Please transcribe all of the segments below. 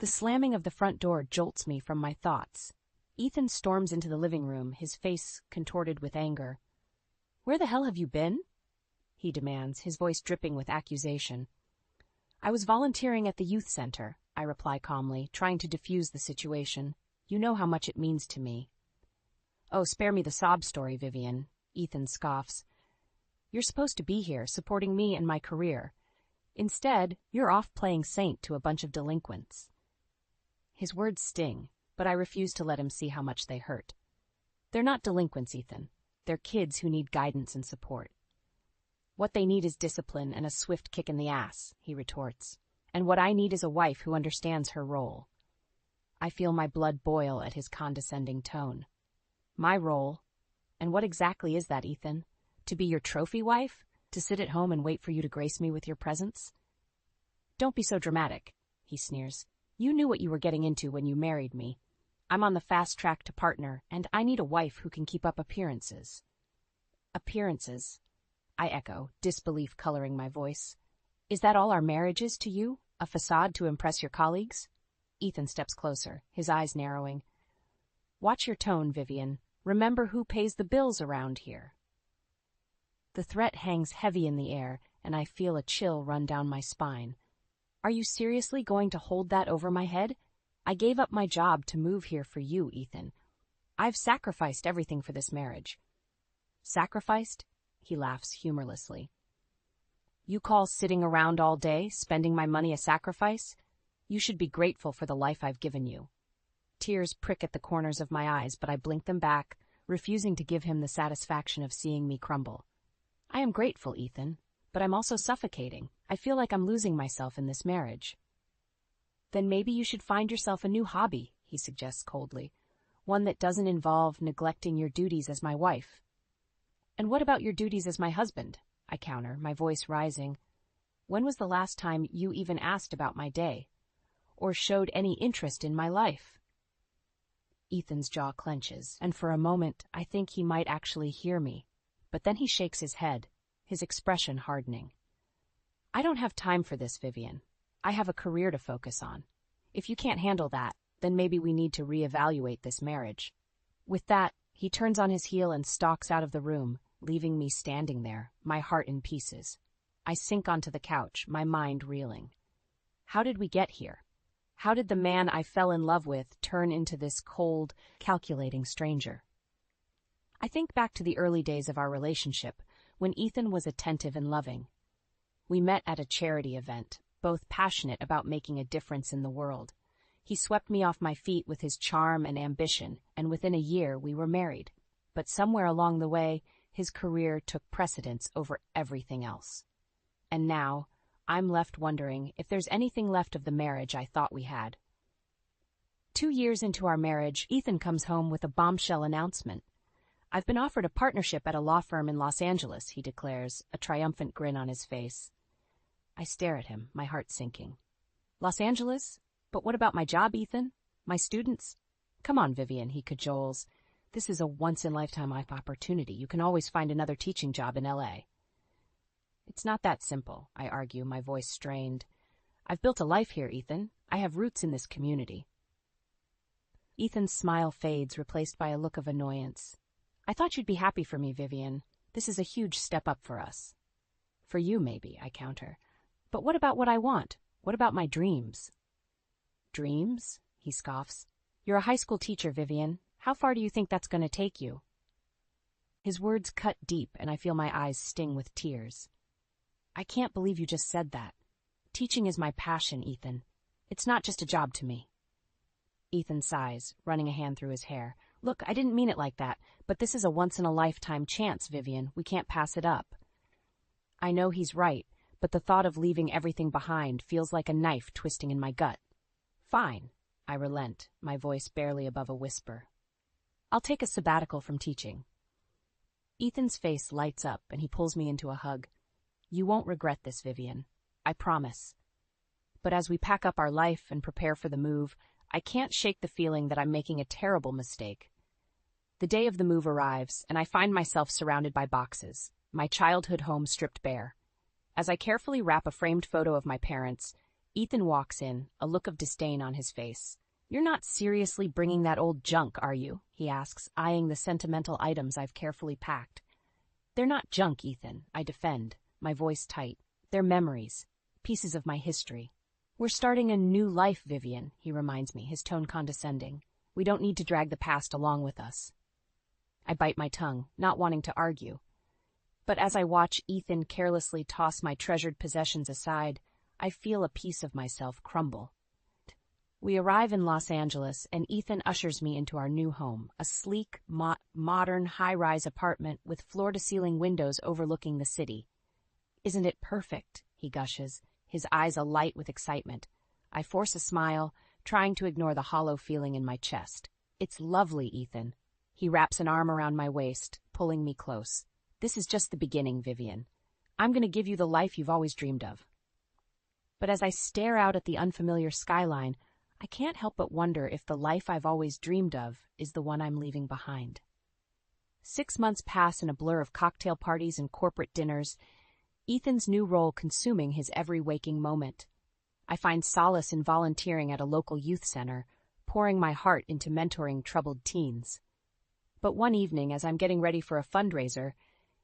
The slamming of the front door jolts me from my thoughts. Ethan storms into the living room, his face contorted with anger. "Where the hell have you been?" he demands, his voice dripping with accusation. "I was volunteering at the youth center," I reply calmly, trying to defuse the situation. "You know how much it means to me." "Oh, spare me the sob story, Vivian," Ethan scoffs. "You're supposed to be here, supporting me and my career. Instead, you're off playing saint to a bunch of delinquents." His words sting, but I refuse to let him see how much they hurt. "They're not delinquents, Ethan. They're kids who need guidance and support." "What they need is discipline and a swift kick in the ass," he retorts. "And what I need is a wife who understands her role." I feel my blood boil at his condescending tone. "My role? And what exactly is that, Ethan? To be your trophy wife? To sit at home and wait for you to grace me with your presence?" "Don't be so dramatic," he sneers. "You knew what you were getting into when you married me. I'm on the fast track to partner, and I need a wife who can keep up appearances." "Appearances?" I echo, disbelief coloring my voice. "Is that all our marriage is to you? A facade to impress your colleagues?" Ethan steps closer, his eyes narrowing. "Watch your tone, Vivian. Remember who pays the bills around here." The threat hangs heavy in the air, and I feel a chill run down my spine. Are you seriously going to hold that over my head? I gave up my job to move here for you, Ethan. I've sacrificed everything for this marriage. Sacrificed? He laughs humorlessly. You call sitting around all day, spending my money a sacrifice? You should be grateful for the life I've given you. Tears prick at the corners of my eyes, but I blink them back, refusing to give him the satisfaction of seeing me crumble. I am grateful, Ethan, but I'm also suffocating. I feel like I'm losing myself in this marriage. Then maybe you should find yourself a new hobby, he suggests coldly. One that doesn't involve neglecting your duties as my wife. And what about your duties as my husband? I counter, my voice rising. When was the last time you even asked about my day? Or showed any interest in my life? Ethan's jaw clenches, and for a moment I think he might actually hear me. But then he shakes his head, his expression hardening. I don't have time for this, Vivian. I have a career to focus on. If you can't handle that, then maybe we need to reevaluate this marriage. With that, he turns on his heel and stalks out of the room, leaving me standing there, my heart in pieces. I sink onto the couch, my mind reeling. How did we get here? How did the man I fell in love with turn into this cold, calculating stranger? I think back to the early days of our relationship, when Ethan was attentive and loving. We met at a charity event, both passionate about making a difference in the world. He swept me off my feet with his charm and ambition, and within a year we were married. But somewhere along the way, his career took precedence over everything else. And now, I'm left wondering if there's anything left of the marriage I thought we had. 2 years into our marriage, Ethan comes home with a bombshell announcement. I've been offered a partnership at a law firm in Los Angeles, he declares, a triumphant grin on his face. I stare at him, my heart sinking. Los Angeles? But what about my job, Ethan? My students? Come on, Vivian, he cajoles. This is a once-in-lifetime opportunity. You can always find another teaching job in L.A. It's not that simple, I argue, my voice strained. I've built a life here, Ethan. I have roots in this community. Ethan's smile fades, replaced by a look of annoyance. I thought you'd be happy for me, Vivian. This is a huge step up for us. For you, maybe, I counter. But what about what I want? What about my dreams? Dreams? He scoffs. You're a high school teacher, Vivian. How far do you think that's going to take you? His words cut deep, and I feel my eyes sting with tears. I can't believe you just said that. Teaching is my passion, Ethan. It's not just a job to me. Ethan sighs, running a hand through his hair. Look, I didn't mean it like that, but this is a once-in-a-lifetime chance, Vivian. We can't pass it up. I know he's right, but the thought of leaving everything behind feels like a knife twisting in my gut. Fine, I relent, my voice barely above a whisper. I'll take a sabbatical from teaching. Ethan's face lights up, and he pulls me into a hug. You won't regret this, Vivian. I promise. But as we pack up our life and prepare for the move, I can't shake the feeling that I'm making a terrible mistake. The day of the move arrives, and I find myself surrounded by boxes, my childhood home stripped bare. As I carefully wrap a framed photo of my parents, Ethan walks in, a look of disdain on his face. "You're not seriously bringing that old junk, are you?" he asks, eyeing the sentimental items I've carefully packed. "They're not junk, Ethan," I defend, my voice tight. "They're memories, pieces of my history." "We're starting a new life, Vivian," he reminds me, his tone condescending. "We don't need to drag the past along with us." I bite my tongue, not wanting to argue. But as I watch Ethan carelessly toss my treasured possessions aside, I feel a piece of myself crumble. We arrive in Los Angeles, and Ethan ushers me into our new home, a sleek, modern, high-rise apartment with floor-to-ceiling windows overlooking the city. "Isn't it perfect?" he gushes, his eyes alight with excitement. I force a smile, trying to ignore the hollow feeling in my chest. "It's lovely, Ethan." He wraps an arm around my waist, pulling me close. "This is just the beginning, Vivian. I'm going to give you the life you've always dreamed of." But as I stare out at the unfamiliar skyline, I can't help but wonder if the life I've always dreamed of is the one I'm leaving behind. 6 months pass in a blur of cocktail parties and corporate dinners, Ethan's new role consuming his every waking moment. I find solace in volunteering at a local youth center, pouring my heart into mentoring troubled teens. But one evening, as I'm getting ready for a fundraiser,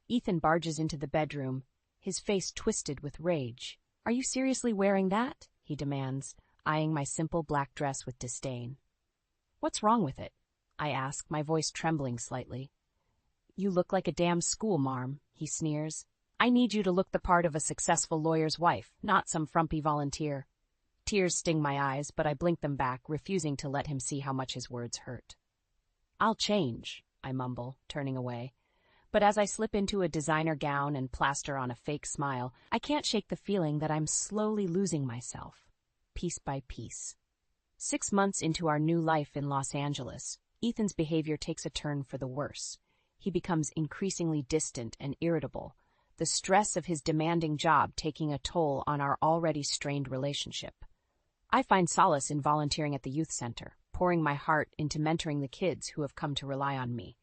Ethan barges into the bedroom, his face twisted with rage. "Are you seriously wearing that?" he demands, eyeing my simple black dress with disdain. "What's wrong with it?" I ask, my voice trembling slightly. "You look like a damn schoolmarm," he sneers. "I need you to look the part of a successful lawyer's wife, not some frumpy volunteer." Tears sting my eyes, but I blink them back, refusing to let him see how much his words hurt. "I'll change," I mumble, turning away. But as I slip into a designer gown and plaster on a fake smile, I can't shake the feeling that I'm slowly losing myself, piece by piece. 6 months into our new life in Los Angeles, Ethan's behavior takes a turn for the worse. He becomes increasingly distant and irritable, the stress of his demanding job taking a toll on our already strained relationship. I find solace in volunteering at the youth center, pouring my heart into mentoring the kids who have come to rely on me.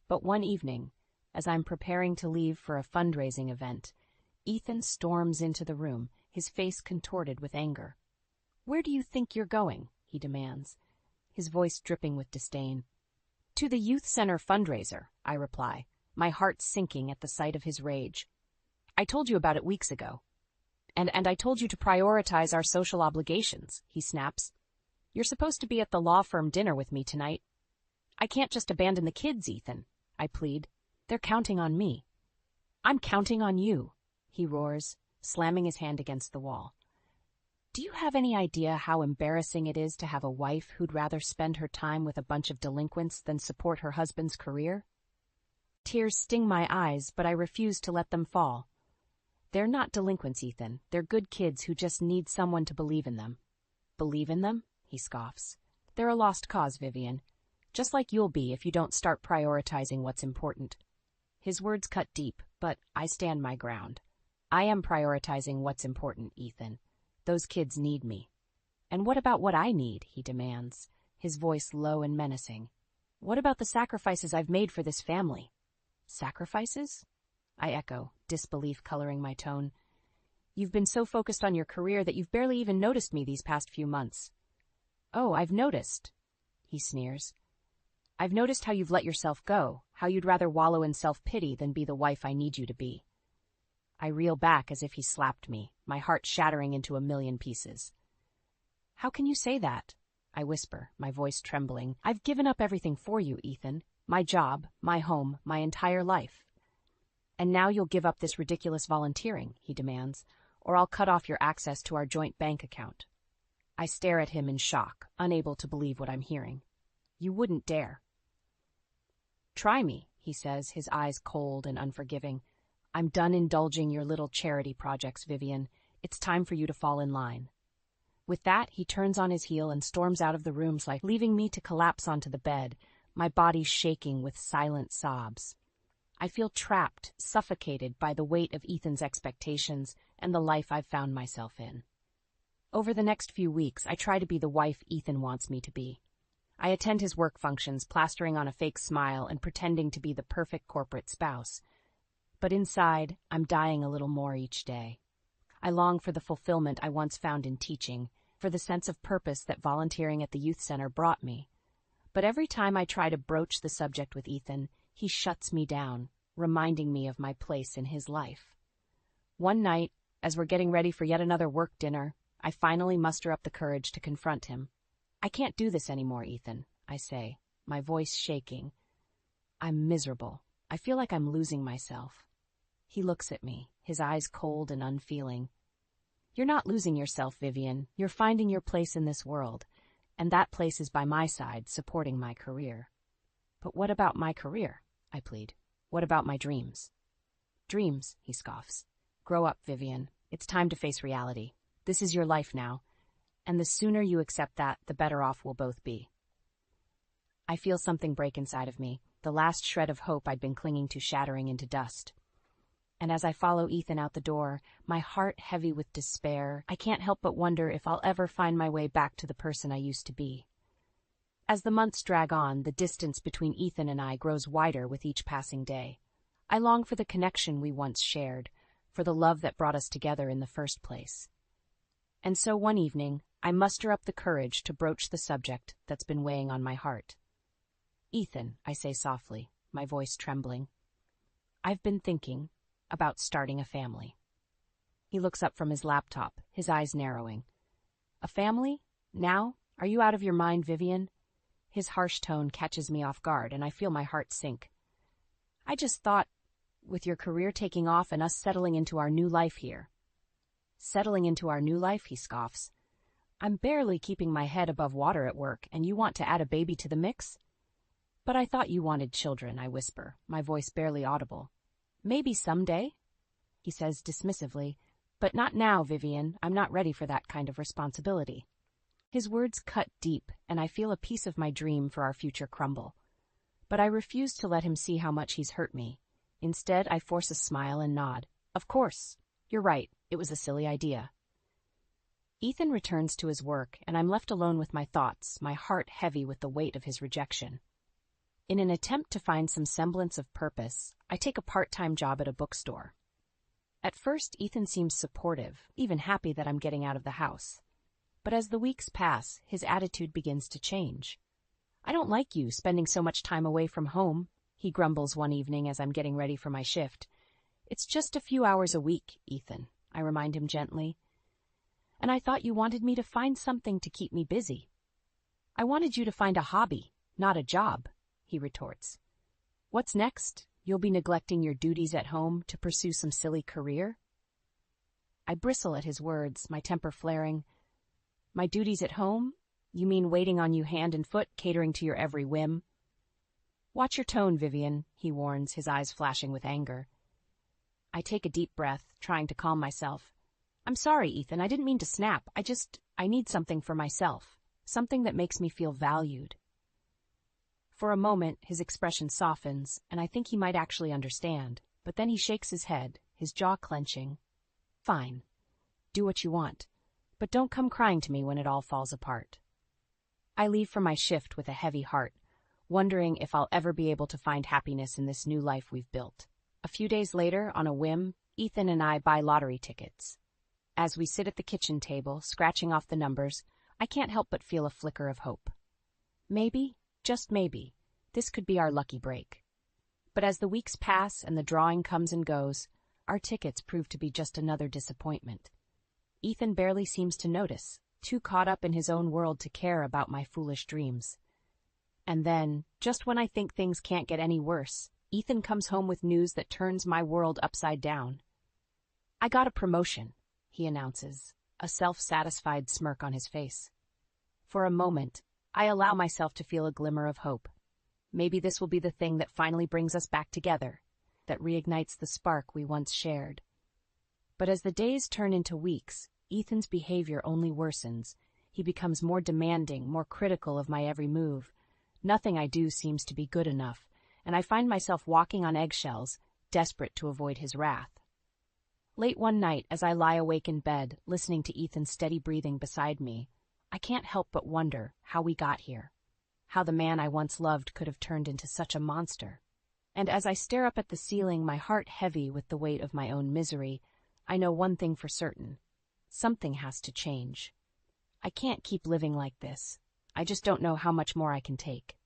But one evening, as I'm preparing to leave for a fundraising event, Ethan storms into the room, his face contorted with anger. "Where do you think you're going?" he demands, his voice dripping with disdain. "To the youth center fundraiser," I reply, my heart sinking at the sight of his rage. "I told you about it weeks ago. And I told you to prioritize our social obligations," he snaps. "You're supposed to be at the law firm dinner with me tonight." "I can't just abandon the kids, Ethan," I plead. "They're counting on me." "I'm counting on you," he roars, slamming his hand against the wall. "Do you have any idea how embarrassing it is to have a wife who'd rather spend her time with a bunch of delinquents than support her husband's career?" Tears sting my eyes, but I refuse to let them fall. "They're not delinquents, Ethan. They're good kids who just need someone to believe in them." "Believe in them?" he scoffs. "They're a lost cause, Vivian. Just like you'll be if you don't start prioritizing what's important." His words cut deep, but I stand my ground. I am prioritizing what's important, Ethan. Those kids need me. "And what about what I need?" he demands, his voice low and menacing. "What about the sacrifices I've made for this family?" "Sacrifices?" I echo, disbelief coloring my tone. "You've been so focused on your career that you've barely even noticed me these past few months." "Oh, I've noticed," he sneers. "I've noticed how you've let yourself go, how you'd rather wallow in self-pity than be the wife I need you to be." I reel back as if he slapped me, my heart shattering into a million pieces. "How can you say that?" I whisper, my voice trembling. "I've given up everything for you, Ethan. My job, my home, my entire life." "And now you'll give up this ridiculous volunteering," he demands, "or I'll cut off your access to our joint bank account." I stare at him in shock, unable to believe what I'm hearing. "You wouldn't dare." "Try me," he says, his eyes cold and unforgiving. "I'm done indulging your little charity projects, Vivian. It's time for you to fall in line." With that, he turns on his heel and storms out of the room, leaving me to collapse onto the bed, my body shaking with silent sobs. I feel trapped, suffocated by the weight of Ethan's expectations and the life I've found myself in. Over the next few weeks, I try to be the wife Ethan wants me to be. I attend his work functions, plastering on a fake smile and pretending to be the perfect corporate spouse. But inside, I'm dying a little more each day. I long for the fulfillment I once found in teaching, for the sense of purpose that volunteering at the youth center brought me. But every time I try to broach the subject with Ethan, he shuts me down, reminding me of my place in his life. One night, as we're getting ready for yet another work dinner, I finally muster up the courage to confront him. "I can't do this anymore, Ethan," I say, my voice shaking. "I'm miserable. I feel like I'm losing myself." He looks at me, his eyes cold and unfeeling. "You're not losing yourself, Vivian. You're finding your place in this world, and that place is by my side, supporting my career." "But what about my career?" I plead. "What about my dreams?" "Dreams," he scoffs. "Grow up, Vivian. It's time to face reality. This is your life now, and the sooner you accept that, the better off we'll both be." I feel something break inside of me, the last shred of hope I'd been clinging to shattering into dust. And as I follow Ethan out the door, my heart heavy with despair, I can't help but wonder if I'll ever find my way back to the person I used to be. As the months drag on, the distance between Ethan and I grows wider with each passing day. I long for the connection we once shared, for the love that brought us together in the first place. And so one evening, I muster up the courage to broach the subject that's been weighing on my heart. "Ethan," I say softly, my voice trembling, "I've been thinking about starting a family." He looks up from his laptop, his eyes narrowing. "A family? Now? Are you out of your mind, Vivian?" His harsh tone catches me off guard, and I feel my heart sink. "I just thought, with your career taking off and us settling into our new life here." "Settling into our new life," he scoffs. "I'm barely keeping my head above water at work, and you want to add a baby to the mix?" "But I thought you wanted children," I whisper, my voice barely audible. "Maybe someday," he says dismissively, "but not now, Vivian. I'm not ready for that kind of responsibility." His words cut deep, and I feel a piece of my dream for our future crumble. But I refuse to let him see how much he's hurt me. Instead, I force a smile and nod. "Of course. You're right. It was a silly idea." Ethan returns to his work, and I'm left alone with my thoughts, my heart heavy with the weight of his rejection. In an attempt to find some semblance of purpose, I take a part-time job at a bookstore. At first, Ethan seems supportive, even happy that I'm getting out of the house. But as the weeks pass, his attitude begins to change. "I don't like you spending so much time away from home," he grumbles one evening as I'm getting ready for my shift. "It's just a few hours a week, Ethan," I remind him gently. "And I thought you wanted me to find something to keep me busy." "I wanted you to find a hobby, not a job," he retorts. "What's next? You'll be neglecting your duties at home to pursue some silly career?" I bristle at his words, my temper flaring. "My duties at home? You mean waiting on you hand and foot, catering to your every whim?" "Watch your tone, Vivian," he warns, his eyes flashing with anger. I take a deep breath, trying to calm myself. "I'm sorry, Ethan, I didn't mean to snap. I need something for myself, something that makes me feel valued." For a moment, his expression softens, and I think he might actually understand, but then he shakes his head, his jaw clenching. "Fine. Do what you want, but don't come crying to me when it all falls apart." I leave for my shift with a heavy heart, wondering if I'll ever be able to find happiness in this new life we've built. A few days later, on a whim, Ethan and I buy lottery tickets. As we sit at the kitchen table, scratching off the numbers, I can't help but feel a flicker of hope. Maybe, just maybe, this could be our lucky break. But as the weeks pass and the drawing comes and goes, our tickets prove to be just another disappointment. Ethan barely seems to notice, too caught up in his own world to care about my foolish dreams. And then, just when I think things can't get any worse, Ethan comes home with news that turns my world upside down. "I got a promotion," he announces, a self-satisfied smirk on his face. For a moment, I allow myself to feel a glimmer of hope. Maybe this will be the thing that finally brings us back together, that reignites the spark we once shared. But as the days turn into weeks, Ethan's behavior only worsens. He becomes more demanding, more critical of my every move. Nothing I do seems to be good enough, and I find myself walking on eggshells, desperate to avoid his wrath. Late one night, as I lie awake in bed, listening to Ethan's steady breathing beside me, I can't help but wonder how we got here, how the man I once loved could have turned into such a monster. And as I stare up at the ceiling, my heart heavy with the weight of my own misery, I know one thing for certain. Something has to change. I can't keep living like this. I just don't know how much more I can take.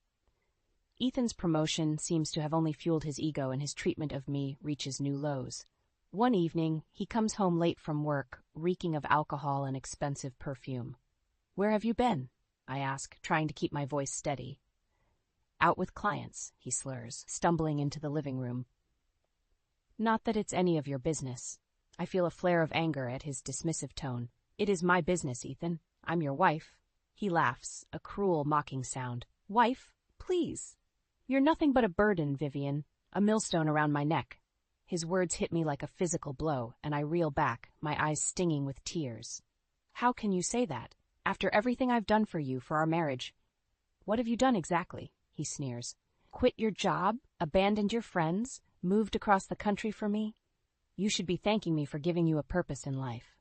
Ethan's promotion seems to have only fueled his ego, and his treatment of me reaches new lows. One evening, he comes home late from work, reeking of alcohol and expensive perfume. "Where have you been?" I ask, trying to keep my voice steady. "Out with clients," he slurs, stumbling into the living room. "Not that it's any of your business." I feel a flare of anger at his dismissive tone. "It is my business, Ethan. I'm your wife." He laughs, a cruel, mocking sound. "Wife? Please. You're nothing but a burden, Vivian, a millstone around my neck." His words hit me like a physical blow, and I reel back, my eyes stinging with tears. "How can you say that? After everything I've done for you, for our marriage." "What have you done exactly?" he sneers. "Quit your job, abandoned your friends, moved across the country for me? You should be thanking me for giving you a purpose in life."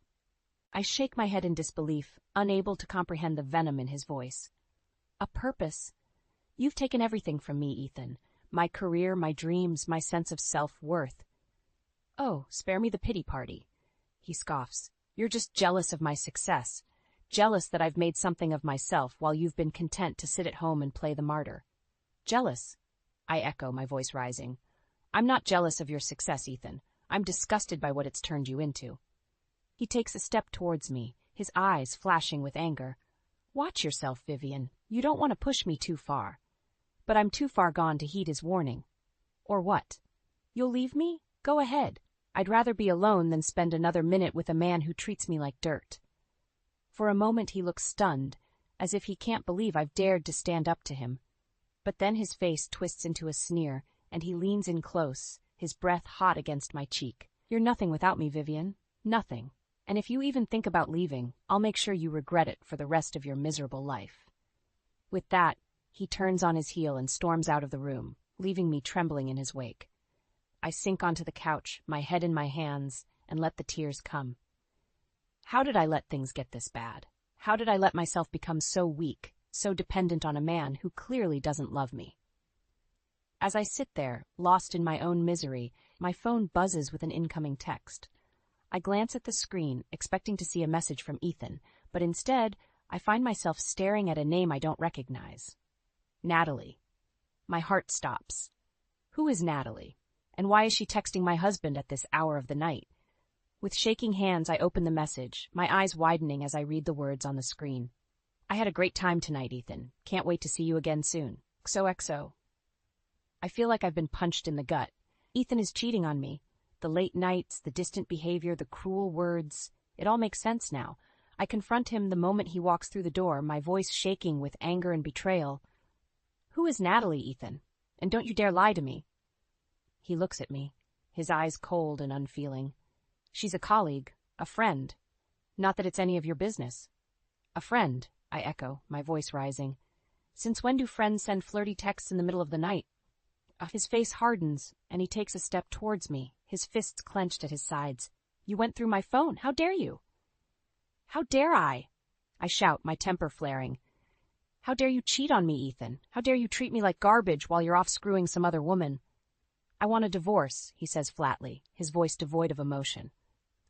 I shake my head in disbelief, unable to comprehend the venom in his voice. "A purpose? You've taken everything from me, Ethan. My career, my dreams, my sense of self-worth." "Oh, spare me the pity party," he scoffs. "You're just jealous of my success. Jealous that I've made something of myself while you've been content to sit at home and play the martyr." "Jealous?" I echo, my voice rising. "I'm not jealous of your success, Ethan. I'm disgusted by what it's turned you into." He takes a step towards me, his eyes flashing with anger. "Watch yourself, Vivian. You don't want to push me too far." But I'm too far gone to heed his warning. "Or what? You'll leave me? Go ahead. I'd rather be alone than spend another minute with a man who treats me like dirt." For a moment he looks stunned, as if he can't believe I've dared to stand up to him. But then his face twists into a sneer, and he leans in close, his breath hot against my cheek. "You're nothing without me, Vivian. Nothing. And if you even think about leaving, I'll make sure you regret it for the rest of your miserable life." With that, he turns on his heel and storms out of the room, leaving me trembling in his wake. I sink onto the couch, my head in my hands, and let the tears come. How did I let things get this bad? How did I let myself become so weak, so dependent on a man who clearly doesn't love me? As I sit there, lost in my own misery, my phone buzzes with an incoming text. I glance at the screen, expecting to see a message from Ethan, but instead, I find myself staring at a name I don't recognize. Natalie. My heart stops. Who is Natalie? And why is she texting my husband at this hour of the night? With shaking hands, I open the message, my eyes widening as I read the words on the screen. "I had a great time tonight, Ethan. Can't wait to see you again soon. XOXO." I feel like I've been punched in the gut. Ethan is cheating on me. The late nights, the distant behavior, the cruel words. It all makes sense now. I confront him the moment he walks through the door, my voice shaking with anger and betrayal. "Who is Natalie, Ethan? And don't you dare lie to me." He looks at me, his eyes cold and unfeeling. "She's a colleague, a friend. Not that it's any of your business." "A friend," I echo, my voice rising. "Since when do friends send flirty texts in the middle of the night?" His face hardens, and he takes a step towards me, his fists clenched at his sides. "You went through my phone. How dare you?" "How dare I?" I shout, my temper flaring. "How dare you cheat on me, Ethan? How dare you treat me like garbage while you're off screwing some other woman?" "I want a divorce," he says flatly, his voice devoid of emotion.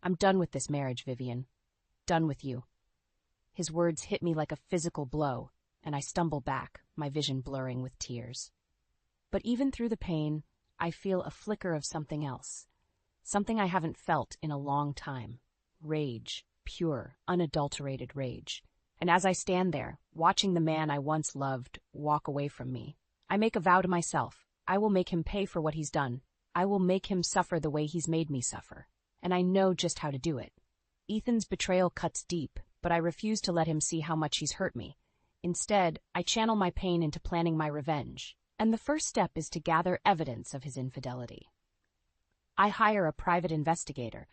"I'm done with this marriage, Vivian. Done with you." His words hit me like a physical blow, and I stumble back, my vision blurring with tears. But even through the pain, I feel a flicker of something else. Something I haven't felt in a long time. Rage. Pure, unadulterated rage. And as I stand there, watching the man I once loved walk away from me, I make a vow to myself. I will make him pay for what he's done. I will make him suffer the way he's made me suffer. And I know just how to do it. Ethan's betrayal cuts deep, but I refuse to let him see how much he's hurt me. Instead, I channel my pain into planning my revenge. And the first step is to gather evidence of his infidelity. I hire a private investigator,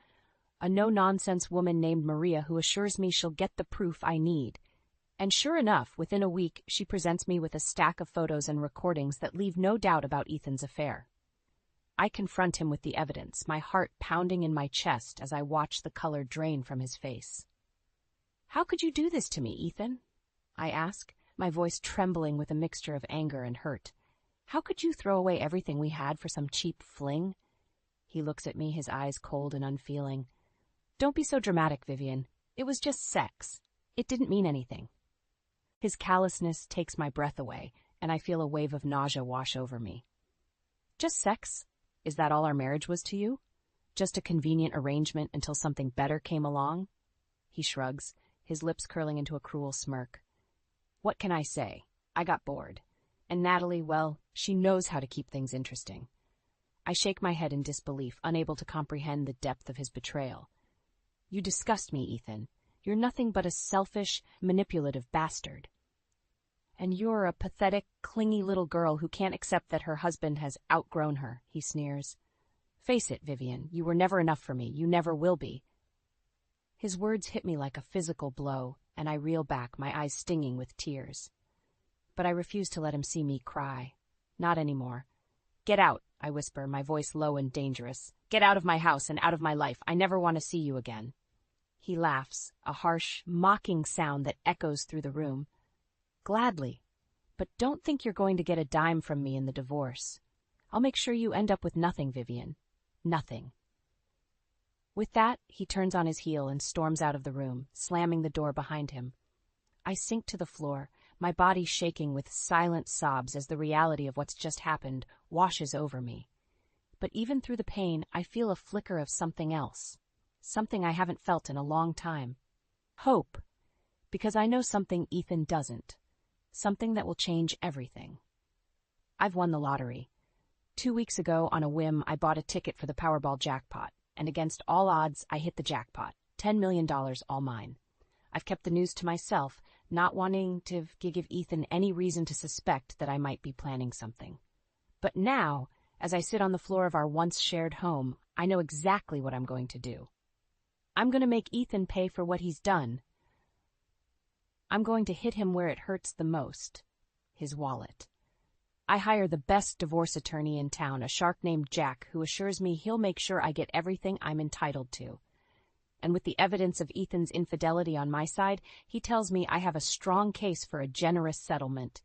a no-nonsense woman named Maria who assures me she'll get the proof I need. And sure enough, within a week, she presents me with a stack of photos and recordings that leave no doubt about Ethan's affair. I confront him with the evidence, my heart pounding in my chest as I watch the color drain from his face. "How could you do this to me, Ethan?" I ask, my voice trembling with a mixture of anger and hurt. "How could you throw away everything we had for some cheap fling?" He looks at me, his eyes cold and unfeeling. Don't be so dramatic, Vivian. It was just sex. It didn't mean anything. His callousness takes my breath away, and I feel a wave of nausea wash over me. Just sex? Is that all our marriage was to you? Just a convenient arrangement until something better came along? He shrugs, his lips curling into a cruel smirk. What can I say? I got bored. And Natalie, well, she knows how to keep things interesting. I shake my head in disbelief, unable to comprehend the depth of his betrayal. You disgust me, Ethan. You're nothing but a selfish, manipulative bastard. And you're a pathetic, clingy little girl who can't accept that her husband has outgrown her, he sneers. Face it, Vivian, you were never enough for me. You never will be. His words hit me like a physical blow, and I reel back, my eyes stinging with tears. But I refuse to let him see me cry. Not anymore. Get out, I whisper, my voice low and dangerous. Get out of my house and out of my life. I never want to see you again. He laughs, a harsh, mocking sound that echoes through the room. Gladly. But don't think you're going to get a dime from me in the divorce. I'll make sure you end up with nothing, Vivian. Nothing. With that, he turns on his heel and storms out of the room, slamming the door behind him. I sink to the floor, my body shaking with silent sobs as the reality of what's just happened washes over me. But even through the pain, I feel a flicker of something else. Something I haven't felt in a long time. Hope. Because I know something Ethan doesn't. Something that will change everything. I've won the lottery. 2 weeks ago, on a whim, I bought a ticket for the Powerball jackpot, and against all odds, I hit the jackpot. $10 million, all mine. I've kept the news to myself, not wanting to give Ethan any reason to suspect that I might be planning something. But now, as I sit on the floor of our once-shared home, I know exactly what I'm going to do. I'm going to make Ethan pay for what he's done. I'm going to hit him where it hurts the most, his wallet. I hire the best divorce attorney in town, a shark named Jack, who assures me he'll make sure I get everything I'm entitled to. And with the evidence of Ethan's infidelity on my side, he tells me I have a strong case for a generous settlement.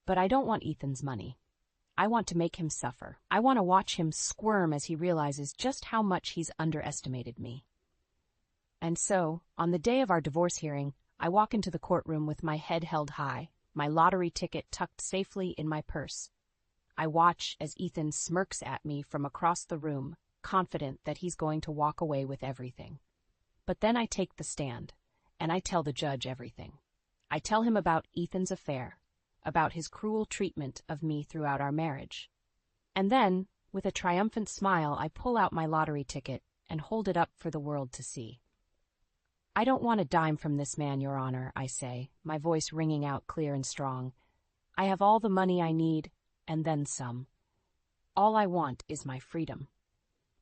But I don't want Ethan's money. I want to make him suffer. I want to watch him squirm as he realizes just how much he's underestimated me. And so, on the day of our divorce hearing, I walk into the courtroom with my head held high, my lottery ticket tucked safely in my purse. I watch as Ethan smirks at me from across the room, confident that he's going to walk away with everything. But then I take the stand, and I tell the judge everything. I tell him about Ethan's affair, about his cruel treatment of me throughout our marriage. And then, with a triumphant smile, I pull out my lottery ticket and hold it up for the world to see. I don't want a dime from this man, Your Honor, I say, my voice ringing out clear and strong. I have all the money I need, and then some. All I want is my freedom,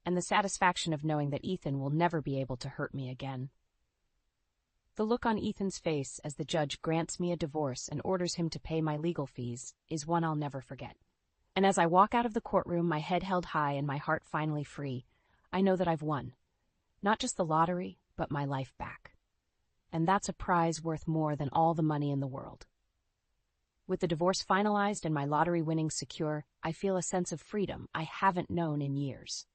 and the satisfaction of knowing that Ethan will never be able to hurt me again. The look on Ethan's face as the judge grants me a divorce and orders him to pay my legal fees is one I'll never forget. And as I walk out of the courtroom, my head held high and my heart finally free, I know that I've won. Not just the lottery, but my life back. And that's a prize worth more than all the money in the world. With the divorce finalized and my lottery winnings secure, I feel a sense of freedom I haven't known in years.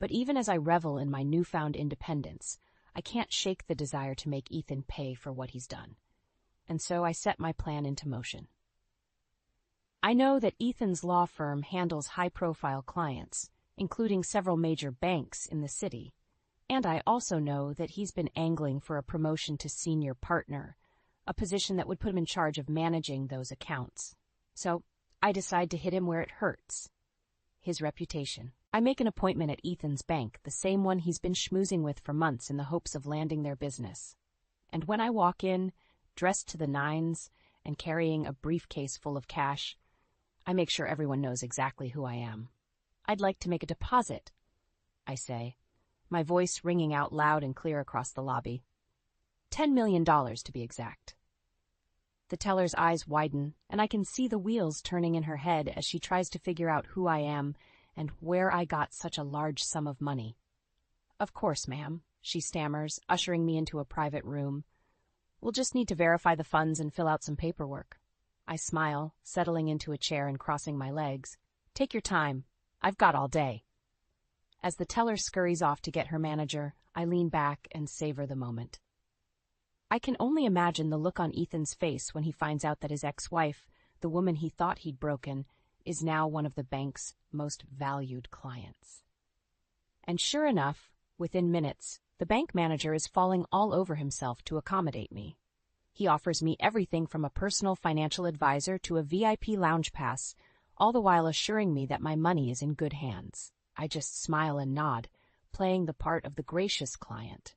But even as I revel in my newfound independence, I can't shake the desire to make Ethan pay for what he's done. And so I set my plan into motion. I know that Ethan's law firm handles high-profile clients, including several major banks in the city. And I also know that he's been angling for a promotion to senior partner, a position that would put him in charge of managing those accounts. So I decide to hit him where it hurts. His reputation. I make an appointment at Ethan's bank, the same one he's been schmoozing with for months in the hopes of landing their business. And when I walk in, dressed to the nines and carrying a briefcase full of cash, I make sure everyone knows exactly who I am. I'd like to make a deposit, I say, my voice ringing out loud and clear across the lobby. $10 million, to be exact. The teller's eyes widen, and I can see the wheels turning in her head as she tries to figure out who I am and where I got such a large sum of money. Of course, ma'am, she stammers, ushering me into a private room. We'll just need to verify the funds and fill out some paperwork. I smile, settling into a chair and crossing my legs. Take your time. I've got all day. As the teller scurries off to get her manager, I lean back and savor the moment. I can only imagine the look on Ethan's face when he finds out that his ex-wife, the woman he thought he'd broken, is now one of the bank's most valued clients. And sure enough, within minutes, the bank manager is falling all over himself to accommodate me. He offers me everything from a personal financial advisor to a VIP lounge pass, all the while assuring me that my money is in good hands. I just smile and nod, playing the part of the gracious client.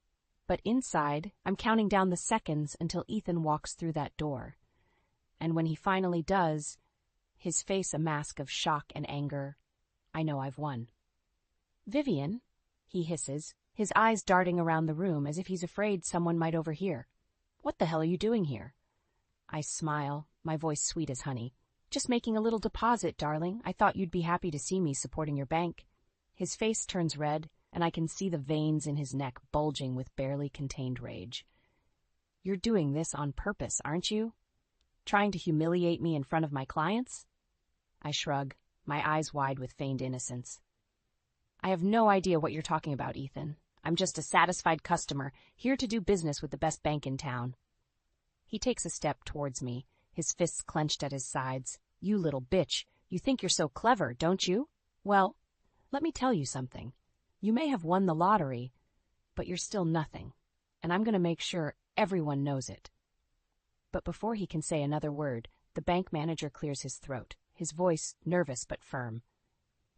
But inside, I'm counting down the seconds until Ethan walks through that door. And when he finally does, his face a mask of shock and anger, I know I've won. "Vivian," he hisses, his eyes darting around the room as if he's afraid someone might overhear. "What the hell are you doing here?" I smile, my voice sweet as honey. "Just making a little deposit, darling. I thought you'd be happy to see me supporting your bank." His face turns red, and I can see the veins in his neck bulging with barely contained rage. "You're doing this on purpose, aren't you? Trying to humiliate me in front of my clients?" I shrug, my eyes wide with feigned innocence. "I have no idea what you're talking about, Ethan. I'm just a satisfied customer, here to do business with the best bank in town." He takes a step towards me, his fists clenched at his sides. "You little bitch, you think you're so clever, don't you? Well, let me tell you something. You may have won the lottery, but you're still nothing, and I'm going to make sure everyone knows it." But before he can say another word, the bank manager clears his throat, his voice nervous but firm.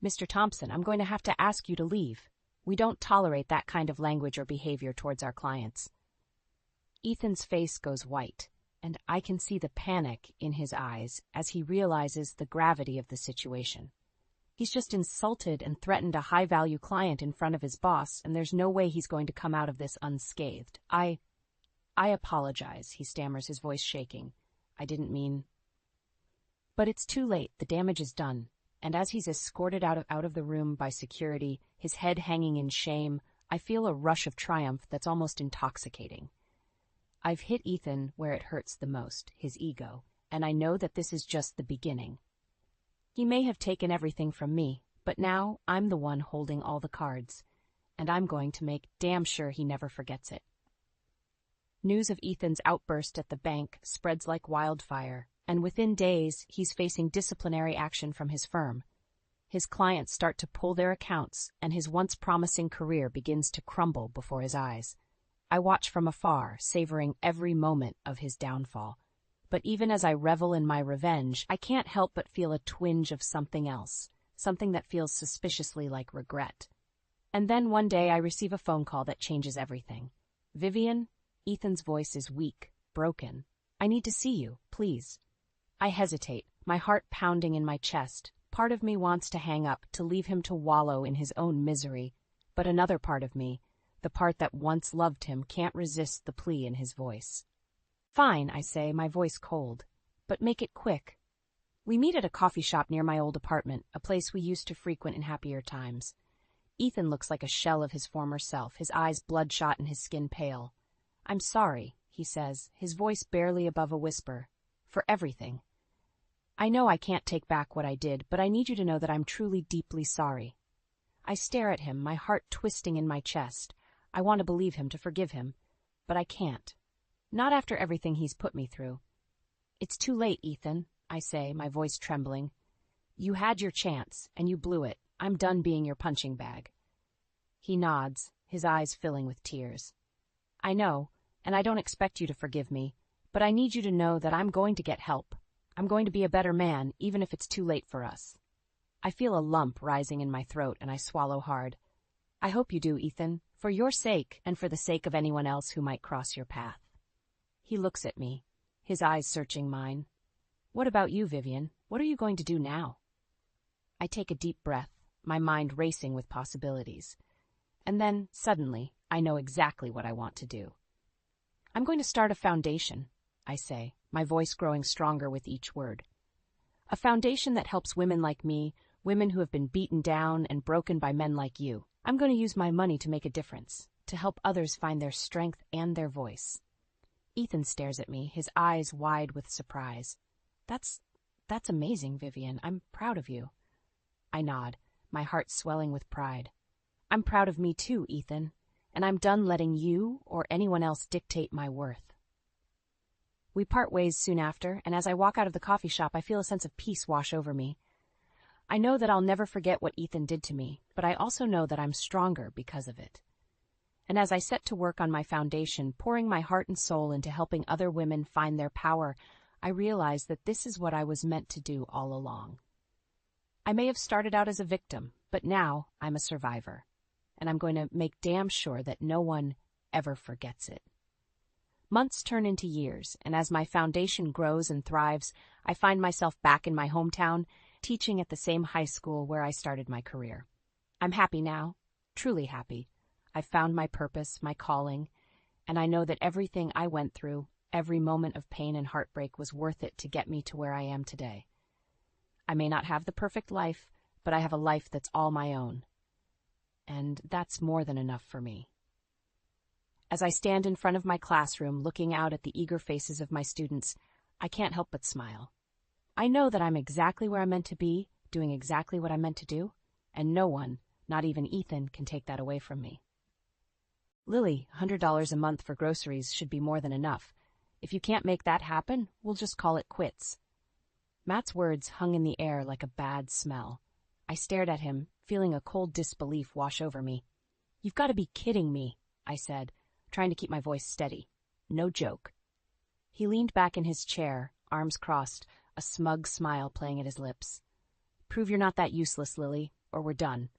"Mr. Thompson, I'm going to have to ask you to leave. We don't tolerate that kind of language or behavior towards our clients." Ethan's face goes white, and I can see the panic in his eyes as he realizes the gravity of the situation. He's just insulted and threatened a high-value client in front of his boss, and there's no way he's going to come out of this unscathed. I apologize," he stammers, his voice shaking. "I didn't mean—" But it's too late, the damage is done, and as he's escorted out of the room by security, his head hanging in shame, I feel a rush of triumph that's almost intoxicating. I've hit Ethan where it hurts the most, his ego, and I know that this is just the beginning. He may have taken everything from me, but now I'm the one holding all the cards, and I'm going to make damn sure he never forgets it. News of Ethan's outburst at the bank spreads like wildfire, and within days he's facing disciplinary action from his firm. His clients start to pull their accounts, and his once promising career begins to crumble before his eyes. I watch from afar, savoring every moment of his downfall. But even as I revel in my revenge, I can't help but feel a twinge of something else, something that feels suspiciously like regret. And then one day I receive a phone call that changes everything. "Vivian?" Ethan's voice is weak, broken. "I need to see you, please." I hesitate, my heart pounding in my chest. Part of me wants to hang up, to leave him to wallow in his own misery. But another part of me, the part that once loved him, can't resist the plea in his voice. "Fine," I say, my voice cold. "But make it quick." We meet at a coffee shop near my old apartment, a place we used to frequent in happier times. Ethan looks like a shell of his former self, his eyes bloodshot and his skin pale. "I'm sorry," he says, his voice barely above a whisper, "for everything. I know I can't take back what I did, but I need you to know that I'm truly deeply sorry." I stare at him, my heart twisting in my chest. I want to believe him, to forgive him, but I can't. Not after everything he's put me through. "It's too late, Ethan," I say, my voice trembling. "You had your chance, and you blew it. I'm done being your punching bag." He nods, his eyes filling with tears. "I know, and I don't expect you to forgive me, but I need you to know that I'm going to get help. I'm going to be a better man, even if it's too late for us." I feel a lump rising in my throat, and I swallow hard. "I hope you do, Ethan, for your sake and for the sake of anyone else who might cross your path." He looks at me, his eyes searching mine. "What about you, Vivian? What are you going to do now?" I take a deep breath, my mind racing with possibilities. And then, suddenly, I know exactly what I want to do. "I'm going to start a foundation," I say, my voice growing stronger with each word. "A foundation that helps women like me, women who have been beaten down and broken by men like you. I'm going to use my money to make a difference, to help others find their strength and their voice." Ethan stares at me, his eyes wide with surprise. That's amazing, Vivian. I'm proud of you." I nod, my heart swelling with pride. I'm proud of me too, Ethan, and I'm done letting you or anyone else dictate my worth. We part ways soon after, and as I walk out of the coffee shop, I feel a sense of peace wash over me. I know that I'll never forget what Ethan did to me, but I also know that I'm stronger because of it. And as I set to work on my foundation, pouring my heart and soul into helping other women find their power, I realize that this is what I was meant to do all along. I may have started out as a victim, but now I'm a survivor, and I'm going to make damn sure that no one ever forgets it. Months turn into years, and as my foundation grows and thrives, I find myself back in my hometown, teaching at the same high school where I started my career. I'm happy now, truly happy. I've found my purpose, my calling, and I know that everything I went through, every moment of pain and heartbreak was worth it to get me to where I am today. I may not have the perfect life, but I have a life that's all my own. And that's more than enough for me. As I stand in front of my classroom looking out at the eager faces of my students, I can't help but smile. I know that I'm exactly where I'm meant to be, doing exactly what I'm meant to do, and no one, not even Ethan, can take that away from me. Lily, $100 a month for groceries should be more than enough. If you can't make that happen, we'll just call it quits. Matt's words hung in the air like a bad smell. I stared at him, feeling a cold disbelief wash over me. "You've got to be kidding me," I said, trying to keep my voice steady. "No joke." He leaned back in his chair, arms crossed, a smug smile playing at his lips. "Prove you're not that useless, Lily, or we're done."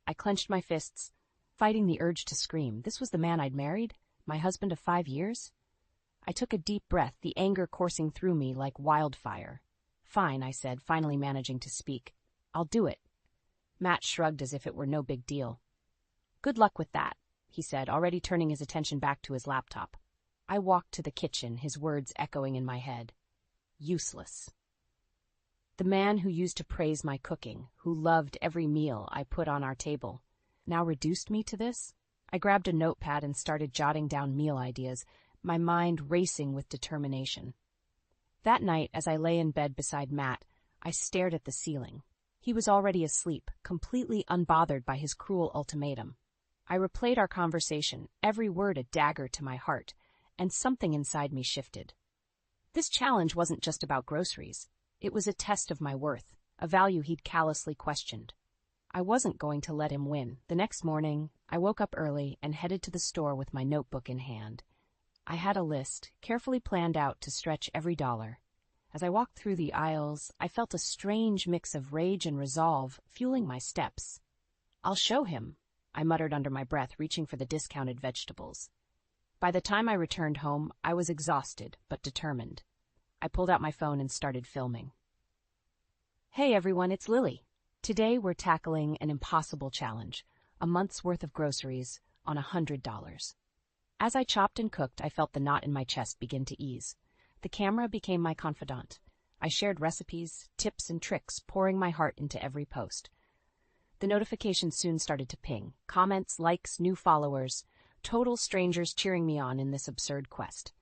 I clenched my fists, fighting the urge to scream. This was the man I'd married? My husband of 5 years? I took a deep breath, the anger coursing through me like wildfire. "Fine," I said, finally managing to speak. "I'll do it." Matt shrugged as if it were no big deal. "Good luck with that," he said, already turning his attention back to his laptop. I walked to the kitchen, his words echoing in my head. Useless. The man who used to praise my cooking, who loved every meal I put on our table, now reduced me to this? I grabbed a notepad and started jotting down meal ideas, my mind racing with determination. That night, as I lay in bed beside Matt, I stared at the ceiling. He was already asleep, completely unbothered by his cruel ultimatum. I replayed our conversation, every word a dagger to my heart, and something inside me shifted. This challenge wasn't just about groceries. It was a test of my worth, a value he'd callously questioned. I wasn't going to let him win. The next morning, I woke up early and headed to the store with my notebook in hand. I had a list, carefully planned out to stretch every dollar. As I walked through the aisles, I felt a strange mix of rage and resolve fueling my steps. "I'll show him," I muttered under my breath, reaching for the discounted vegetables. By the time I returned home, I was exhausted but determined. I pulled out my phone and started filming. "Hey everyone, it's Lily. Today we're tackling an impossible challenge, a month's worth of groceries on $100. As I chopped and cooked, I felt the knot in my chest begin to ease. The camera became my confidant. I shared recipes, tips, and tricks, pouring my heart into every post. The notifications soon started to ping. Comments, likes, new followers, total strangers cheering me on in this absurd quest.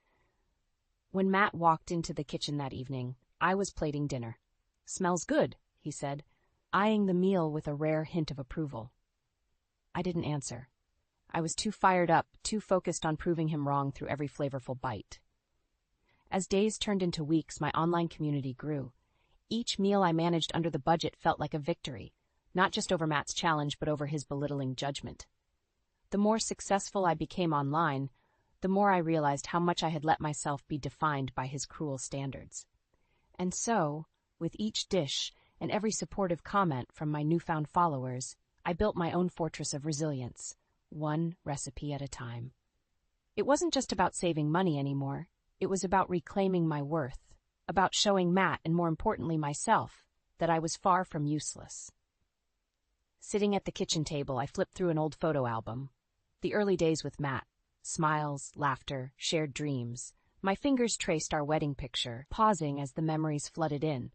When Matt walked into the kitchen that evening, I was plating dinner. "Smells good," he said, eyeing the meal with a rare hint of approval. I didn't answer. I was too fired up, too focused on proving him wrong through every flavorful bite. As days turned into weeks, my online community grew. Each meal I managed under the budget felt like a victory, not just over Matt's challenge, but over his belittling judgment. The more successful I became online, the more I realized how much I had let myself be defined by his cruel standards. And so, with each dish and every supportive comment from my newfound followers, I built my own fortress of resilience, one recipe at a time. It wasn't just about saving money anymore. It was about reclaiming my worth, about showing Matt, and more importantly myself, that I was far from useless. Sitting at the kitchen table, I flipped through an old photo album. The early days with Matt. Smiles, laughter, shared dreams. My fingers traced our wedding picture, pausing as the memories flooded in.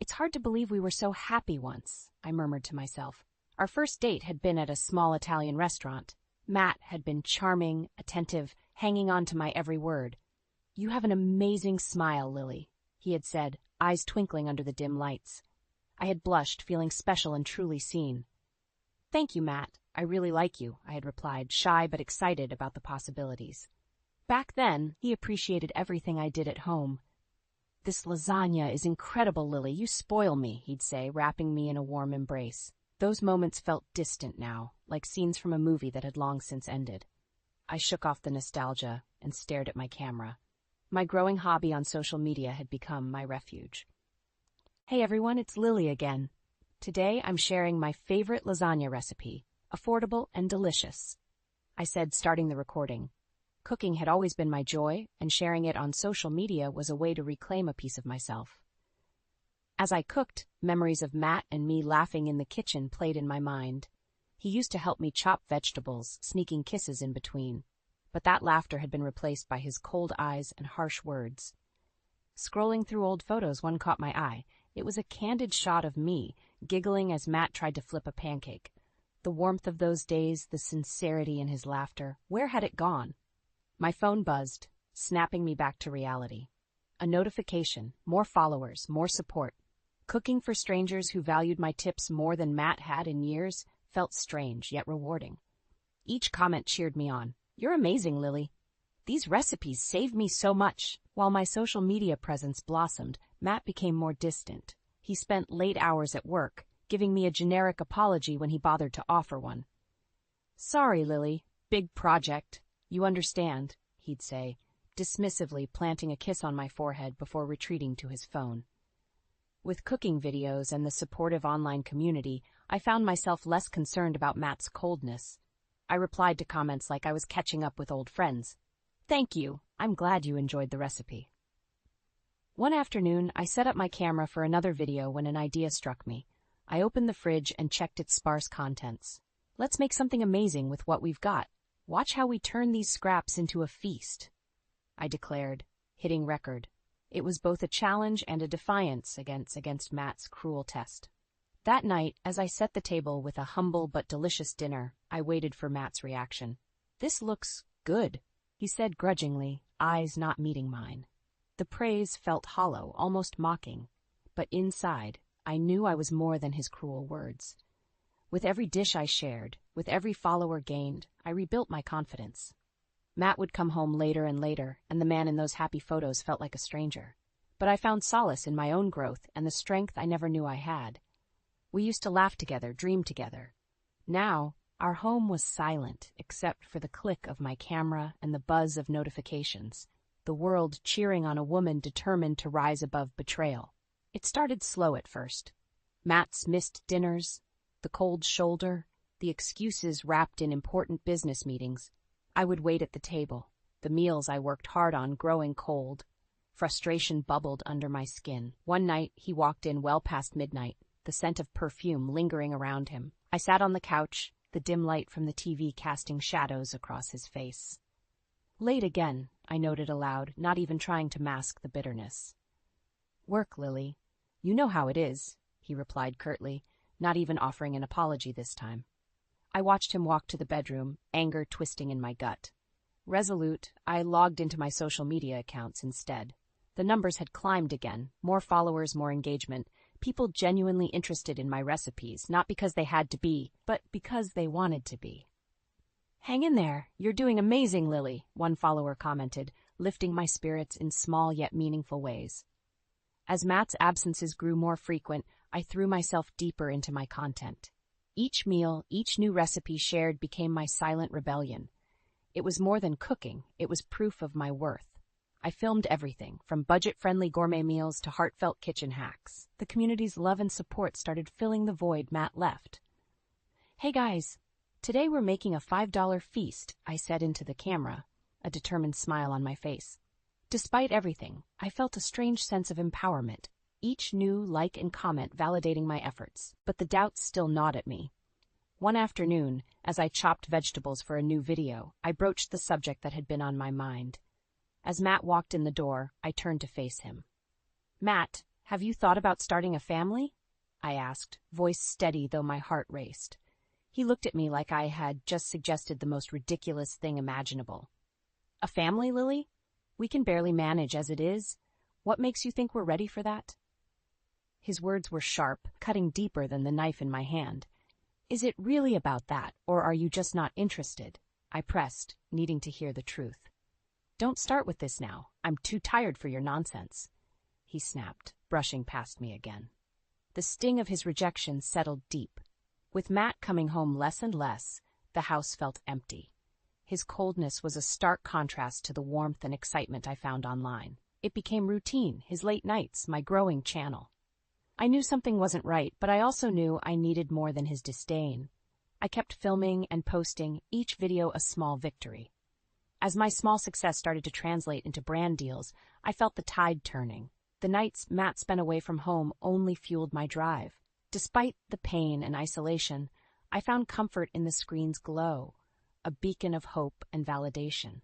"It's hard to believe we were so happy once," I murmured to myself. Our first date had been at a small Italian restaurant. Matt had been charming, attentive, hanging on to my every word. "You have an amazing smile, Lily," he had said, eyes twinkling under the dim lights. I had blushed, feeling special and truly seen. "Thank you, Matt," I I really like you, I had replied, shy but excited about the possibilities. Back then, he appreciated everything I did at home. This lasagna is incredible, Lily. You spoil me, he'd say, wrapping me in a warm embrace. Those moments felt distant now, like scenes from a movie that had long since ended. I shook off the nostalgia and stared at my camera. My growing hobby on social media had become my refuge. Hey everyone, it's Lily again. Today I'm sharing my favorite lasagna recipe, affordable and delicious, I said, starting the recording. Cooking had always been my joy, and sharing it on social media was a way to reclaim a piece of myself. As I cooked, memories of Matt and me laughing in the kitchen played in my mind. He used to help me chop vegetables, sneaking kisses in between. But that laughter had been replaced by his cold eyes and harsh words. Scrolling through old photos, one caught my eye. It was a candid shot of me, giggling as Matt tried to flip a pancake. The warmth of those days, the sincerity in his laughter, where had it gone? My phone buzzed, snapping me back to reality. A notification, more followers, more support. Cooking for strangers who valued my tips more than Matt had in years felt strange, yet rewarding. Each comment cheered me on. You're amazing, Lily. These recipes saved me so much. While my social media presence blossomed, Matt became more distant. He spent late hours at work, giving me a generic apology when he bothered to offer one. Sorry, Lily. Big project. You understand, he'd say, dismissively planting a kiss on my forehead before retreating to his phone. With cooking videos and the supportive online community, I found myself less concerned about Matt's coldness. I replied to comments like I was catching up with old friends. Thank you. I'm glad you enjoyed the recipe. One afternoon, I set up my camera for another video when an idea struck me. I opened the fridge and checked its sparse contents. Let's make something amazing with what we've got. Watch how we turn these scraps into a feast, I declared, hitting record. It was both a challenge and a defiance against Matt's cruel test. That night, as I set the table with a humble but delicious dinner, I waited for Matt's reaction. This looks good, he said grudgingly, eyes not meeting mine. The praise felt hollow, almost mocking, but inside, I knew I was more than his cruel words. With every dish I shared, with every follower gained, I rebuilt my confidence. Matt would come home later and later, and the man in those happy photos felt like a stranger. But I found solace in my own growth and the strength I never knew I had. We used to laugh together, dream together. Now, our home was silent except for the click of my camera and the buzz of notifications, the world cheering on a woman determined to rise above betrayal. It started slow at first. Matt's missed dinners, the cold shoulder, the excuses wrapped in important business meetings. I would wait at the table, the meals I worked hard on growing cold. Frustration bubbled under my skin. One night, he walked in well past midnight, the scent of perfume lingering around him. I sat on the couch, the dim light from the TV casting shadows across his face. Late again, I noted aloud, not even trying to mask the bitterness. Work, Lily. You know how it is, he replied curtly, not even offering an apology this time. I watched him walk to the bedroom, anger twisting in my gut. Resolute, I logged into my social media accounts instead. The numbers had climbed again, more followers, more engagement, people genuinely interested in my recipes, not because they had to be, but because they wanted to be. Hang in there, you're doing amazing, Lily, one follower commented, lifting my spirits in small yet meaningful ways. As Matt's absences grew more frequent, I threw myself deeper into my content. Each meal, each new recipe shared became my silent rebellion. It was more than cooking, it was proof of my worth. I filmed everything, from budget-friendly gourmet meals to heartfelt kitchen hacks. The community's love and support started filling the void Matt left. Hey guys, today we're making a $5 feast, I said into the camera, a determined smile on my face. Despite everything, I felt a strange sense of empowerment, each new like and comment validating my efforts, but the doubts still gnawed at me. One afternoon, as I chopped vegetables for a new video, I broached the subject that had been on my mind. As Matt walked in the door, I turned to face him. Matt, have you thought about starting a family? I asked, voice steady though my heart raced. He looked at me like I had just suggested the most ridiculous thing imaginable. A family, Lily? We can barely manage as it is. What makes you think we're ready for that? His words were sharp, cutting deeper than the knife in my hand. Is it really about that, or are you just not interested? I pressed, needing to hear the truth. Don't start with this now. I'm too tired for your nonsense. He snapped, brushing past me again. The sting of his rejection settled deep. With Matt coming home less and less, the house felt empty. His coldness was a stark contrast to the warmth and excitement I found online. It became routine, his late nights, my growing channel. I knew something wasn't right, but I also knew I needed more than his disdain. I kept filming and posting, each video a small victory. As my small success started to translate into brand deals, I felt the tide turning. The nights Matt spent away from home only fueled my drive. Despite the pain and isolation, I found comfort in the screen's glow, a beacon of hope and validation.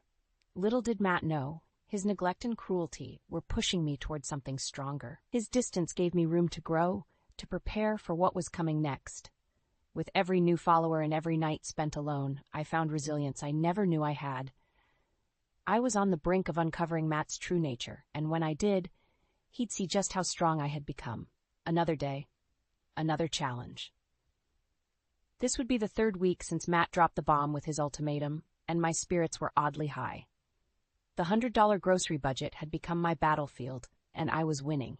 Little did Matt know, his neglect and cruelty were pushing me toward something stronger. His distance gave me room to grow, to prepare for what was coming next. With every new follower and every night spent alone, I found resilience I never knew I had. I was on the brink of uncovering Matt's true nature, and when I did, he'd see just how strong I had become. Another day, another challenge. This would be the third week since Matt dropped the bomb with his ultimatum, and my spirits were oddly high. The $100 grocery budget had become my battlefield, and I was winning.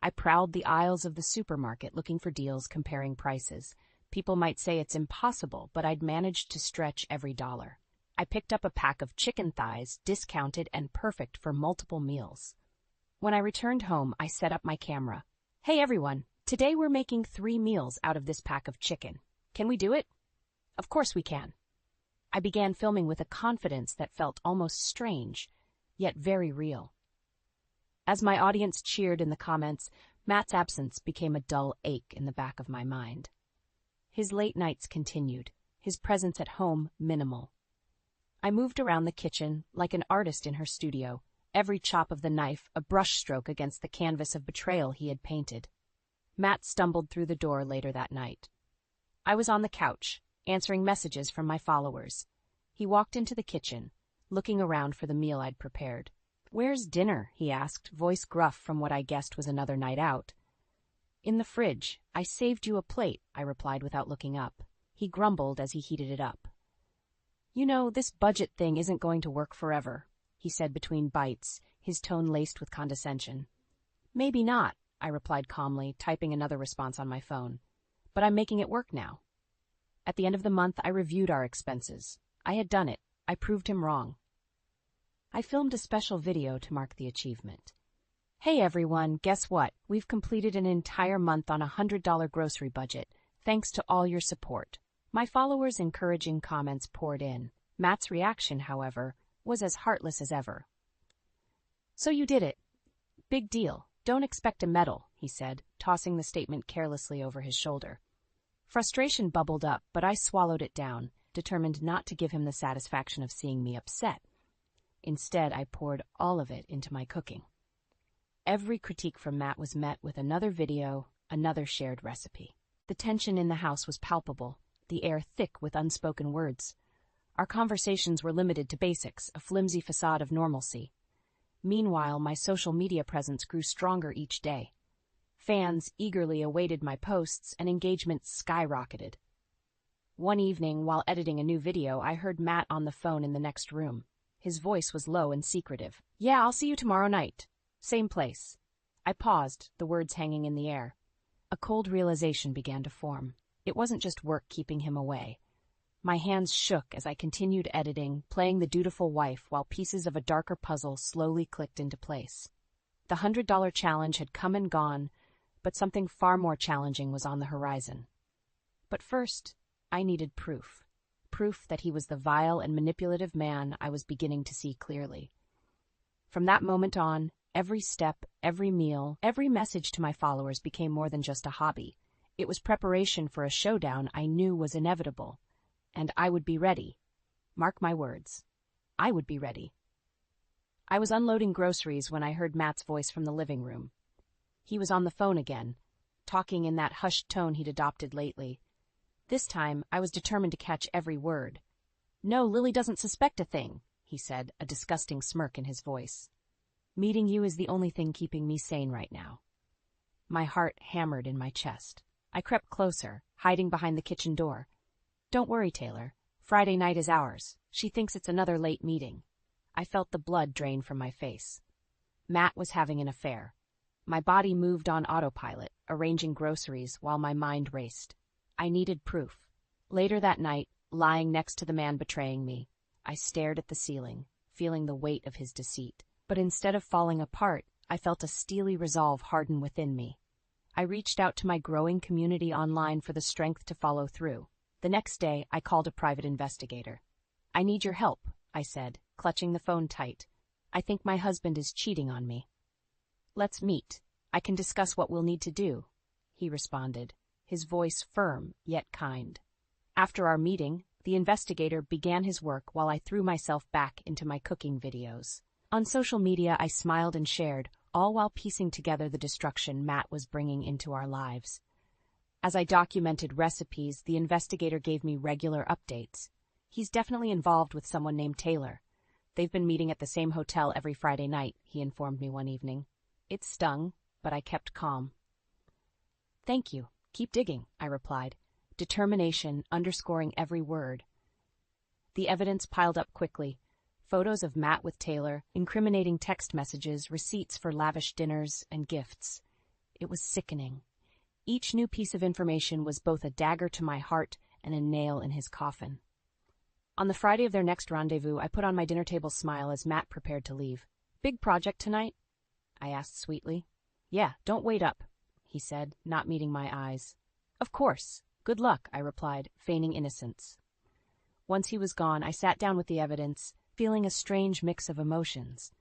I prowled the aisles of the supermarket looking for deals, comparing prices. People might say it's impossible, but I'd managed to stretch every dollar. I picked up a pack of chicken thighs, discounted and perfect for multiple meals. When I returned home, I set up my camera. Hey everyone, today we're making 3 meals out of this pack of chicken. Can we do it? Of course we can. I began filming with a confidence that felt almost strange, yet very real. As my audience cheered in the comments, Matt's absence became a dull ache in the back of my mind. His late nights continued, his presence at home minimal. I moved around the kitchen like an artist in her studio, every chop of the knife a brushstroke against the canvas of betrayal he had painted. Matt stumbled through the door later that night. I was on the couch, answering messages from my followers. He walked into the kitchen, looking around for the meal I'd prepared. "Where's dinner?" he asked, voice gruff from what I guessed was another night out. "In the fridge. I saved you a plate," I replied without looking up. He grumbled as he heated it up. "You know, this budget thing isn't going to work forever," he said between bites, his tone laced with condescension. "Maybe not," I replied calmly, typing another response on my phone. "But I'm making it work now." At the end of the month, I reviewed our expenses. I had done it. I proved him wrong. I filmed a special video to mark the achievement. "Hey everyone, guess what? We've completed an entire month on a $100 grocery budget, thanks to all your support." My followers' encouraging comments poured in. Matt's reaction, however, was as heartless as ever. "So you did it. Big deal. Don't expect a medal," he said, tossing the statement carelessly over his shoulder. Frustration bubbled up, but I swallowed it down, determined not to give him the satisfaction of seeing me upset. Instead, I poured all of it into my cooking. Every critique from Matt was met with another video, another shared recipe. The tension in the house was palpable, the air thick with unspoken words. Our conversations were limited to basics, a flimsy facade of normalcy. Meanwhile, my social media presence grew stronger each day. Fans eagerly awaited my posts, and engagement skyrocketed. One evening, while editing a new video, I heard Matt on the phone in the next room. His voice was low and secretive. "Yeah, I'll see you tomorrow night. Same place." I paused, the words hanging in the air. A cold realization began to form. It wasn't just work keeping him away. My hands shook as I continued editing, playing the dutiful wife while pieces of a darker puzzle slowly clicked into place. The $100 challenge had come and gone, but something far more challenging was on the horizon. But first, I needed proof. Proof that he was the vile and manipulative man I was beginning to see clearly. From that moment on, every step, every meal, every message to my followers became more than just a hobby. It was preparation for a showdown I knew was inevitable. And I would be ready. Mark my words. I would be ready. I was unloading groceries when I heard Matt's voice from the living room. He was on the phone again, talking in that hushed tone he'd adopted lately. This time, I was determined to catch every word. "No, Lily doesn't suspect a thing," he said, a disgusting smirk in his voice. "Meeting you is the only thing keeping me sane right now." My heart hammered in my chest. I crept closer, hiding behind the kitchen door. Don't worry, Taylor. Friday night is ours. She thinks it's another late meeting. I felt the blood drain from my face. Matt was having an affair. My body moved on autopilot, arranging groceries while my mind raced. I needed proof. Later that night, lying next to the man betraying me, I stared at the ceiling, feeling the weight of his deceit. But instead of falling apart, I felt a steely resolve harden within me. I reached out to my growing community online for the strength to follow through. The next day, I called a private investigator. I need your help, I said, clutching the phone tight. I think my husband is cheating on me. Let's meet. I can discuss what we'll need to do, he responded, his voice firm yet kind. After our meeting, the investigator began his work while I threw myself back into my cooking videos. On social media, I smiled and shared, all while piecing together the destruction Matt was bringing into our lives. As I documented recipes, the investigator gave me regular updates. He's definitely involved with someone named Taylor. They've been meeting at the same hotel every Friday night, he informed me one evening. It stung, but I kept calm. Thank you. Keep digging, I replied, determination underscoring every word. The evidence piled up quickly. Photos of Matt with Taylor, incriminating text messages, receipts for lavish dinners, and gifts. It was sickening. Each new piece of information was both a dagger to my heart and a nail in his coffin. On the Friday of their next rendezvous, I put on my dinner table smile as Matt prepared to leave. Big project tonight? I asked sweetly. Yeah, don't wait up, he said, not meeting my eyes. Of course. Good luck, I replied, feigning innocence. Once he was gone, I sat down with the evidence, feeling a strange mix of emotions.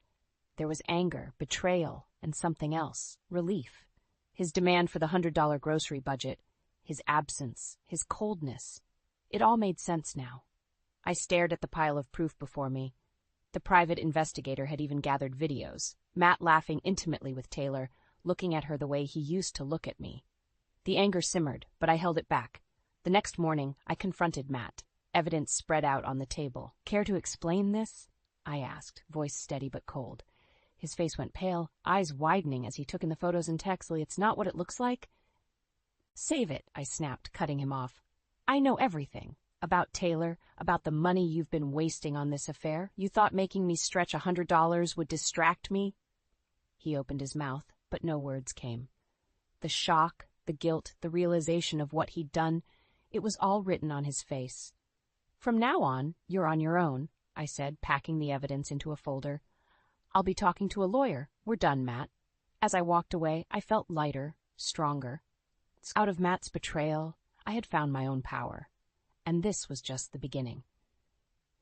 There was anger, betrayal, and something else, relief. His demand for the $100 grocery budget, his absence, his coldness. It all made sense now. I stared at the pile of proof before me. The private investigator had even gathered videos, Matt laughing intimately with Taylor, looking at her the way he used to look at me. The anger simmered, but I held it back. The next morning, I confronted Matt. Evidence spread out on the table. Care to explain this? I asked, voice steady but cold. His face went pale, eyes widening as he took in the photos and text. It's not what it looks like. Save it, I snapped, cutting him off. I know everything. About Taylor, about the money you've been wasting on this affair. You thought making me stretch $100 would distract me? He opened his mouth, but no words came. The shock, the guilt, the realization of what he'd done, it was all written on his face. From now on, you're on your own, I said, packing the evidence into a folder. I'll be talking to a lawyer. We're done, Matt. As I walked away, I felt lighter, stronger. Out of Matt's betrayal, I had found my own power. And this was just the beginning.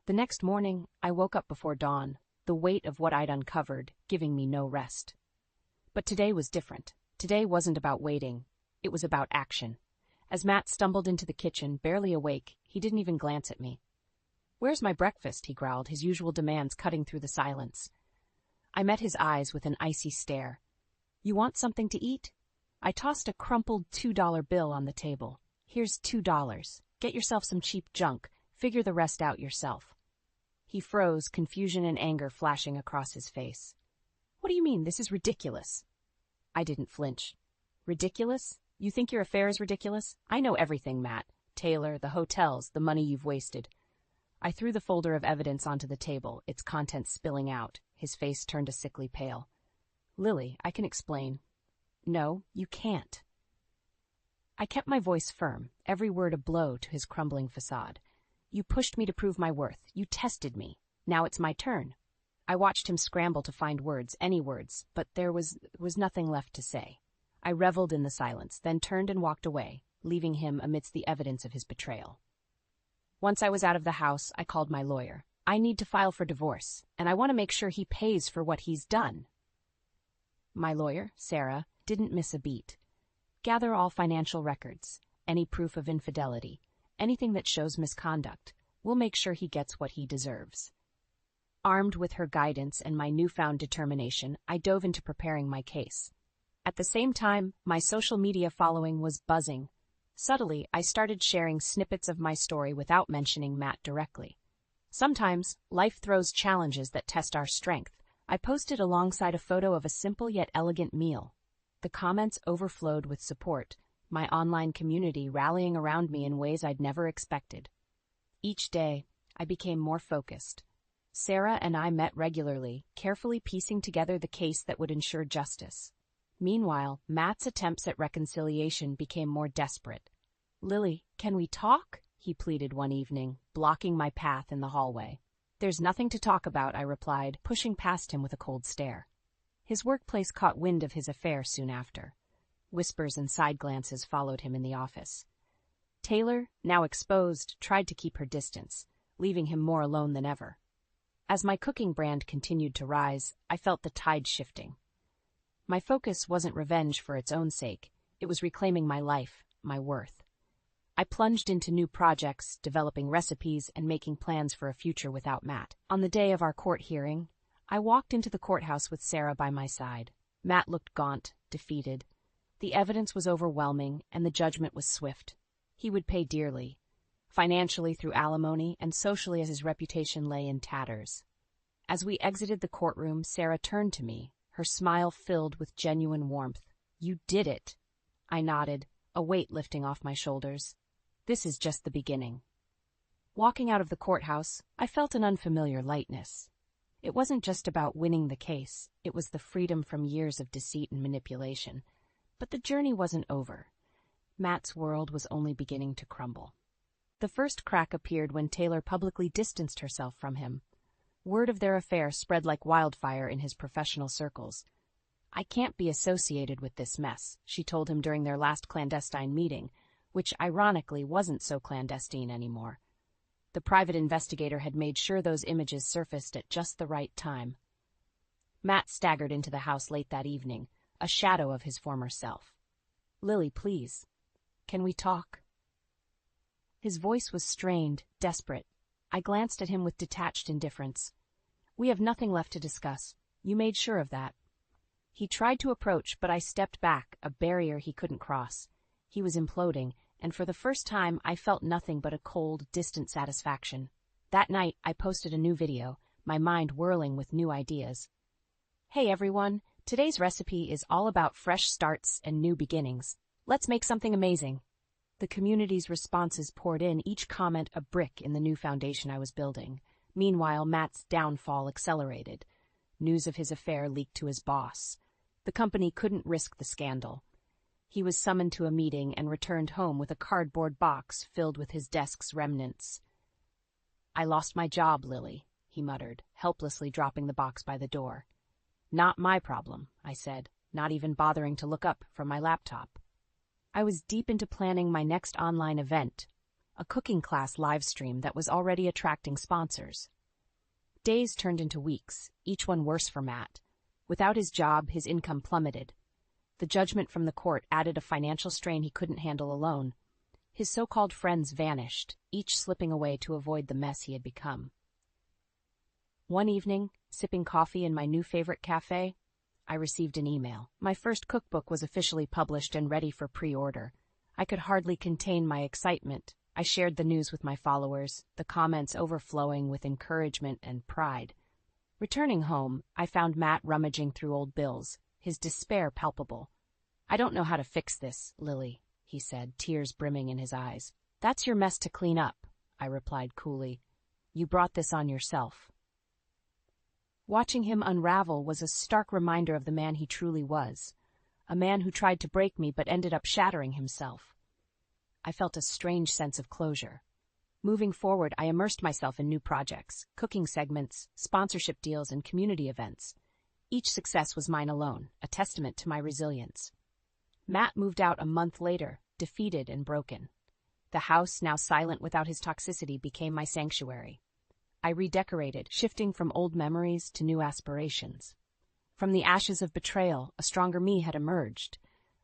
The next morning, I woke up before dawn, the weight of what I'd uncovered giving me no rest. But today was different. Today wasn't about waiting. It was about action. As Matt stumbled into the kitchen, barely awake, he didn't even glance at me. Where's my breakfast? He growled, his usual demands cutting through the silence. I met his eyes with an icy stare. You want something to eat? I tossed a crumpled $2 bill on the table. Here's $2. Get yourself some cheap junk. Figure the rest out yourself. He froze, confusion and anger flashing across his face. What do you mean? This is ridiculous. I didn't flinch. Ridiculous? You think your affair is ridiculous? I know everything, Matt. Taylor, the hotels, the money you've wasted. I threw the folder of evidence onto the table, its contents spilling out. His face turned a sickly pale. Lily, I can explain. No, you can't. I kept my voice firm, every word a blow to his crumbling facade. You pushed me to prove my worth. You tested me. Now it's my turn. I watched him scramble to find words, any words, but there was nothing left to say. I reveled in the silence, then turned and walked away, leaving him amidst the evidence of his betrayal. Once I was out of the house, I called my lawyer. I need to file for divorce, and I want to make sure he pays for what he's done. My lawyer, Sarah, didn't miss a beat. Gather all financial records, any proof of infidelity, anything that shows misconduct. We'll make sure he gets what he deserves. Armed with her guidance and my newfound determination, I dove into preparing my case. At the same time, my social media following was buzzing. Subtly, I started sharing snippets of my story without mentioning Matt directly. Sometimes, life throws challenges that test our strength. I posted alongside a photo of a simple yet elegant meal. The comments overflowed with support, my online community rallying around me in ways I'd never expected. Each day, I became more focused. Sarah and I met regularly, carefully piecing together the case that would ensure justice. Meanwhile, Matt's attempts at reconciliation became more desperate. "Lily, can we talk?" he pleaded one evening, blocking my path in the hallway. "There's nothing to talk about," I replied, pushing past him with a cold stare. His workplace caught wind of his affair soon after. Whispers and side glances followed him in the office. Taylor, now exposed, tried to keep her distance, leaving him more alone than ever. As my cooking brand continued to rise, I felt the tide shifting. My focus wasn't revenge for its own sake. It was reclaiming my life, my worth. I plunged into new projects, developing recipes and making plans for a future without Matt. On the day of our court hearing, I walked into the courthouse with Sarah by my side. Matt looked gaunt, defeated. The evidence was overwhelming, and the judgment was swift. He would pay dearly, financially through alimony and socially as his reputation lay in tatters. As we exited the courtroom, Sarah turned to me, her smile filled with genuine warmth. "You did it." I nodded, a weight lifting off my shoulders. This is just the beginning. Walking out of the courthouse, I felt an unfamiliar lightness. It wasn't just about winning the case, it was the freedom from years of deceit and manipulation. But the journey wasn't over. Matt's world was only beginning to crumble. The first crack appeared when Taylor publicly distanced herself from him. Word of their affair spread like wildfire in his professional circles. "I can't be associated with this mess," she told him during their last clandestine meeting, which ironically wasn't so clandestine anymore. The private investigator had made sure those images surfaced at just the right time. Matt staggered into the house late that evening, a shadow of his former self. "Lily, please. Can we talk?" His voice was strained, desperate. I glanced at him with detached indifference. "We have nothing left to discuss. You made sure of that." He tried to approach, but I stepped back, a barrier he couldn't cross. He was imploding, and for the first time I felt nothing but a cold, distant satisfaction. That night, I posted a new video, my mind whirling with new ideas. "Hey everyone, today's recipe is all about fresh starts and new beginnings. Let's make something amazing." The community's responses poured in, each comment a brick in the new foundation I was building. Meanwhile, Matt's downfall accelerated. News of his affair leaked to his boss. The company couldn't risk the scandal. He was summoned to a meeting and returned home with a cardboard box filled with his desk's remnants. "I lost my job, Lily," he muttered, helplessly dropping the box by the door. "Not my problem," I said, not even bothering to look up from my laptop. I was deep into planning my next online event, a cooking class live stream that was already attracting sponsors. Days turned into weeks, each one worse for Matt. Without his job, his income plummeted. The judgment from the court added a financial strain he couldn't handle alone. His so-called friends vanished, each slipping away to avoid the mess he had become. One evening, sipping coffee in my new favorite cafe, I received an email. My first cookbook was officially published and ready for pre-order. I could hardly contain my excitement. I shared the news with my followers, the comments overflowing with encouragement and pride. Returning home, I found Matt rummaging through old bills, his despair palpable. "I don't know how to fix this, Lily," he said, tears brimming in his eyes. "That's your mess to clean up," I replied coolly. "You brought this on yourself." Watching him unravel was a stark reminder of the man he truly was, a man who tried to break me but ended up shattering himself. I felt a strange sense of closure. Moving forward, I immersed myself in new projects, cooking segments, sponsorship deals, and community events. Each success was mine alone, a testament to my resilience. Matt moved out a month later, defeated and broken. The house, now silent without his toxicity, became my sanctuary. I redecorated, shifting from old memories to new aspirations. From the ashes of betrayal, a stronger me had emerged.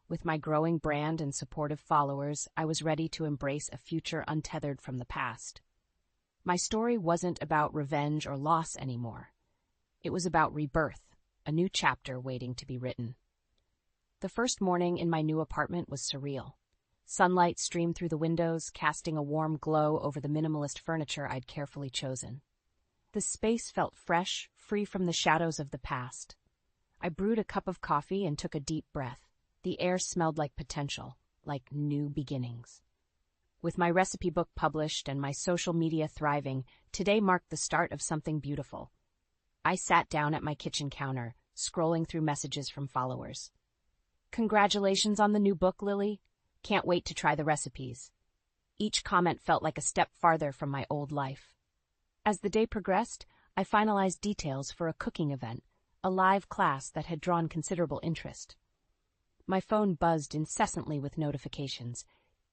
With my growing brand and supportive followers, I was ready to embrace a future untethered from the past. My story wasn't about revenge or loss anymore. It was about rebirth, a new chapter waiting to be written. The first morning in my new apartment was surreal. Sunlight streamed through the windows, casting a warm glow over the minimalist furniture I'd carefully chosen. The space felt fresh, free from the shadows of the past. I brewed a cup of coffee and took a deep breath. The air smelled like potential, like new beginnings. With my recipe book published and my social media thriving, today marked the start of something beautiful. I sat down at my kitchen counter, scrolling through messages from followers. "Congratulations on the new book, Lily. Can't wait to try the recipes." Each comment felt like a step farther from my old life. As the day progressed, I finalized details for a cooking event, a live class that had drawn considerable interest. My phone buzzed incessantly with notifications,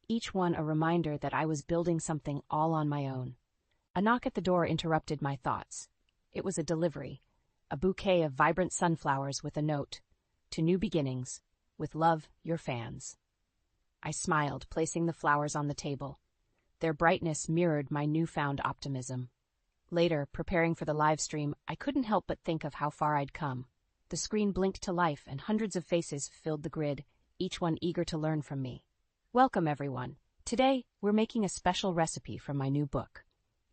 each one a reminder that I was building something all on my own. A knock at the door interrupted my thoughts. It was a delivery, a bouquet of vibrant sunflowers with a note, "To new beginnings, with love, your fans." I smiled, placing the flowers on the table. Their brightness mirrored my newfound optimism. Later, preparing for the live stream, I couldn't help but think of how far I'd come. The screen blinked to life and hundreds of faces filled the grid, each one eager to learn from me. Welcome, everyone. Today, we're making a special recipe from my new book.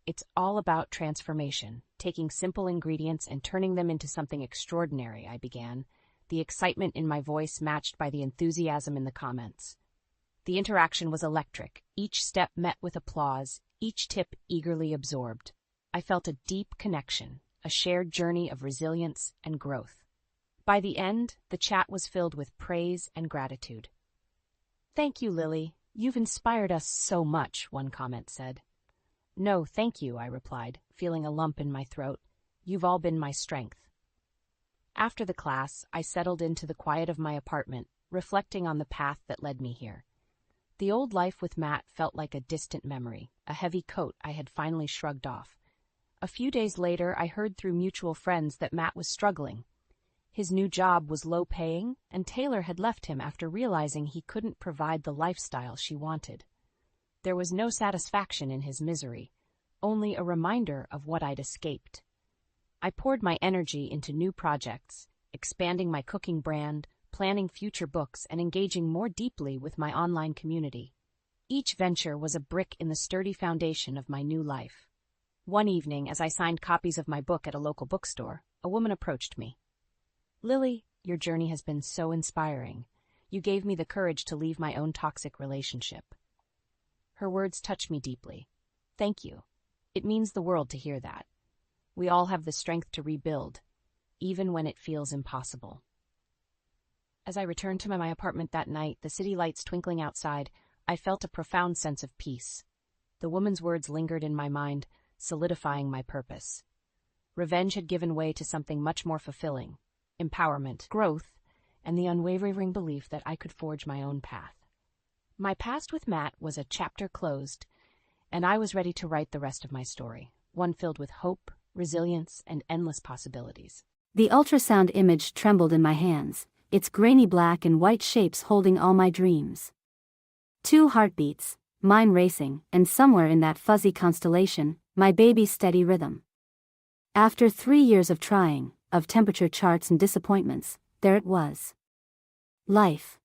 It's all about transformation, taking simple ingredients and turning them into something extraordinary, I began, the excitement in my voice matched by the enthusiasm in the comments. The interaction was electric, each step met with applause, each tip eagerly absorbed. I felt a deep connection, a shared journey of resilience and growth. By the end, the chat was filled with praise and gratitude. "Thank you, Lily. You've inspired us so much," one comment said. "No, thank you," I replied, feeling a lump in my throat. "You've all been my strength." After the class, I settled into the quiet of my apartment, reflecting on the path that led me here. The old life with Matt felt like a distant memory, a heavy coat I had finally shrugged off. A few days later, I heard through mutual friends that Matt was struggling. His new job was low-paying, and Taylor had left him after realizing he couldn't provide the lifestyle she wanted. There was no satisfaction in his misery, only a reminder of what I'd escaped. I poured my energy into new projects, expanding my cooking brand, planning future books, and engaging more deeply with my online community. Each venture was a brick in the sturdy foundation of my new life. One evening, as I signed copies of my book at a local bookstore, a woman approached me. "Lily, your journey has been so inspiring. You gave me the courage to leave my own toxic relationship." Her words touched me deeply. "Thank you. It means the world to hear that. We all have the strength to rebuild, even when it feels impossible." As I returned to my apartment that night, the city lights twinkling outside, I felt a profound sense of peace. The woman's words lingered in my mind, solidifying my purpose. Revenge had given way to something much more fulfilling: empowerment, growth, and the unwavering belief that I could forge my own path. My past with Matt was a chapter closed, and I was ready to write the rest of my story, one filled with hope, resilience, and endless possibilities. The ultrasound image trembled in my hands, its grainy black and white shapes holding all my dreams. 2 heartbeats, mine racing, and somewhere in that fuzzy constellation, my baby's steady rhythm. After 3 years of trying, of temperature charts and disappointments, there it was. Life.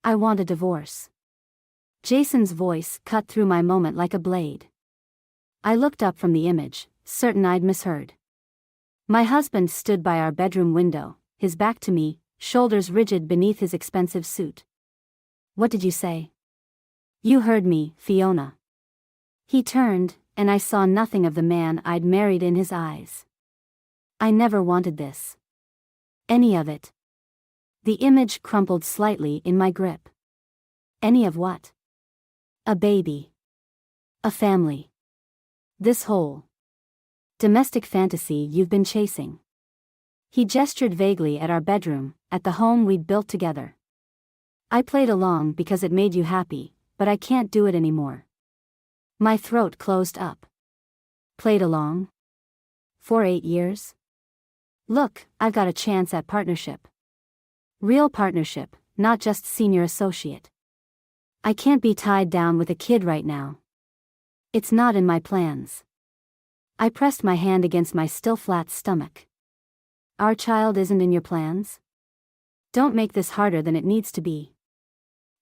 I want a divorce. Jason's voice cut through my moment like a blade. I looked up from the image, certain I'd misheard. My husband stood by our bedroom window, his back to me, shoulders rigid beneath his expensive suit. "What did you say?" "You heard me, Fiona." He turned, and I saw nothing of the man I'd married in his eyes. I never wanted this. Any of it. The image crumpled slightly in my grip. Any of what? A baby. A family. This whole domestic fantasy you've been chasing. He gestured vaguely at our bedroom, at the home we'd built together. I played along because it made you happy, but I can't do it anymore. My throat closed up. Played along? For 8 years? Look, I've got a chance at partnership. Real partnership, not just senior associate. I can't be tied down with a kid right now. It's not in my plans. I pressed my hand against my still flat stomach. Our child isn't in your plans? Don't make this harder than it needs to be.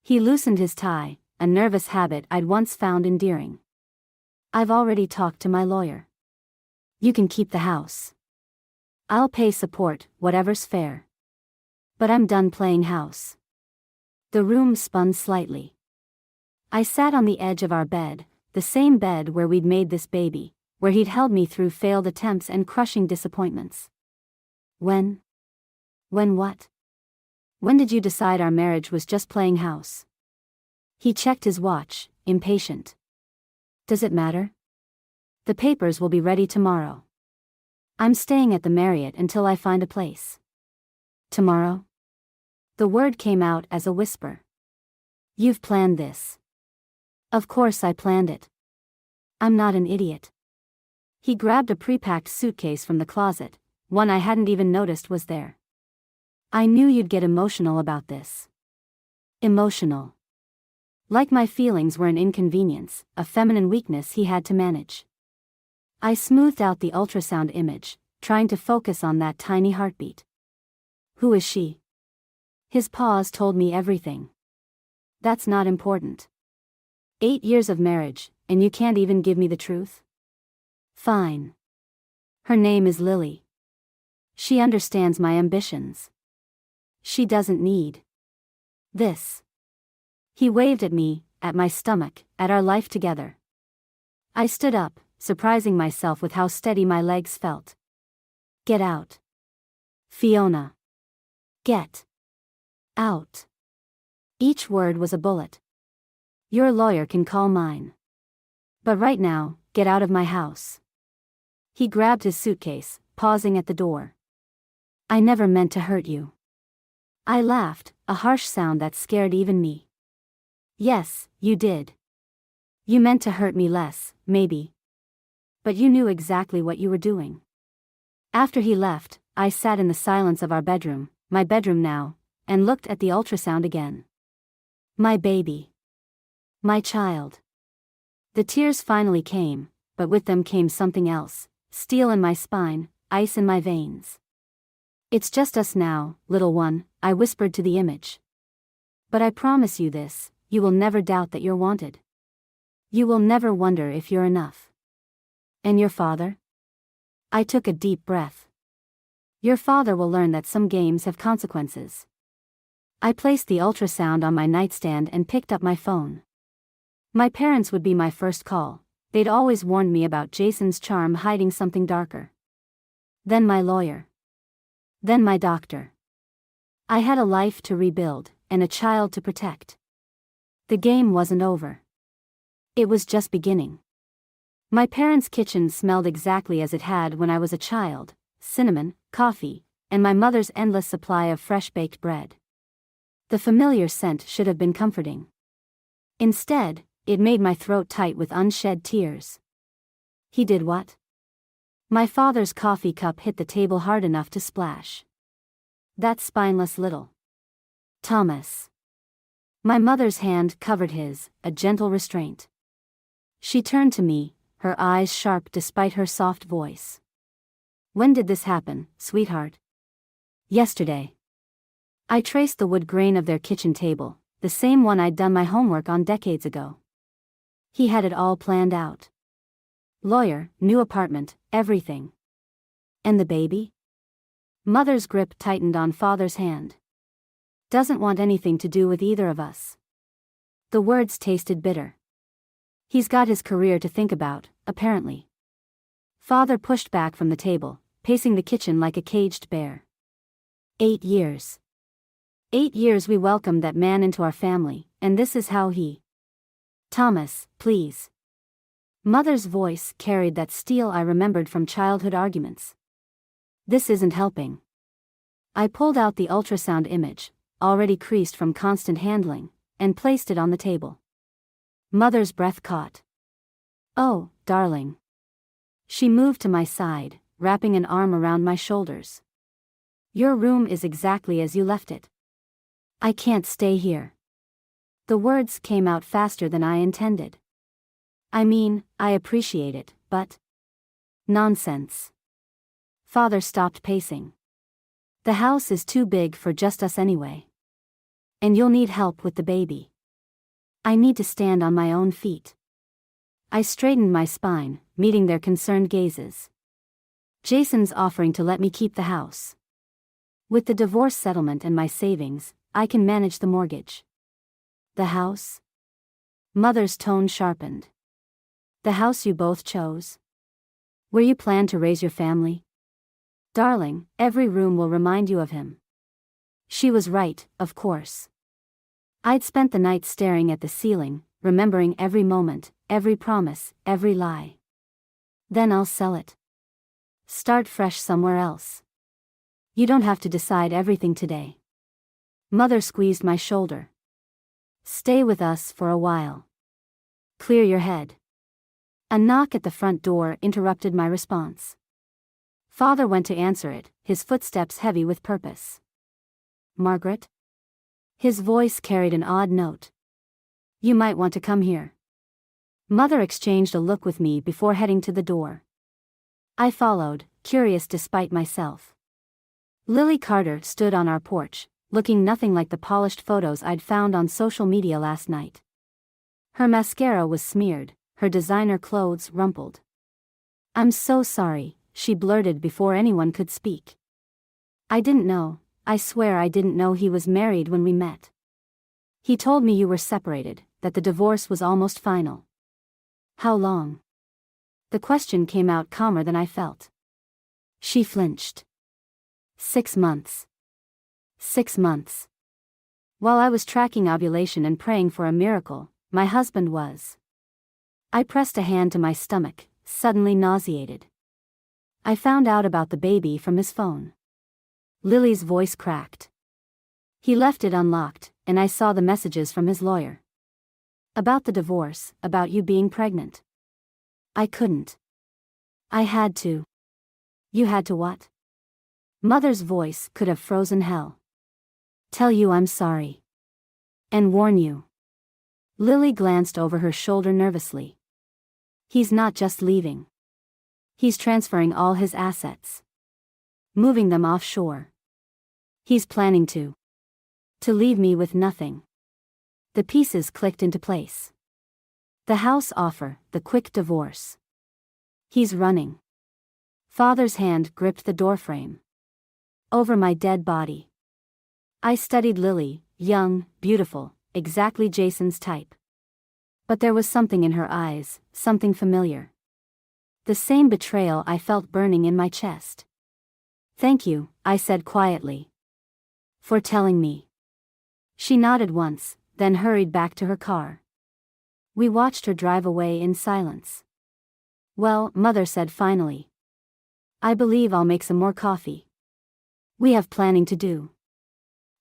He loosened his tie, a nervous habit I'd once found endearing. I've already talked to my lawyer. You can keep the house. I'll pay support, whatever's fair. But I'm done playing house. The room spun slightly. I sat on the edge of our bed, the same bed where we'd made this baby, where he'd held me through failed attempts and crushing disappointments. When what? When did you decide our marriage was just playing house? He checked his watch, impatient. Does it matter? The papers will be ready tomorrow. I'm staying at the Marriott until I find a place. Tomorrow? The word came out as a whisper. You've planned this. Of course I planned it. I'm not an idiot. He grabbed a pre-packed suitcase from the closet, one I hadn't even noticed was there. I knew you'd get emotional about this. Emotional. Like my feelings were an inconvenience, a feminine weakness he had to manage. I smoothed out the ultrasound image, trying to focus on that tiny heartbeat. Who is she? His pause told me everything. That's not important. 8 years of marriage, and you can't even give me the truth? Fine. Her name is Lily. She understands my ambitions. She doesn't need this. He waved at me, at my stomach, at our life together. I stood up, surprising myself with how steady my legs felt. Get out. Fiona. Get out. Each word was a bullet. Your lawyer can call mine. But right now, get out of my house. He grabbed his suitcase, pausing at the door. I never meant to hurt you. I laughed, a harsh sound that scared even me. Yes, you did. You meant to hurt me less, maybe. But you knew exactly what you were doing. After he left, I sat in the silence of our bedroom, my bedroom now, and looked at the ultrasound again. My baby. My child. The tears finally came, but with them came something else, steel in my spine, ice in my veins. It's just us now, little one, I whispered to the image. But I promise you this, you will never doubt that you're wanted. You will never wonder if you're enough. And your father? I took a deep breath. Your father will learn that some games have consequences. I placed the ultrasound on my nightstand and picked up my phone. My parents would be my first call. They'd always warned me about Jason's charm hiding something darker. Then my lawyer. Then my doctor. I had a life to rebuild, and a child to protect. The game wasn't over. It was just beginning. My parents' kitchen smelled exactly as it had when I was a child: cinnamon, coffee, and my mother's endless supply of fresh-baked bread. The familiar scent should have been comforting. Instead, it made my throat tight with unshed tears. He did what? My father's coffee cup hit the table hard enough to splash. That spineless little Thomas. My mother's hand covered his, a gentle restraint. She turned to me, her eyes sharp despite her soft voice. When did this happen, sweetheart? Yesterday. I traced the wood grain of their kitchen table, the same one I'd done my homework on decades ago. He had it all planned out. Lawyer, new apartment, everything. And the baby? Mother's grip tightened on father's hand. Doesn't want anything to do with either of us. The words tasted bitter. He's got his career to think about, apparently. Father pushed back from the table, pacing the kitchen like a caged bear. 8 years. 8 years we welcomed that man into our family, and this is how he... Thomas, please. Mother's voice carried that steel I remembered from childhood arguments. This isn't helping. I pulled out the ultrasound image, already creased from constant handling, and placed it on the table. Mother's breath caught. Oh, darling. She moved to my side, wrapping an arm around my shoulders. Your room is exactly as you left it. I can't stay here. The words came out faster than I intended. I mean, I appreciate it, but... Nonsense. Father stopped pacing. The house is too big for just us anyway. And you'll need help with the baby. I need to stand on my own feet. I straightened my spine, meeting their concerned gazes. Jason's offering to let me keep the house. With the divorce settlement and my savings, I can manage the mortgage. The house? Mother's tone sharpened. The house you both chose? Where you plan to raise your family? Darling, every room will remind you of him. She was right, of course. I'd spent the night staring at the ceiling, remembering every moment, every promise, every lie. Then I'll sell it. Start fresh somewhere else. You don't have to decide everything today. Mother squeezed my shoulder. Stay with us for a while. Clear your head. A knock at the front door interrupted my response. Father went to answer it, his footsteps heavy with purpose. Margaret? His voice carried an odd note. You might want to come here. Mother exchanged a look with me before heading to the door. I followed, curious despite myself. Lily Carter stood on our porch, looking nothing like the polished photos I'd found on social media last night. Her mascara was smeared, her designer clothes rumpled. I'm so sorry, she blurted before anyone could speak. I didn't know, I swear I didn't know he was married when we met. He told me you were separated, that the divorce was almost final. How long? The question came out calmer than I felt. She flinched. 6 months. 6 months. While I was tracking ovulation and praying for a miracle, my husband was. I pressed a hand to my stomach, suddenly nauseated. I found out about the baby from his phone. Lily's voice cracked. He left it unlocked, and I saw the messages from his lawyer. About the divorce, about you being pregnant. I couldn't. I had to. You had to what? Mother's voice could have frozen hell. Tell you I'm sorry. And warn you. Lily glanced over her shoulder nervously. He's not just leaving. He's transferring all his assets. Moving them offshore. He's planning to leave me with nothing. The pieces clicked into place. The house offer, the quick divorce. He's running. Father's hand gripped the doorframe. Over my dead body. I studied Lily, young, beautiful, exactly Jason's type. But there was something in her eyes, something familiar. The same betrayal I felt burning in my chest. Thank you, I said quietly. For telling me. She nodded once, then hurried back to her car. We watched her drive away in silence. Well, Mother said finally. I believe I'll make some more coffee. We have planning to do.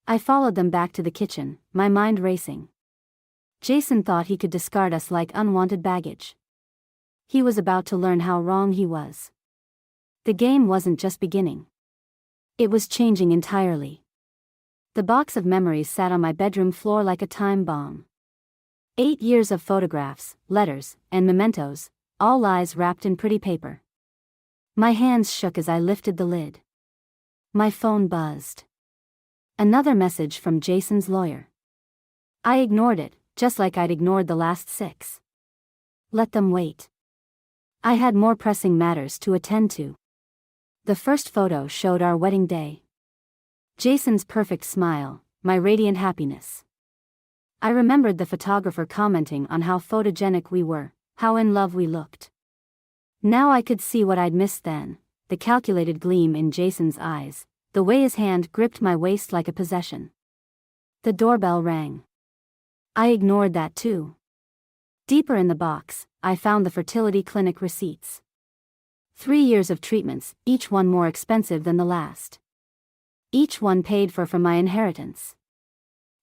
I followed them back to the kitchen, my mind racing. Jason thought he could discard us like unwanted baggage. He was about to learn how wrong he was. The game wasn't just beginning. It was changing entirely. The box of memories sat on my bedroom floor like a time bomb. 8 years of photographs, letters, and mementos, all lies wrapped in pretty paper. My hands shook as I lifted the lid. My phone buzzed. Another message from Jason's lawyer. I ignored it, just like I'd ignored the last 6. Let them wait. I had more pressing matters to attend to. The first photo showed our wedding day. Jason's perfect smile, my radiant happiness. I remembered the photographer commenting on how photogenic we were, how in love we looked. Now I could see what I'd missed then, the calculated gleam in Jason's eyes, the way his hand gripped my waist like a possession. The doorbell rang. I ignored that too. Deeper in the box, I found the fertility clinic receipts. 3 years of treatments, each one more expensive than the last. Each one paid for from my inheritance.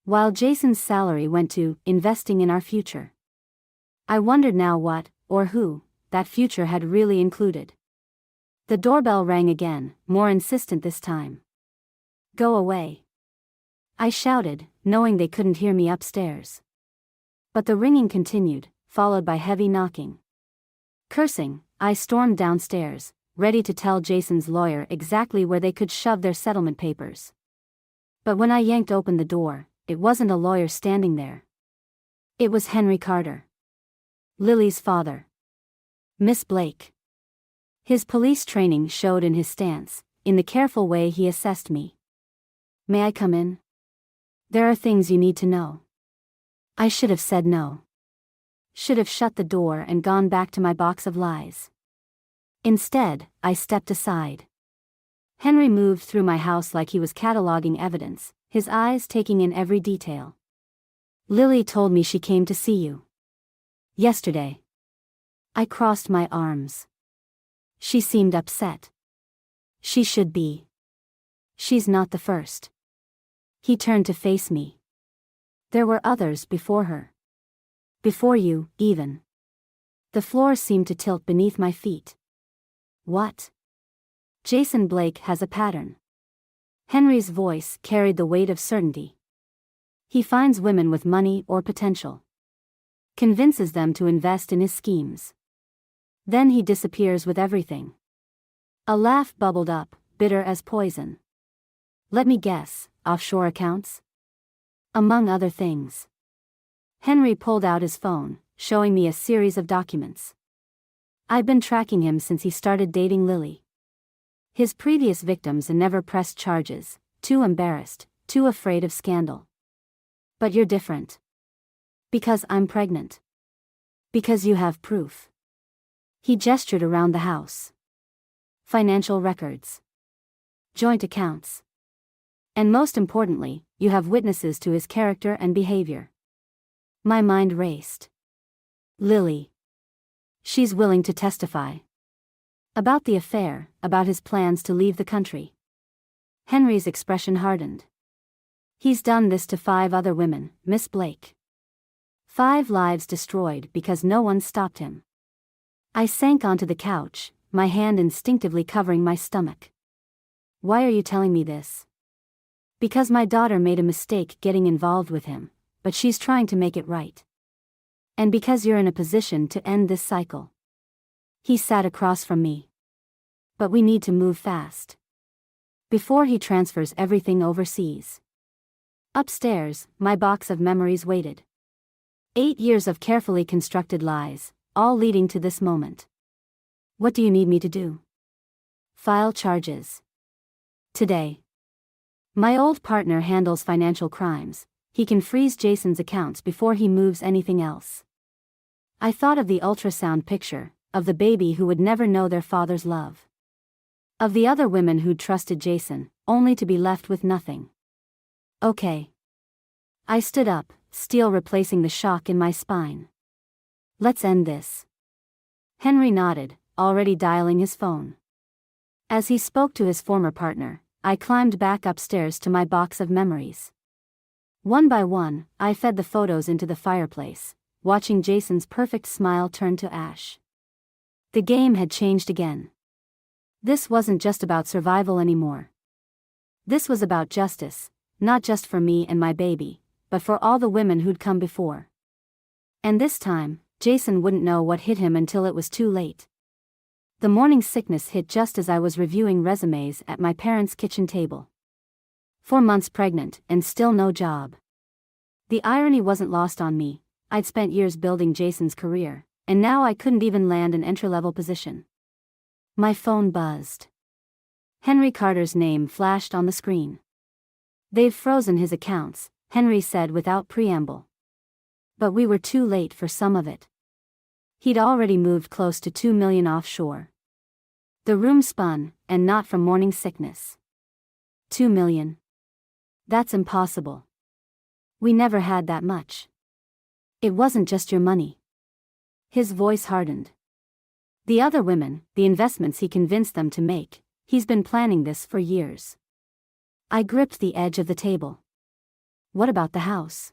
While Jason's salary went to investing in our future. I wondered now what, or who, that future had really included. The doorbell rang again, more insistent this time. Go away. I shouted, knowing they couldn't hear me upstairs. But the ringing continued, followed by heavy knocking. Cursing, I stormed downstairs, ready to tell Jason's lawyer exactly where they could shove their settlement papers. But when I yanked open the door, it wasn't a lawyer standing there. It was Henry Carter. Lily's father. Miss Blake. His police training showed in his stance, in the careful way he assessed me. May I come in? There are things you need to know. I should have said no. Should have shut the door and gone back to my box of lies. Instead, I stepped aside. Henry moved through my house like he was cataloging evidence, his eyes taking in every detail. Lily told me she came to see you. Yesterday. I crossed my arms. She seemed upset. She should be. She's not the first. He turned to face me. There were others before her. Before you, even. The floor seemed to tilt beneath my feet. What? Jason Blake has a pattern. Henry's voice carried the weight of certainty. He finds women with money or potential. Convinces them to invest in his schemes. Then he disappears with everything. A laugh bubbled up, bitter as poison. Let me guess, offshore accounts? Among other things. Henry pulled out his phone, showing me a series of documents. I'd been tracking him since he started dating Lily. His previous victims never pressed charges, too embarrassed, too afraid of scandal. But you're different. Because I'm pregnant. Because you have proof. He gestured around the house. Financial records. Joint accounts. And most importantly, you have witnesses to his character and behavior. My mind raced. Lily. She's willing to testify. About the affair, about his plans to leave the country. Henry's expression hardened. He's done this to 5 other women, Miss Blake. 5 lives destroyed because no one stopped him. I sank onto the couch, my hand instinctively covering my stomach. Why are you telling me this? Because my daughter made a mistake getting involved with him, but she's trying to make it right. And because you're in a position to end this cycle. He sat across from me. But we need to move fast. Before he transfers everything overseas. Upstairs, my box of memories waited. 8 years of carefully constructed lies, all leading to this moment. What do you need me to do? File charges. Today. My old partner handles financial crimes. He can freeze Jason's accounts before he moves anything else. I thought of the ultrasound picture, of the baby who would never know their father's love. Of the other women who'd trusted Jason, only to be left with nothing. Okay. I stood up, steel replacing the shock in my spine. Let's end this. Henry nodded, already dialing his phone. As he spoke to his former partner, I climbed back upstairs to my box of memories. One by one, I fed the photos into the fireplace, watching Jason's perfect smile turn to ash. The game had changed again. This wasn't just about survival anymore. This was about justice, not just for me and my baby, but for all the women who'd come before. And this time, Jason wouldn't know what hit him until it was too late. The morning sickness hit just as I was reviewing resumes at my parents' kitchen table. 4 months pregnant and still no job. The irony wasn't lost on me. I'd spent years building Jason's career, and now I couldn't even land an entry-level position. My phone buzzed. Henry Carter's name flashed on the screen. They've frozen his accounts, Henry said without preamble. But we were too late for some of it. He'd already moved close to $2 million offshore. The room spun, and not from morning sickness. 2 million. That's impossible. We never had that much. It wasn't just your money. His voice hardened. The other women, the investments he convinced them to make, he's been planning this for years. I gripped the edge of the table. What about the house?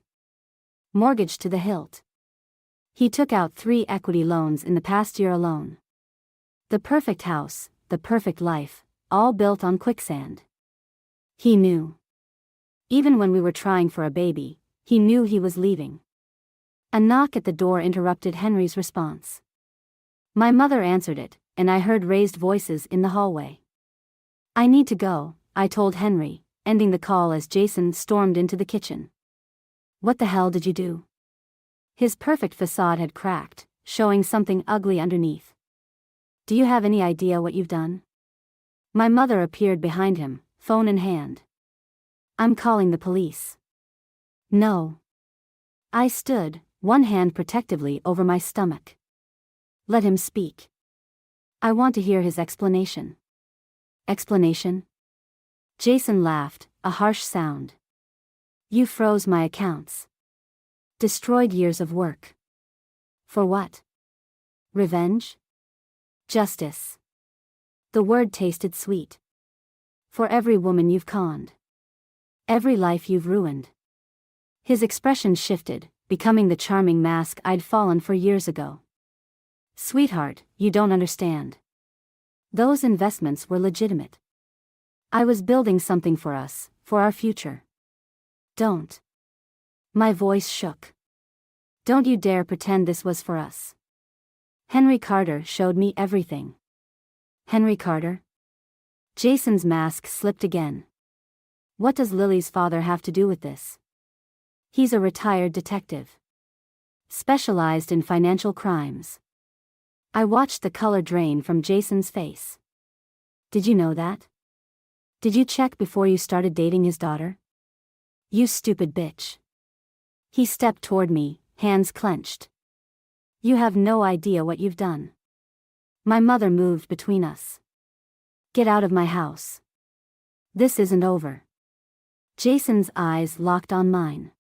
Mortgage to the hilt. He took out 3 equity loans in the past year alone. The perfect house, the perfect life, all built on quicksand. He knew. Even when we were trying for a baby, he knew he was leaving. A knock at the door interrupted Henry's response. My mother answered it, and I heard raised voices in the hallway. I need to go, I told Henry, ending the call as Jason stormed into the kitchen. What the hell did you do? His perfect facade had cracked, showing something ugly underneath. Do you have any idea what you've done? My mother appeared behind him, phone in hand. I'm calling the police. No. I stood, one hand protectively over my stomach. Let him speak. I want to hear his explanation. Explanation? Jason laughed, a harsh sound. You froze my accounts. Destroyed years of work. For what? Revenge? Justice. The word tasted sweet. For every woman you've conned. Every life you've ruined. His expression shifted, becoming the charming mask I'd fallen for years ago. Sweetheart, you don't understand. Those investments were legitimate. I was building something for us, for our future. Don't. My voice shook. Don't you dare pretend this was for us. Henry Carter showed me everything. Henry Carter? Jason's mask slipped again. What does Lily's father have to do with this? He's a retired detective. Specialized in financial crimes. I watched the color drain from Jason's face. Did you know that? Did you check before you started dating his daughter? You stupid bitch. He stepped toward me, hands clenched. You have no idea what you've done. My mother moved between us. Get out of my house. This isn't over. Jason's eyes locked on mine.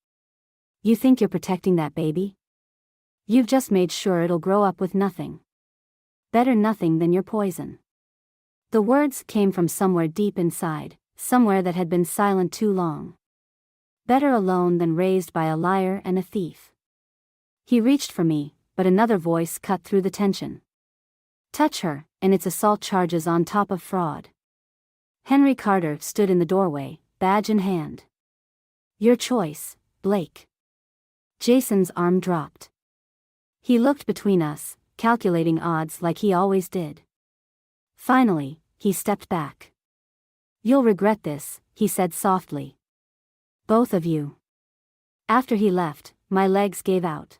You think you're protecting that baby? You've just made sure it'll grow up with nothing. Better nothing than your poison. The words came from somewhere deep inside, somewhere that had been silent too long. Better alone than raised by a liar and a thief. He reached for me, but another voice cut through the tension. Touch her, and it's assault charges on top of fraud. Henry Carter stood in the doorway, badge in hand. Your choice, Blake. Jason's arm dropped. He looked between us, calculating odds like he always did. Finally, he stepped back. You'll regret this, he said softly. Both of you. After he left, my legs gave out.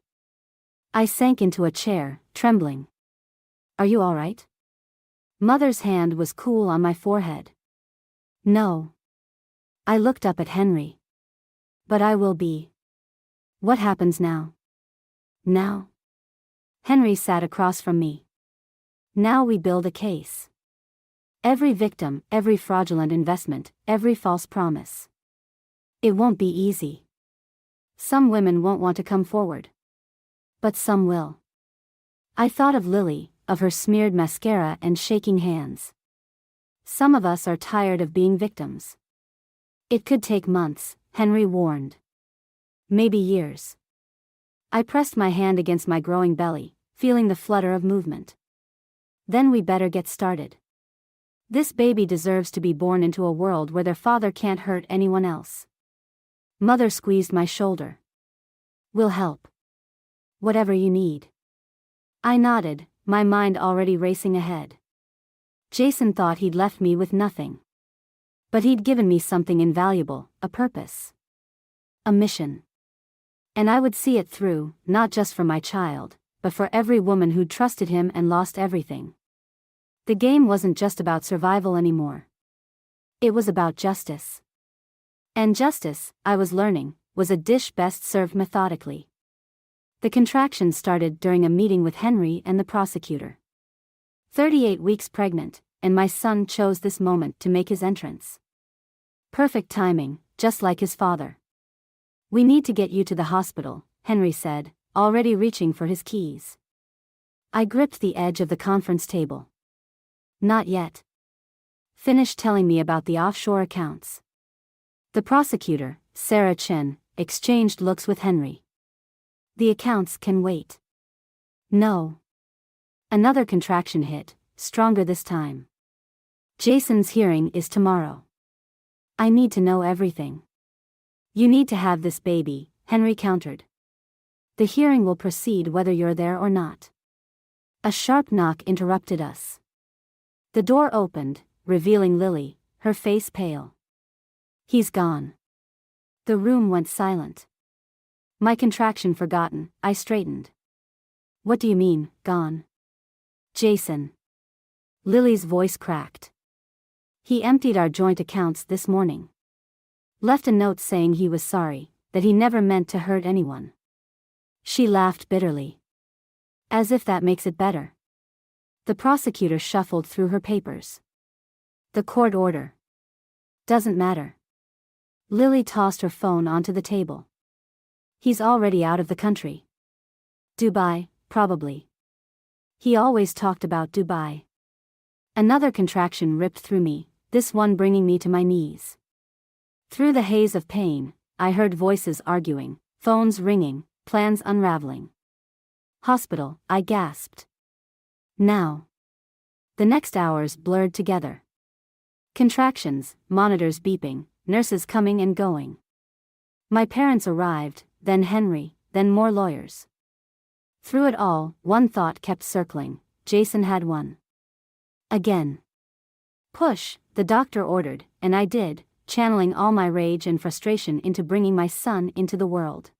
I sank into a chair, trembling. Are you all right? Mother's hand was cool on my forehead. No. I looked up at Henry. But I will be. What happens now? Now? Henry sat across from me. Now we build a case. Every victim, every fraudulent investment, every false promise. It won't be easy. Some women won't want to come forward. But some will. I thought of Lily, of her smeared mascara and shaking hands. Some of us are tired of being victims. It could take months, Henry warned. Maybe years. I pressed my hand against my growing belly, feeling the flutter of movement. Then we better get started. This baby deserves to be born into a world where their father can't hurt anyone else. Mother squeezed my shoulder. We'll help. Whatever you need. I nodded, my mind already racing ahead. Jason thought he'd left me with nothing. But he'd given me something invaluable, a purpose. A mission. And I would see it through, not just for my child, but for every woman who'd trusted him and lost everything. The game wasn't just about survival anymore. It was about justice. And justice, I was learning, was a dish best served methodically. The contraction started during a meeting with Henry and the prosecutor. 38 weeks pregnant, and my son chose this moment to make his entrance. Perfect timing, just like his father. We need to get you to the hospital, Henry said, already reaching for his keys. I gripped the edge of the conference table. Not yet. Finish telling me about the offshore accounts. The prosecutor, Sarah Chen, exchanged looks with Henry. The accounts can wait. No. Another contraction hit, stronger this time. Jason's hearing is tomorrow. I need to know everything. You need to have this baby, Henry countered. The hearing will proceed whether you're there or not. A sharp knock interrupted us. The door opened, revealing Lily, her face pale. He's gone. The room went silent. My contraction forgotten, I straightened. What do you mean, gone? Jason. Lily's voice cracked. He emptied our joint accounts this morning. Left a note saying he was sorry, that he never meant to hurt anyone. She laughed bitterly. As if that makes it better. The prosecutor shuffled through her papers. The court order. Doesn't matter. Lily tossed her phone onto the table. He's already out of the country. Dubai, probably. He always talked about Dubai. Another contraction ripped through me, this one bringing me to my knees. Through the haze of pain, I heard voices arguing, phones ringing, plans unraveling. Hospital, I gasped. Now. The next hours blurred together. Contractions, monitors beeping, nurses coming and going. My parents arrived, then Henry, then more lawyers. Through it all, one thought kept circling: Jason had won. Again. Push, the doctor ordered, and I did, channeling all my rage and frustration into bringing my son into the world.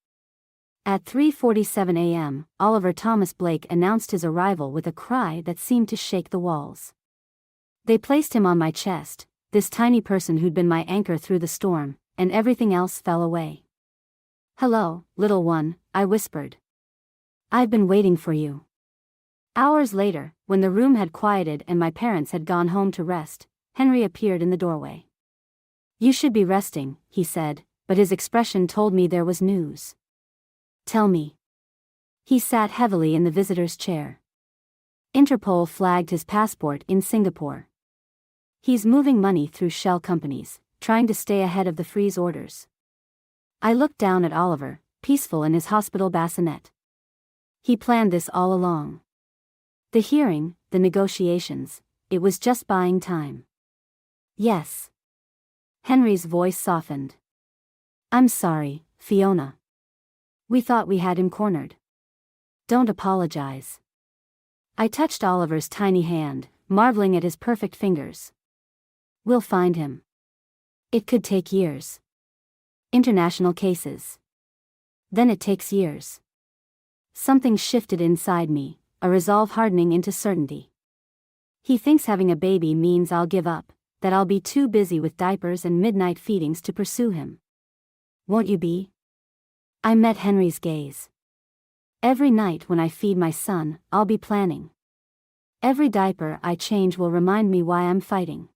At 3:47 a.m., Oliver Thomas Blake announced his arrival with a cry that seemed to shake the walls. They placed him on my chest, this tiny person who'd been my anchor through the storm, and everything else fell away. "Hello, little one," I whispered. "I've been waiting for you." Hours later, when the room had quieted and my parents had gone home to rest, Henry appeared in the doorway. "You should be resting," he said, but his expression told me there was news. "Tell me." He sat heavily in the visitor's chair. Interpol flagged his passport in Singapore. He's moving money through shell companies, trying to stay ahead of the freeze orders. I looked down at Oliver, peaceful in his hospital bassinet. He planned this all along. The hearing, the negotiations, it was just buying time. Yes. Henry's voice softened. "I'm sorry, Fiona. We thought we had him cornered. Don't apologize." I touched Oliver's tiny hand, marveling at his perfect fingers. "We'll find him. It could take years. International cases. Then it takes years." Something shifted inside me, a resolve hardening into certainty. He thinks having a baby means I'll give up, that I'll be too busy with diapers and midnight feedings to pursue him. "Won't you be?" I met Henry's gaze. "Every night when I feed my son, I'll be planning. Every diaper I change will remind me why I'm fighting.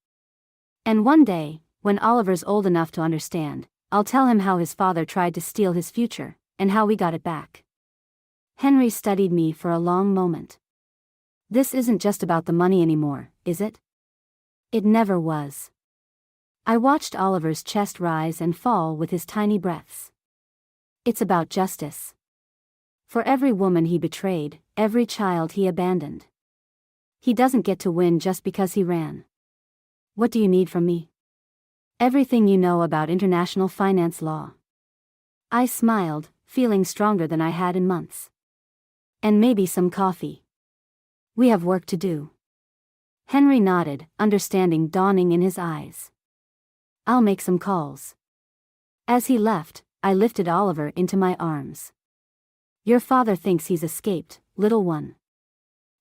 And one day, when Oliver's old enough to understand, I'll tell him how his father tried to steal his future, and how we got it back." Henry studied me for a long moment. "This isn't just about the money anymore, is it?" It never was. I watched Oliver's chest rise and fall with his tiny breaths. "It's about justice. For every woman he betrayed, every child he abandoned. He doesn't get to win just because he ran." "What do you need from me?" "Everything you know about international finance law." I smiled, feeling stronger than I had in months. "And maybe some coffee. We have work to do." Henry nodded, understanding dawning in his eyes. "I'll make some calls." As he left, I lifted Oliver into my arms. "Your father thinks he's escaped, little one.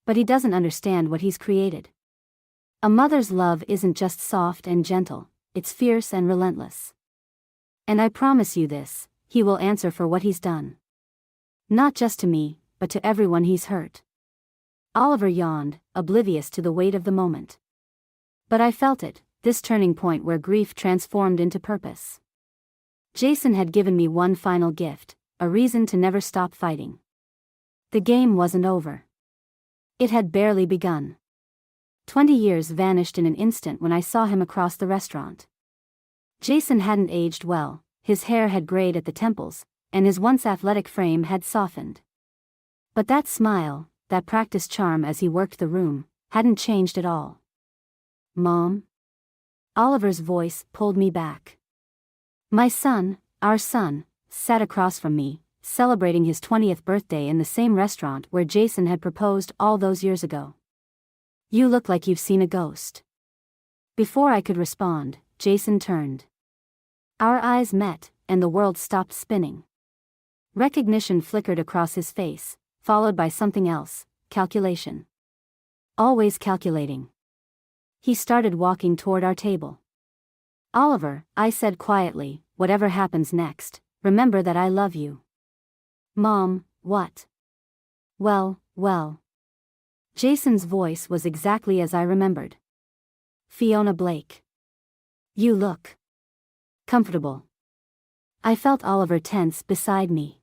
But he doesn't understand what he's created. A mother's love isn't just soft and gentle, it's fierce and relentless. And I promise you this, he will answer for what he's done. Not just to me, but to everyone he's hurt." Oliver yawned, oblivious to the weight of the moment. But I felt it, this turning point where grief transformed into purpose. Jason had given me one final gift, a reason to never stop fighting. The game wasn't over. It had barely begun. 20 years vanished in an instant when I saw him across the restaurant. Jason hadn't aged well, his hair had grayed at the temples, and his once athletic frame had softened. But that smile, that practiced charm as he worked the room, hadn't changed at all. "Mom?" Oliver's voice pulled me back. My son, our son, sat across from me, celebrating his 20th birthday in the same restaurant where Jason had proposed all those years ago. "You look like you've seen a ghost." Before I could respond, Jason turned. Our eyes met, and the world stopped spinning. Recognition flickered across his face, followed by something else: calculation. Always calculating. He started walking toward our table. "Oliver," I said quietly, "whatever happens next, remember that I love you." "Mom," What? Well, well. Jason's voice was exactly as I remembered. Fiona Blake. You look comfortable. I felt Oliver tense beside me.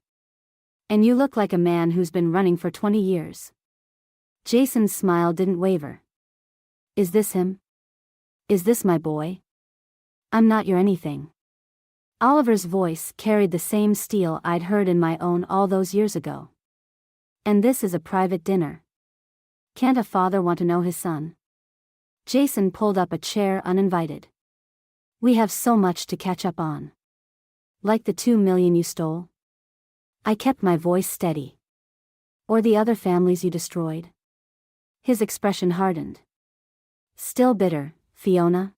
And you look like a man who's been running for 20 years. Jason's smile didn't waver. Is this him? Is this my boy? I'm not your anything. Oliver's voice carried the same steel I'd heard in my own all those years ago. And this is a private dinner. Can't a father want to know his son? Jason pulled up a chair uninvited. We have so much to catch up on. Like the 2 million you stole? I kept my voice steady. Or the other families you destroyed? His expression hardened. Still bitter, Fiona?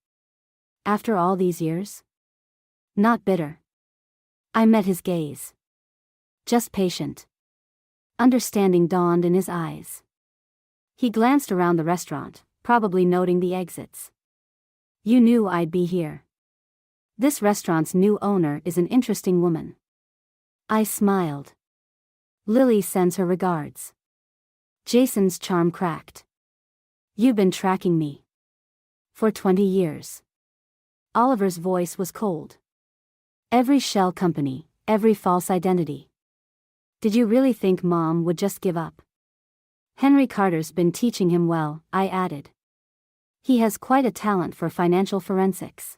After all these years? Not bitter. I met his gaze. Just patient. Understanding dawned in his eyes. He glanced around the restaurant, probably noting the exits. You knew I'd be here. This restaurant's new owner is an interesting woman. I smiled. Lily sends her regards. Jason's charm cracked. You've been tracking me. For 20 years. Oliver's voice was cold. Every shell company, every false identity. Did you really think Mom would just give up? Henry Carter's been teaching him well, I added. He has quite a talent for financial forensics.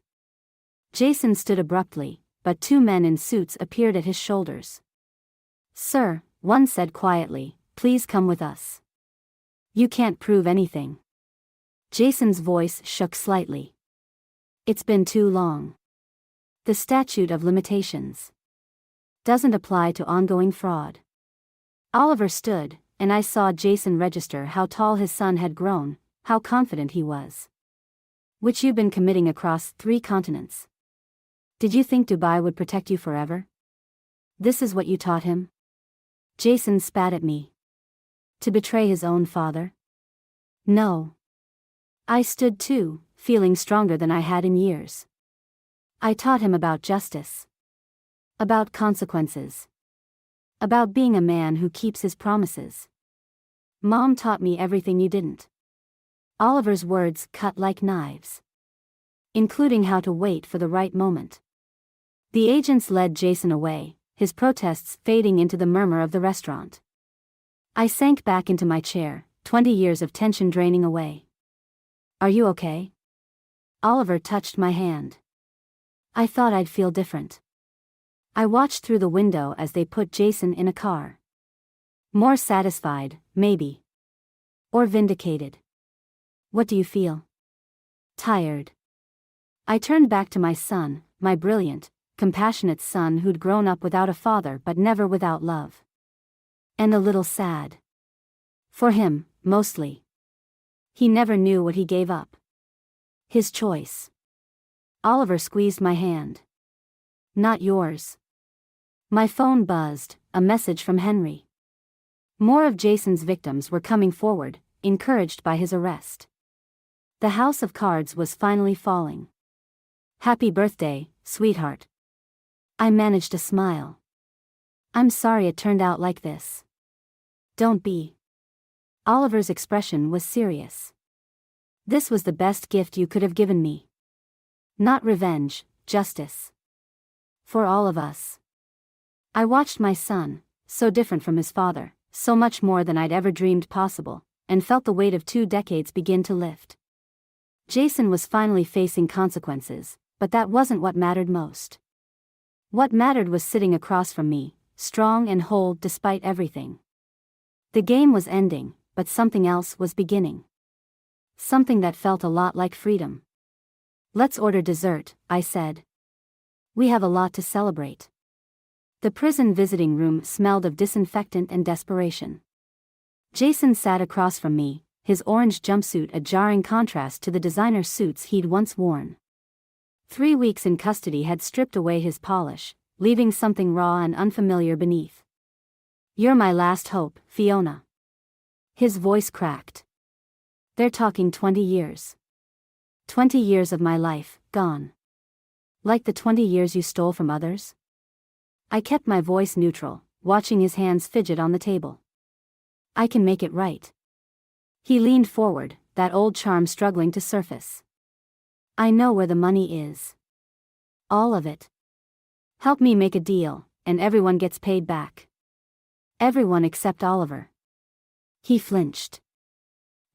Jason stood abruptly, but 2 men in suits appeared at his shoulders. Sir, one said quietly, please come with us. You can't prove anything. Jason's voice shook slightly. It's been too long. The statute of limitations doesn't apply to ongoing fraud. Oliver stood, and I saw Jason register how tall his son had grown, how confident he was. Which you've been committing across 3 continents. Did you think Dubai would protect you forever? This is what you taught him? Jason spat at me. To betray his own father? No. I stood too, feeling stronger than I had in years. I taught him about justice. About consequences. About being a man who keeps his promises. Mom taught me everything you didn't. Oliver's words cut like knives. Including how to wait for the right moment. The agents led Jason away, his protests fading into the murmur of the restaurant. I sank back into my chair, 20 years of tension draining away. Are you okay? Oliver touched my hand. I thought I'd feel different. I watched through the window as they put Jason in a car. More satisfied, maybe. Or vindicated. What do you feel? Tired. I turned back to my son, my brilliant, compassionate son who'd grown up without a father but never without love. And a little sad. For him, mostly. He never knew what he gave up. His choice. Oliver squeezed my hand. Not yours. My phone buzzed, a message from Henry. More of Jason's victims were coming forward, encouraged by his arrest. The house of cards was finally falling. Happy birthday, sweetheart. I managed a smile. I'm sorry it turned out like this. Don't be. Oliver's expression was serious. This was the best gift you could have given me. Not revenge, justice. For all of us. I watched my son, so different from his father, so much more than I'd ever dreamed possible, and felt the weight of 2 decades begin to lift. Jason was finally facing consequences, but that wasn't what mattered most. What mattered was sitting across from me, strong and whole despite everything. The game was ending, but something else was beginning. Something that felt a lot like freedom. Let's order dessert, I said. We have a lot to celebrate. The prison visiting room smelled of disinfectant and desperation. Jason sat across from me, his orange jumpsuit a jarring contrast to the designer suits he'd once worn. 3 weeks in custody had stripped away his polish, leaving something raw and unfamiliar beneath. You're my last hope, Fiona. His voice cracked. They're talking 20 years. 20 years of my life, gone. Like the 20 years you stole from others? I kept my voice neutral, watching his hands fidget on the table. I can make it right. He leaned forward, that old charm struggling to surface. I know where the money is. All of it. Help me make a deal, and everyone gets paid back. Everyone except Oliver. He flinched.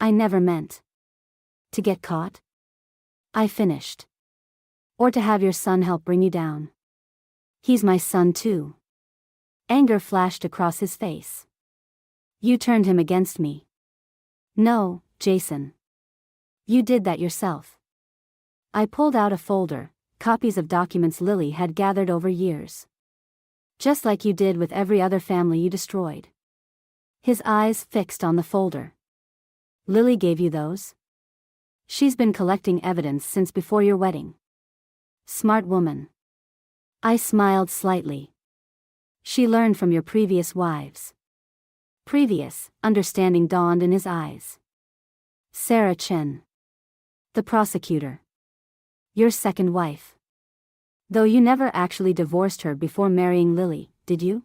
I never meant to get caught. I finished. Or to have your son help bring you down. He's my son too. Anger flashed across his face. You turned him against me. No, Jason. You did that yourself. I pulled out a folder, copies of documents Lily had gathered over years. Just like you did with every other family you destroyed. His eyes fixed on the folder. Lily gave you those? She's been collecting evidence since before your wedding. Smart woman. I smiled slightly. She learned from your previous wives. Previous, understanding dawned in his eyes. Sarah Chen. The prosecutor. Your second wife. Though you never actually divorced her before marrying Lily, did you?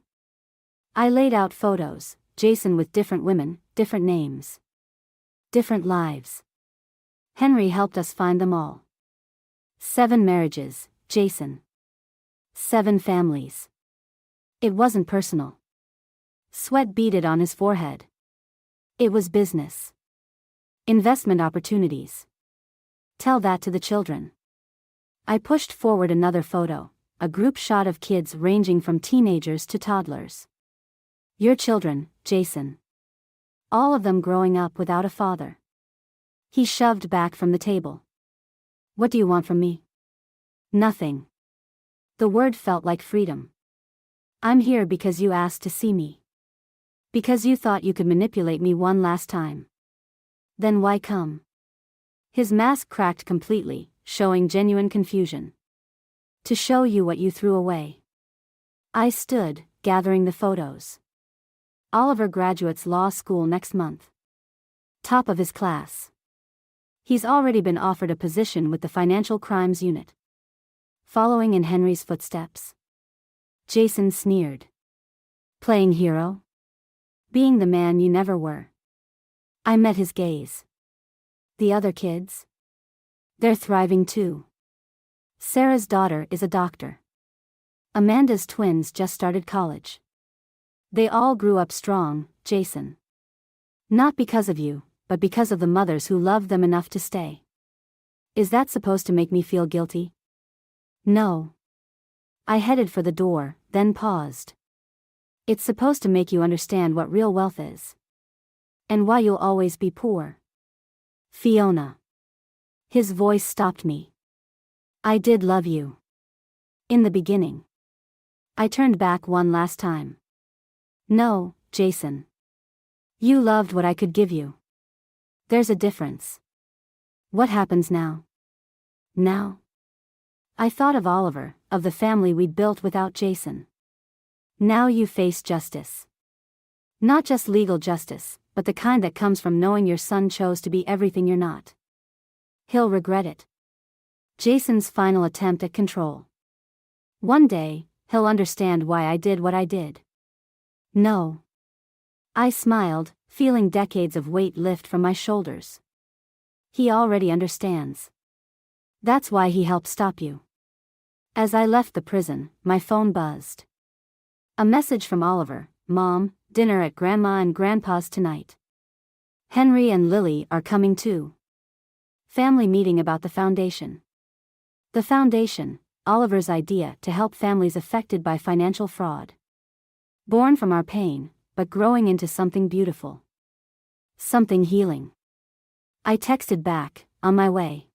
I laid out photos, Jason with different women, different names. Different lives. Henry helped us find them all. 7 marriages, Jason. 7 families. It wasn't personal. Sweat beaded on his forehead. It was business. Investment opportunities. Tell that to the children. I pushed forward another photo, a group shot of kids ranging from teenagers to toddlers. Your children, Jason. All of them growing up without a father. He shoved back from the table. What do you want from me? Nothing. The word felt like freedom. I'm here because you asked to see me. Because you thought you could manipulate me one last time. Then why come? His mask cracked completely, showing genuine confusion. To show you what you threw away. I stood, gathering the photos. Oliver graduates law school next month. Top of his class. He's already been offered a position with the Financial Crimes Unit. Following in Henry's footsteps. Jason sneered. Playing hero? Being the man you never were. I met his gaze. The other kids? They're thriving too. Sarah's daughter is a doctor. Amanda's twins just started college. They all grew up strong, Jason. Not because of you, but because of the mothers who loved them enough to stay. Is that supposed to make me feel guilty? No. I headed for the door, then paused. It's supposed to make you understand what real wealth is. And why you'll always be poor. Fiona. His voice stopped me. I did love you. In the beginning. I turned back one last time. No, Jason. You loved what I could give you. There's a difference. What happens now? Now? I thought of Oliver, of the family we'd built without Jason. Now you face justice. Not just legal justice, but the kind that comes from knowing your son chose to be everything you're not. He'll regret it. Jason's final attempt at control. One day, he'll understand why I did what I did. No. I smiled, feeling decades of weight lift from my shoulders. He already understands. That's why he helped stop you. As I left the prison, my phone buzzed. A message from Oliver. Mom, dinner at Grandma and Grandpa's tonight. Henry and Lily are coming too. Family meeting about the foundation. The foundation, Oliver's idea to help families affected by financial fraud. Born from our pain, but growing into something beautiful. Something healing. I texted back, on my way.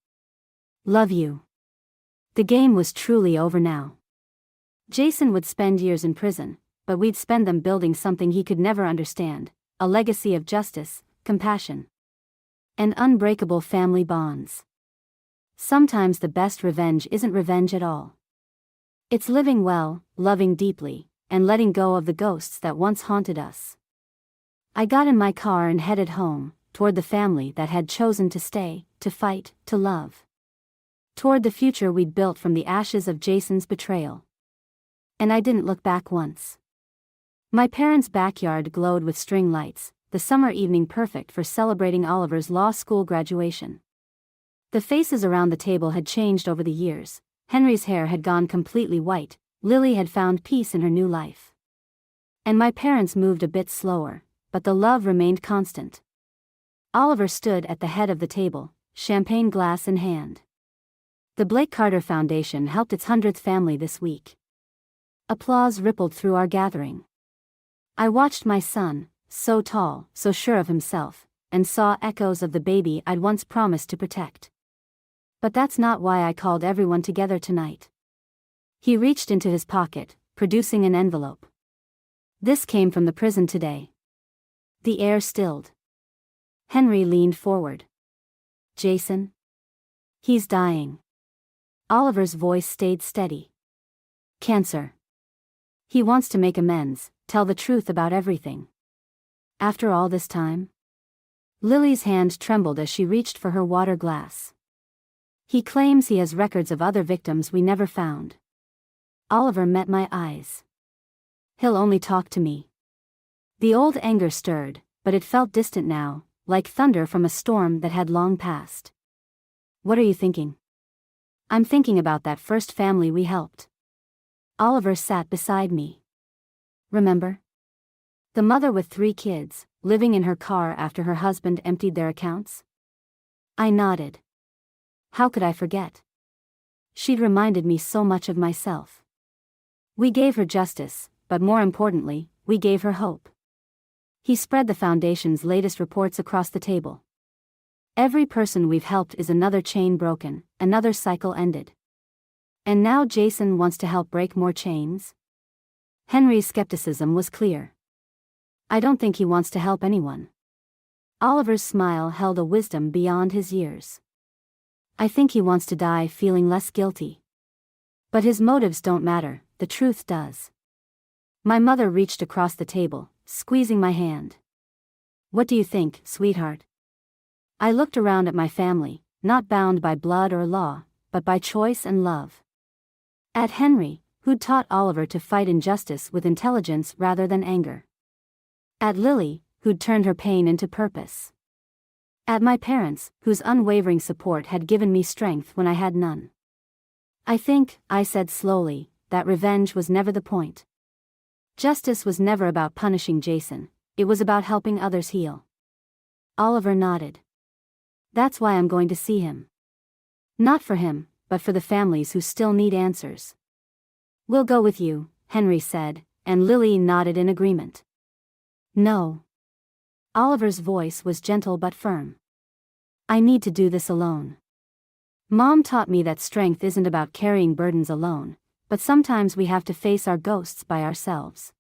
Love you. The game was truly over now. Jason would spend years in prison, but we'd spend them building something he could never understand, a legacy of justice, compassion, and unbreakable family bonds. Sometimes the best revenge isn't revenge at all. It's living well, loving deeply, and letting go of the ghosts that once haunted us. I got in my car and headed home, toward the family that had chosen to stay, to fight, to love. Toward the future we'd built from the ashes of Jason's betrayal. And I didn't look back once. My parents' backyard glowed with string lights, the summer evening perfect for celebrating Oliver's law school graduation. The faces around the table had changed over the years. Henry's hair had gone completely white, Lily had found peace in her new life. And my parents moved a bit slower, but the love remained constant. Oliver stood at the head of the table, champagne glass in hand. The Blake Carter Foundation helped its 100th family this week. Applause rippled through our gathering. I watched my son, so tall, so sure of himself, and saw echoes of the baby I'd once promised to protect. But that's not why I called everyone together tonight. He reached into his pocket, producing an envelope. This came from the prison today. The air stilled. Henry leaned forward. Jason? He's dying. Oliver's voice stayed steady. Cancer. He wants to make amends, tell the truth about everything. After all this time? Lily's hand trembled as she reached for her water glass. He claims he has records of other victims we never found. Oliver met my eyes. He'll only talk to me. The old anger stirred, but it felt distant now, like thunder from a storm that had long passed. What are you thinking? I'm thinking about that first family we helped. Oliver sat beside me. Remember? The mother with 3 kids, living in her car after her husband emptied their accounts? I nodded. How could I forget? She'd reminded me so much of myself. We gave her justice, but more importantly, we gave her hope. He spread the foundation's latest reports across the table. Every person we've helped is another chain broken, another cycle ended. And now Jason wants to help break more chains? Henry's skepticism was clear. I don't think he wants to help anyone. Oliver's smile held a wisdom beyond his years. I think he wants to die feeling less guilty. But his motives don't matter, the truth does. My mother reached across the table, squeezing my hand. What do you think, sweetheart? I looked around at my family, not bound by blood or law, but by choice and love. At Henry, who'd taught Oliver to fight injustice with intelligence rather than anger. At Lily, who'd turned her pain into purpose. At my parents, whose unwavering support had given me strength when I had none. I think, I said slowly, that revenge was never the point. Justice was never about punishing Jason, it was about helping others heal. Oliver nodded. That's why I'm going to see him. Not for him, but for the families who still need answers. We'll go with you, Henry said, and Lily nodded in agreement. No. Oliver's voice was gentle but firm. I need to do this alone. Mom taught me that strength isn't about carrying burdens alone, but sometimes we have to face our ghosts by ourselves.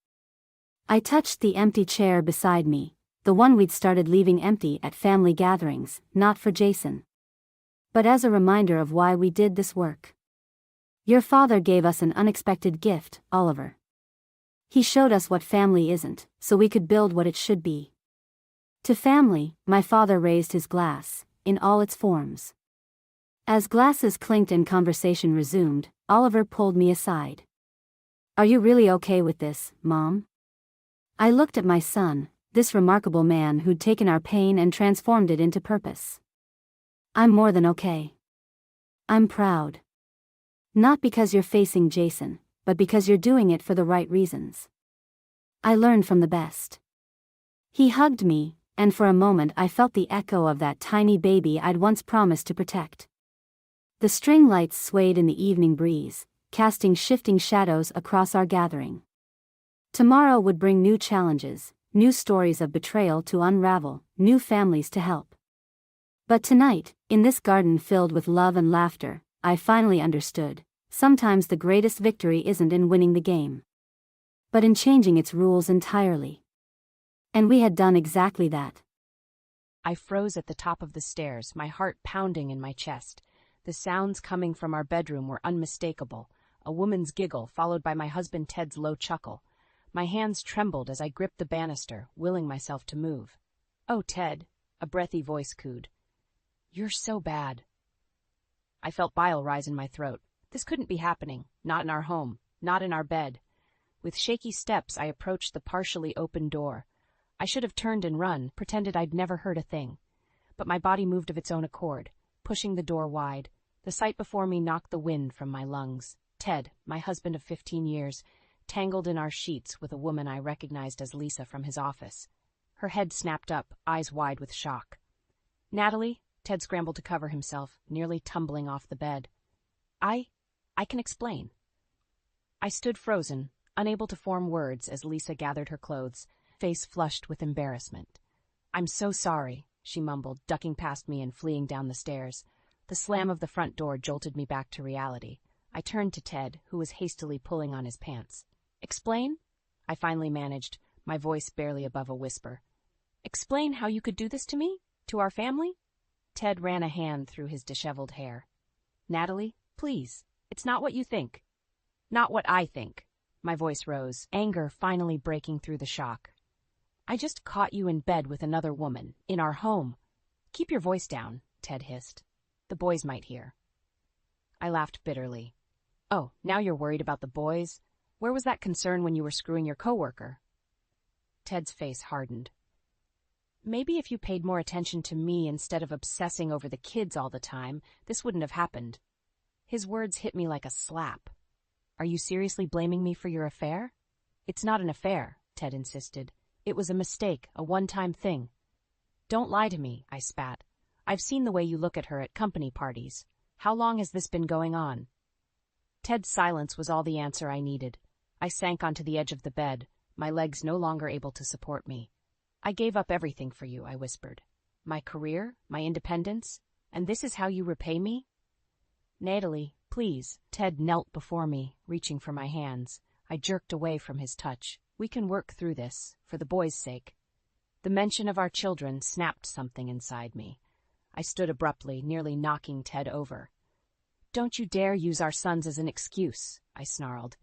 I touched the empty chair beside me, the one we'd started leaving empty at family gatherings, not for Jason, but as a reminder of why we did this work. Your father gave us an unexpected gift, Oliver. He showed us what family isn't, so we could build what it should be. To family, my father raised his glass, in all its forms. As glasses clinked and conversation resumed, Oliver pulled me aside. Are you really okay with this, Mom? I looked at my son, this remarkable man who'd taken our pain and transformed it into purpose. I'm more than okay. I'm proud. Not because you're facing Jason, but because you're doing it for the right reasons. I learned from the best. He hugged me, and for a moment I felt the echo of that tiny baby I'd once promised to protect. The string lights swayed in the evening breeze, casting shifting shadows across our gathering. Tomorrow would bring new challenges, new stories of betrayal to unravel, new families to help. But tonight, in this garden filled with love and laughter, I finally understood, sometimes the greatest victory isn't in winning the game, but in changing its rules entirely. And we had done exactly that. I froze at the top of the stairs, my heart pounding in my chest. The sounds coming from our bedroom were unmistakable, a woman's giggle followed by my husband Ted's low chuckle. My hands trembled as I gripped the banister, willing myself to move. "Oh, Ted," a breathy voice cooed. "You're so bad." I felt bile rise in my throat. This couldn't be happening, not in our home, not in our bed. With shaky steps, I approached the partially open door. I should have turned and run, pretended I'd never heard a thing. But my body moved of its own accord, pushing the door wide. The sight before me knocked the wind from my lungs. Ted, my husband of 15 years, tangled in our sheets with a woman I recognized as Lisa from his office. Her head snapped up, eyes wide with shock. "Natalie?" Ted scrambled to cover himself, nearly tumbling off the bed. I can explain." I stood frozen, unable to form words as Lisa gathered her clothes, face flushed with embarrassment. "I'm so sorry," she mumbled, ducking past me and fleeing down the stairs. The slam of the front door jolted me back to reality. I turned to Ted, who was hastily pulling on his pants. "Explain?" I finally managed, my voice barely above a whisper. "Explain how you could do this to me? To our family?" Ted ran a hand through his disheveled hair. "Natalie, please. It's not what you think." "Not what I think." My voice rose, anger finally breaking through the shock. "I just caught you in bed with another woman, in our home." "Keep your voice down," Ted hissed. "The boys might hear." I laughed bitterly. "Oh, now you're worried about the boys? Where was that concern when you were screwing your coworker?" Ted's face hardened. "Maybe if you paid more attention to me instead of obsessing over the kids all the time, this wouldn't have happened." His words hit me like a slap. "Are you seriously blaming me for your affair?" "It's not an affair," Ted insisted. "It was a mistake, a one-time thing." "Don't lie to me," I spat. "I've seen the way you look at her at company parties. How long has this been going on?" Ted's silence was all the answer I needed. I sank onto the edge of the bed, my legs no longer able to support me. "I gave up everything for you," I whispered. "My career, my independence, and this is how you repay me?" "Natalie, please." Ted knelt before me, reaching for my hands. I jerked away from his touch. "We can work through this, for the boys' sake." The mention of our children snapped something inside me. I stood abruptly, nearly knocking Ted over. "Don't you dare use our sons as an excuse," I snarled.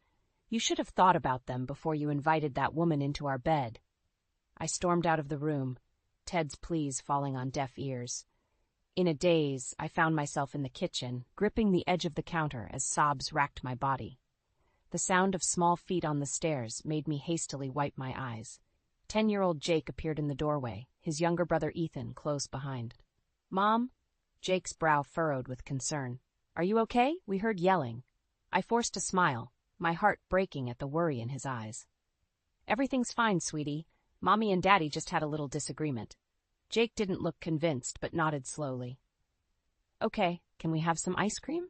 "You should have thought about them before you invited that woman into our bed." I stormed out of the room, Ted's pleas falling on deaf ears. In a daze, I found myself in the kitchen, gripping the edge of the counter as sobs racked my body. The sound of small feet on the stairs made me hastily wipe my eyes. 10-year-old Jake appeared in the doorway, his younger brother Ethan close behind. "Mom?" Jake's brow furrowed with concern. "Are you okay? We heard yelling." I forced a smile, my heart breaking at the worry in his eyes. "Everything's fine, sweetie. Mommy and Daddy just had a little disagreement." Jake didn't look convinced, but nodded slowly. "Okay, can we have some ice cream?"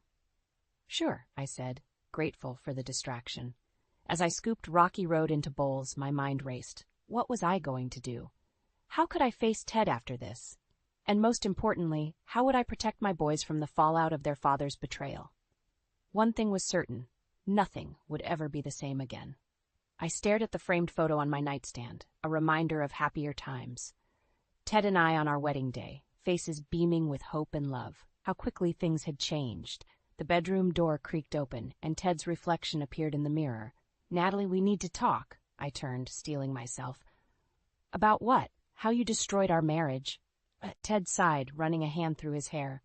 "Sure," I said, grateful for the distraction. As I scooped Rocky Road into bowls, my mind raced. What was I going to do? How could I face Ted after this? And most importantly, how would I protect my boys from the fallout of their father's betrayal? One thing was certain. Nothing would ever be the same again. I stared at the framed photo on my nightstand, a reminder of happier times. Ted and I on our wedding day, faces beaming with hope and love. How quickly things had changed. The bedroom door creaked open, and Ted's reflection appeared in the mirror. "Natalie, we need to talk," I turned, steeling myself. "About what? How you destroyed our marriage." Ted sighed, running a hand through his hair.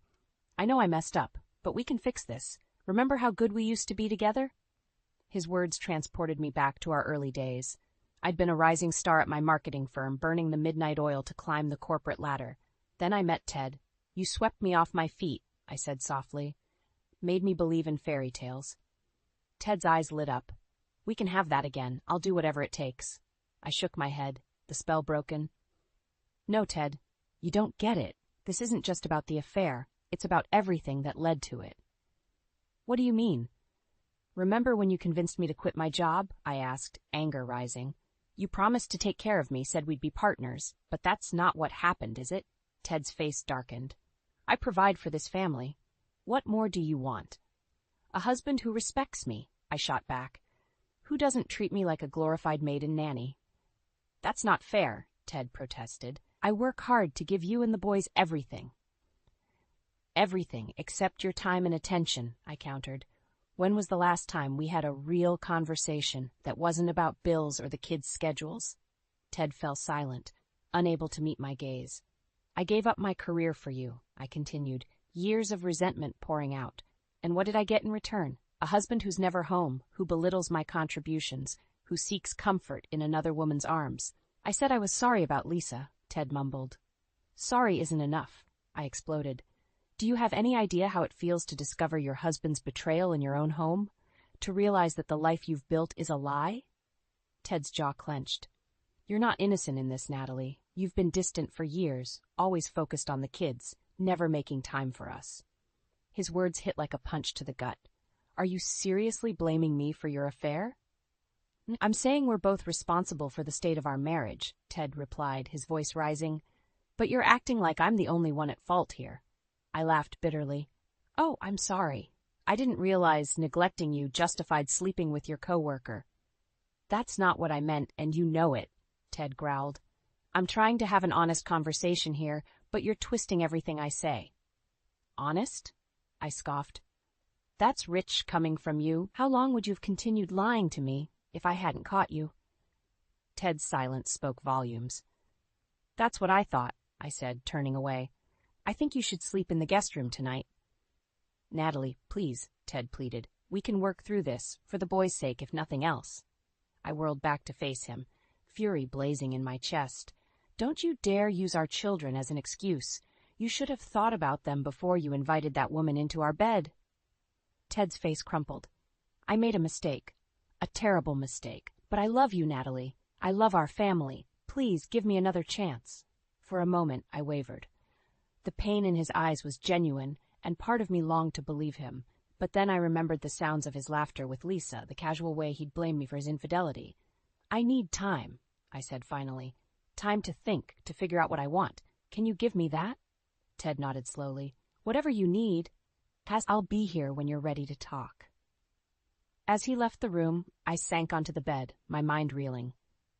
"I know I messed up, but we can fix this. Remember how good we used to be together?" His words transported me back to our early days. I'd been a rising star at my marketing firm, burning the midnight oil to climb the corporate ladder. Then I met Ted. "You swept me off my feet," I said softly. "Made me believe in fairy tales." Ted's eyes lit up. "We can have that again. I'll do whatever it takes." I shook my head, the spell broken. "No, Ted, you don't get it. This isn't just about the affair. It's about everything that led to it." "What do you mean?" "Remember when you convinced me to quit my job?" I asked, anger rising. "You promised to take care of me, said we'd be partners, but that's not what happened, is it?" Ted's face darkened. "I provide for this family. What more do you want?" "A husband who respects me," I shot back. "Who doesn't treat me like a glorified maid and nanny." "That's not fair," Ted protested. "I work hard to give you and the boys everything." "Everything except your time and attention," I countered. "When was the last time we had a real conversation that wasn't about bills or the kids' schedules?" Ted fell silent, unable to meet my gaze. "I gave up my career for you," I continued, years of resentment pouring out. "And what did I get in return? A husband who's never home, who belittles my contributions, who seeks comfort in another woman's arms. I said I was sorry about Lisa, Ted mumbled. Sorry isn't enough, I exploded. Do you have any idea how it feels to discover your husband's betrayal in your own home? To realize that the life you've built is a lie? Ted's jaw clenched. You're not innocent in this, Natalie. You've been distant for years, always focused on the kids, never making time for us. His words hit like a punch to the gut. Are you seriously blaming me for your affair? I'm saying we're both responsible for the state of our marriage, Ted replied, his voice rising. But you're acting like I'm the only one at fault here. I laughed bitterly. Oh, I'm sorry. I didn't realize neglecting you justified sleeping with your coworker. That's not what I meant, and you know it, Ted growled. I'm trying to have an honest conversation here, but you're twisting everything I say. Honest? I scoffed. That's rich coming from you. How long would you have continued lying to me if I hadn't caught you? Ted's silence spoke volumes. That's what I thought, I said, turning away. I think you should sleep in the guest room tonight. Natalie, please, Ted pleaded. We can work through this, for the boys' sake, if nothing else. I whirled back to face him, fury blazing in my chest. Don't you dare use our children as an excuse. You should have thought about them before you invited that woman into our bed. Ted's face crumpled. I made a mistake. A terrible mistake. But I love you, Natalie. I love our family. Please give me another chance. For a moment, I wavered. The pain in his eyes was genuine, and part of me longed to believe him. But then I remembered the sounds of his laughter with Lisa, the casual way he'd blame me for his infidelity. I need time, I said finally. Time to think, to figure out what I want. Can you give me that? Ted nodded slowly. Whatever you need. I'll be here when you're ready to talk. As he left the room, I sank onto the bed, my mind reeling.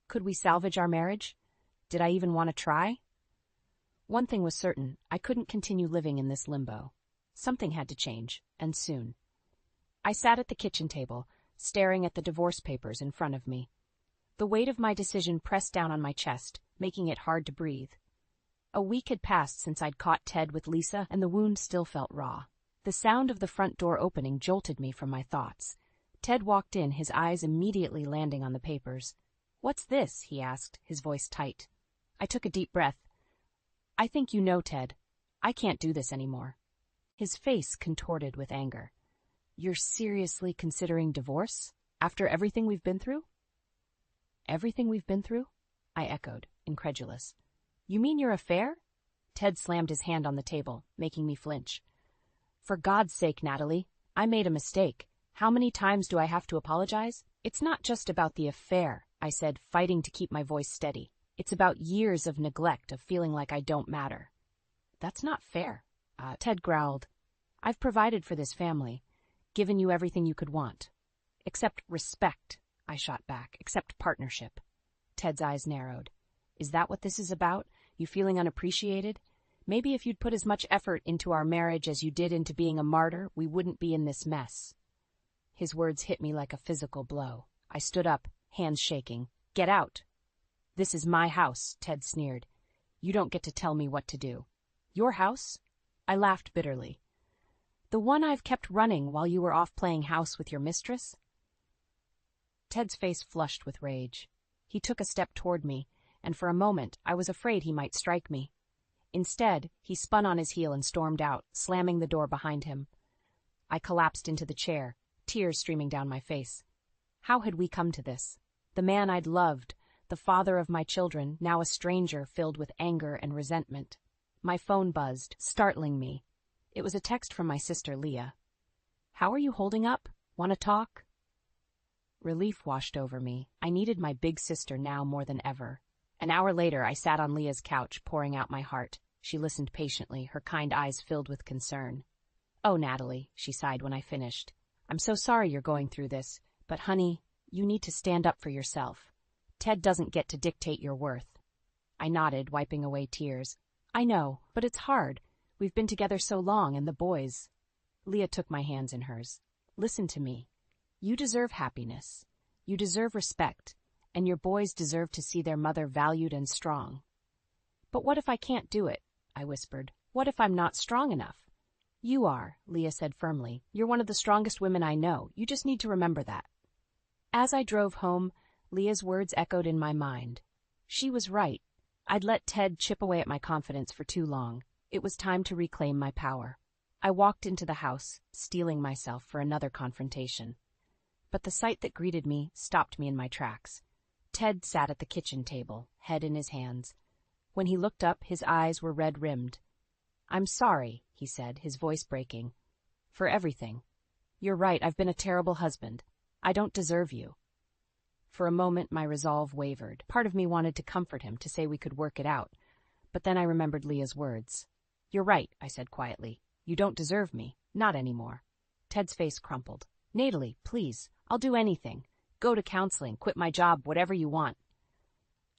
Could we salvage our marriage? Did I even want to try? One thing was certain, I couldn't continue living in this limbo. Something had to change, and soon. I sat at the kitchen table, staring at the divorce papers in front of me. The weight of my decision pressed down on my chest, making it hard to breathe. A week had passed since I'd caught Ted with Lisa, and the wound still felt raw. The sound of the front door opening jolted me from my thoughts. Ted walked in, his eyes immediately landing on the papers. What's this? He asked, his voice tight. I took a deep breath. I think you know, Ted. I can't do this anymore. His face contorted with anger. You're seriously considering divorce? After everything we've been through? Everything we've been through? I echoed, incredulous. You mean your affair? Ted slammed his hand on the table, making me flinch. For God's sake, Natalie, I made a mistake. How many times do I have to apologize? It's not just about the affair, I said, fighting to keep my voice steady. It's about years of neglect, of feeling like I don't matter. That's not fair, Ted growled. I've provided for this family, given you everything you could want. Except respect, I shot back, except partnership. Ted's eyes narrowed. Is that what this is about? You feeling unappreciated? Maybe if you'd put as much effort into our marriage as you did into being a martyr, we wouldn't be in this mess. His words hit me like a physical blow. I stood up, hands shaking. Get out. This is my house, Ted sneered. You don't get to tell me what to do. Your house? I laughed bitterly. The one I've kept running while you were off playing house with your mistress? Ted's face flushed with rage. He took a step toward me, and for a moment I was afraid he might strike me. Instead, he spun on his heel and stormed out, slamming the door behind him. I collapsed into the chair, tears streaming down my face. How had we come to this? The man I'd loved, the father of my children, now a stranger filled with anger and resentment. My phone buzzed, startling me. It was a text from my sister, Leah. How are you holding up? Want to talk? Relief washed over me. I needed my big sister now more than ever. An hour later, I sat on Leah's couch, pouring out my heart. She listened patiently, her kind eyes filled with concern. Oh, Natalie, she sighed when I finished. I'm so sorry you're going through this, but honey, you need to stand up for yourself. Ted doesn't get to dictate your worth. I nodded, wiping away tears. I know, but it's hard. We've been together so long, and the boys. Leah took my hands in hers. Listen to me. You deserve happiness. You deserve respect. And your boys deserve to see their mother valued and strong. But what if I can't do it? I whispered. What if I'm not strong enough? You are, Leah said firmly. You're one of the strongest women I know. You just need to remember that. As I drove home, Leah's words echoed in my mind. She was right. I'd let Ted chip away at my confidence for too long. It was time to reclaim my power. I walked into the house, steeling myself for another confrontation. But the sight that greeted me stopped me in my tracks. Ted sat at the kitchen table, head in his hands. When he looked up, his eyes were red-rimmed. "I'm sorry," he said, his voice breaking. "For everything. You're right, I've been a terrible husband. I don't deserve you." For a moment, my resolve wavered. Part of me wanted to comfort him, to say we could work it out. But then I remembered Leah's words. "You're right," I said quietly. "You don't deserve me. Not anymore." Ted's face crumpled. "Natalie, please, I'll do anything. Go to counseling, quit my job, whatever you want."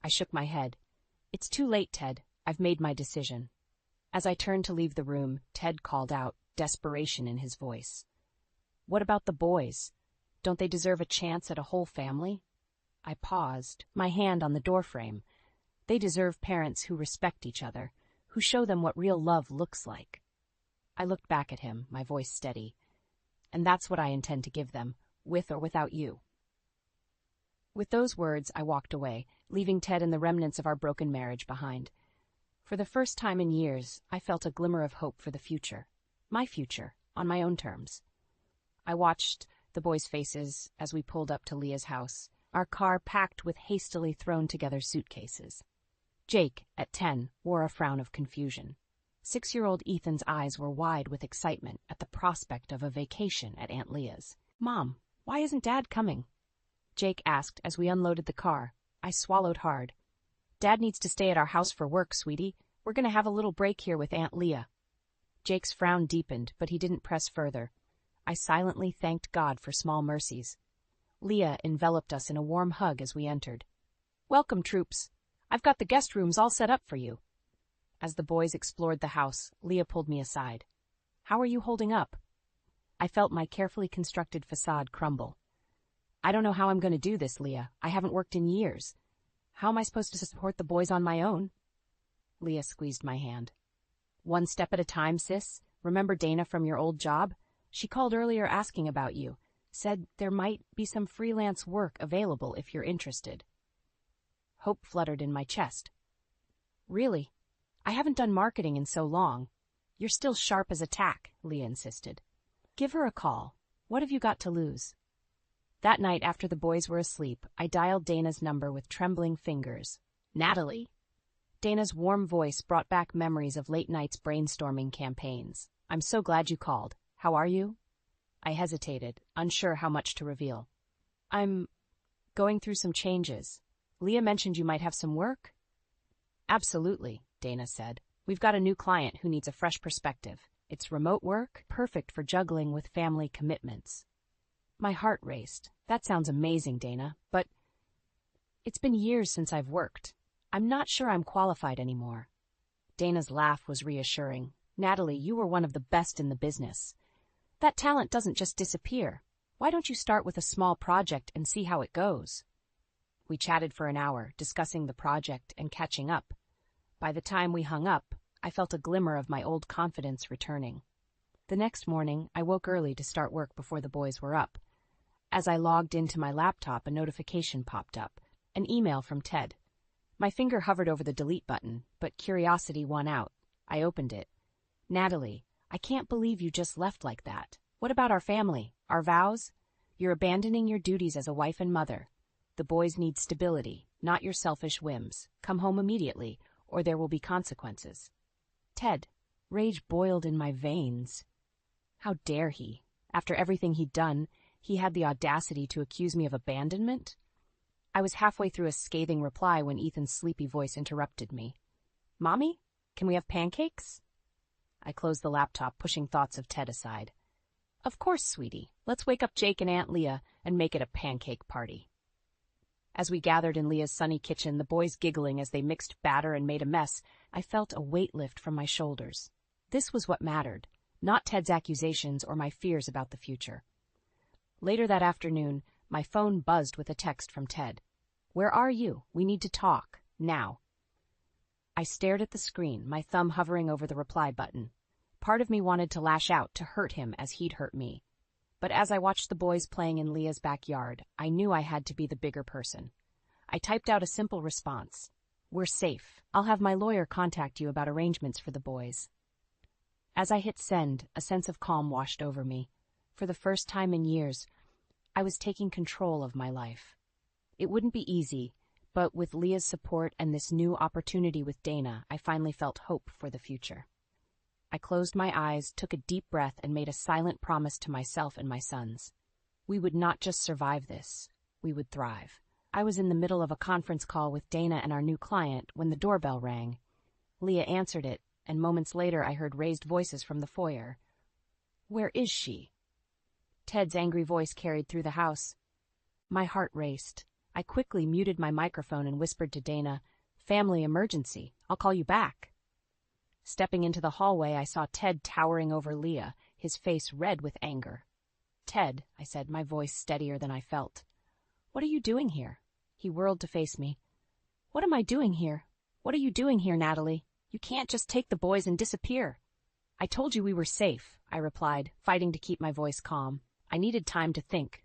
I shook my head. "It's too late, Ted. I've made my decision." As I turned to leave the room, Ted called out, desperation in his voice. "What about the boys? Don't they deserve a chance at a whole family?" I paused, my hand on the doorframe. They deserve parents who respect each other, who show them what real love looks like. I looked back at him, my voice steady. "And that's what I intend to give them, with or without you." With those words, I walked away, leaving Ted and the remnants of our broken marriage behind. For the first time in years, I felt a glimmer of hope for the future. My future, on my own terms. I watched the boys' faces as we pulled up to Leah's house, our car packed with hastily thrown-together suitcases. Jake, at 10, wore a frown of confusion. 6-year-old Ethan's eyes were wide with excitement at the prospect of a vacation at Aunt Leah's. "Mom, why isn't Dad coming?" Jake asked as we unloaded the car. I swallowed hard. "Dad needs to stay at our house for work, sweetie. We're going to have a little break here with Aunt Leah." Jake's frown deepened, but he didn't press further. I silently thanked God for small mercies. Leah enveloped us in a warm hug as we entered. "Welcome, troops. I've got the guest rooms all set up for you." As the boys explored the house, Leah pulled me aside. "How are you holding up?" I felt my carefully constructed facade crumble. "I don't know how I'm going to do this, Leah. I haven't worked in years. How am I supposed to support the boys on my own?" Leah squeezed my hand. "One step at a time, sis. Remember Dana from your old job? She called earlier asking about you. Said there might be some freelance work available if you're interested." Hope fluttered in my chest. "Really? I haven't done marketing in so long." "You're still sharp as a tack," Leah insisted. "Give her a call. What have you got to lose?" That night, after the boys were asleep, I dialed Dana's number with trembling fingers. "Natalie." Dana's warm voice brought back memories of late nights brainstorming campaigns. "I'm so glad you called. How are you?" I hesitated, unsure how much to reveal. "I'm going through some changes. Leah mentioned you might have some work?" "Absolutely," Dana said. "We've got a new client who needs a fresh perspective. It's remote work, perfect for juggling with family commitments." My heart raced. "That sounds amazing, Dana, but it's been years since I've worked. I'm not sure I'm qualified anymore." Dana's laugh was reassuring. "Natalie, you were one of the best in the business. That talent doesn't just disappear. Why don't you start with a small project and see how it goes?" We chatted for an hour, discussing the project and catching up. By the time we hung up, I felt a glimmer of my old confidence returning. The next morning, I woke early to start work before the boys were up. As I logged into my laptop, a notification popped up, an email from Ted. My finger hovered over the delete button, but curiosity won out. I opened it. "Natalie, I can't believe you just left like that. What about our family, our vows? You're abandoning your duties as a wife and mother. The boys need stability, not your selfish whims. Come home immediately, or there will be consequences." Ted. Rage boiled in my veins. How dare he? After everything he'd done, he had the audacity to accuse me of abandonment? I was halfway through a scathing reply when Ethan's sleepy voice interrupted me. "Mommy, can we have pancakes?" I closed the laptop, pushing thoughts of Ted aside. "Of course, sweetie. Let's wake up Jake and Aunt Leah and make it a pancake party." As we gathered in Leah's sunny kitchen, the boys giggling as they mixed batter and made a mess, I felt a weight lift from my shoulders. This was what mattered, not Ted's accusations or my fears about the future. Later that afternoon, my phone buzzed with a text from Ted. "Where are you? We need to talk. Now." I stared at the screen, my thumb hovering over the reply button. Part of me wanted to lash out, to hurt him as he'd hurt me. But as I watched the boys playing in Leah's backyard, I knew I had to be the bigger person. I typed out a simple response. We're safe. I'll have my lawyer contact you about arrangements for the boys. As I hit send, a sense of calm washed over me. For the first time in years, I was taking control of my life. It wouldn't be easy, but with Leah's support and this new opportunity with Dana, I finally felt hope for the future. I closed my eyes, took a deep breath, and made a silent promise to myself and my sons. We would not just survive this, we would thrive. I was in the middle of a conference call with Dana and our new client when the doorbell rang. Leah answered it, and moments later I heard raised voices from the foyer. Where is she? Ted's angry voice carried through the house. My heart raced. I quickly muted my microphone and whispered to Dana, "Family emergency. I'll call you back." Stepping into the hallway, I saw Ted towering over Leah, his face red with anger. "Ted," I said, my voice steadier than I felt. "What are you doing here?" He whirled to face me. "What am I doing here? What are you doing here, Natalie? You can't just take the boys and disappear." "I told you we were safe," I replied, fighting to keep my voice calm. I needed time to think.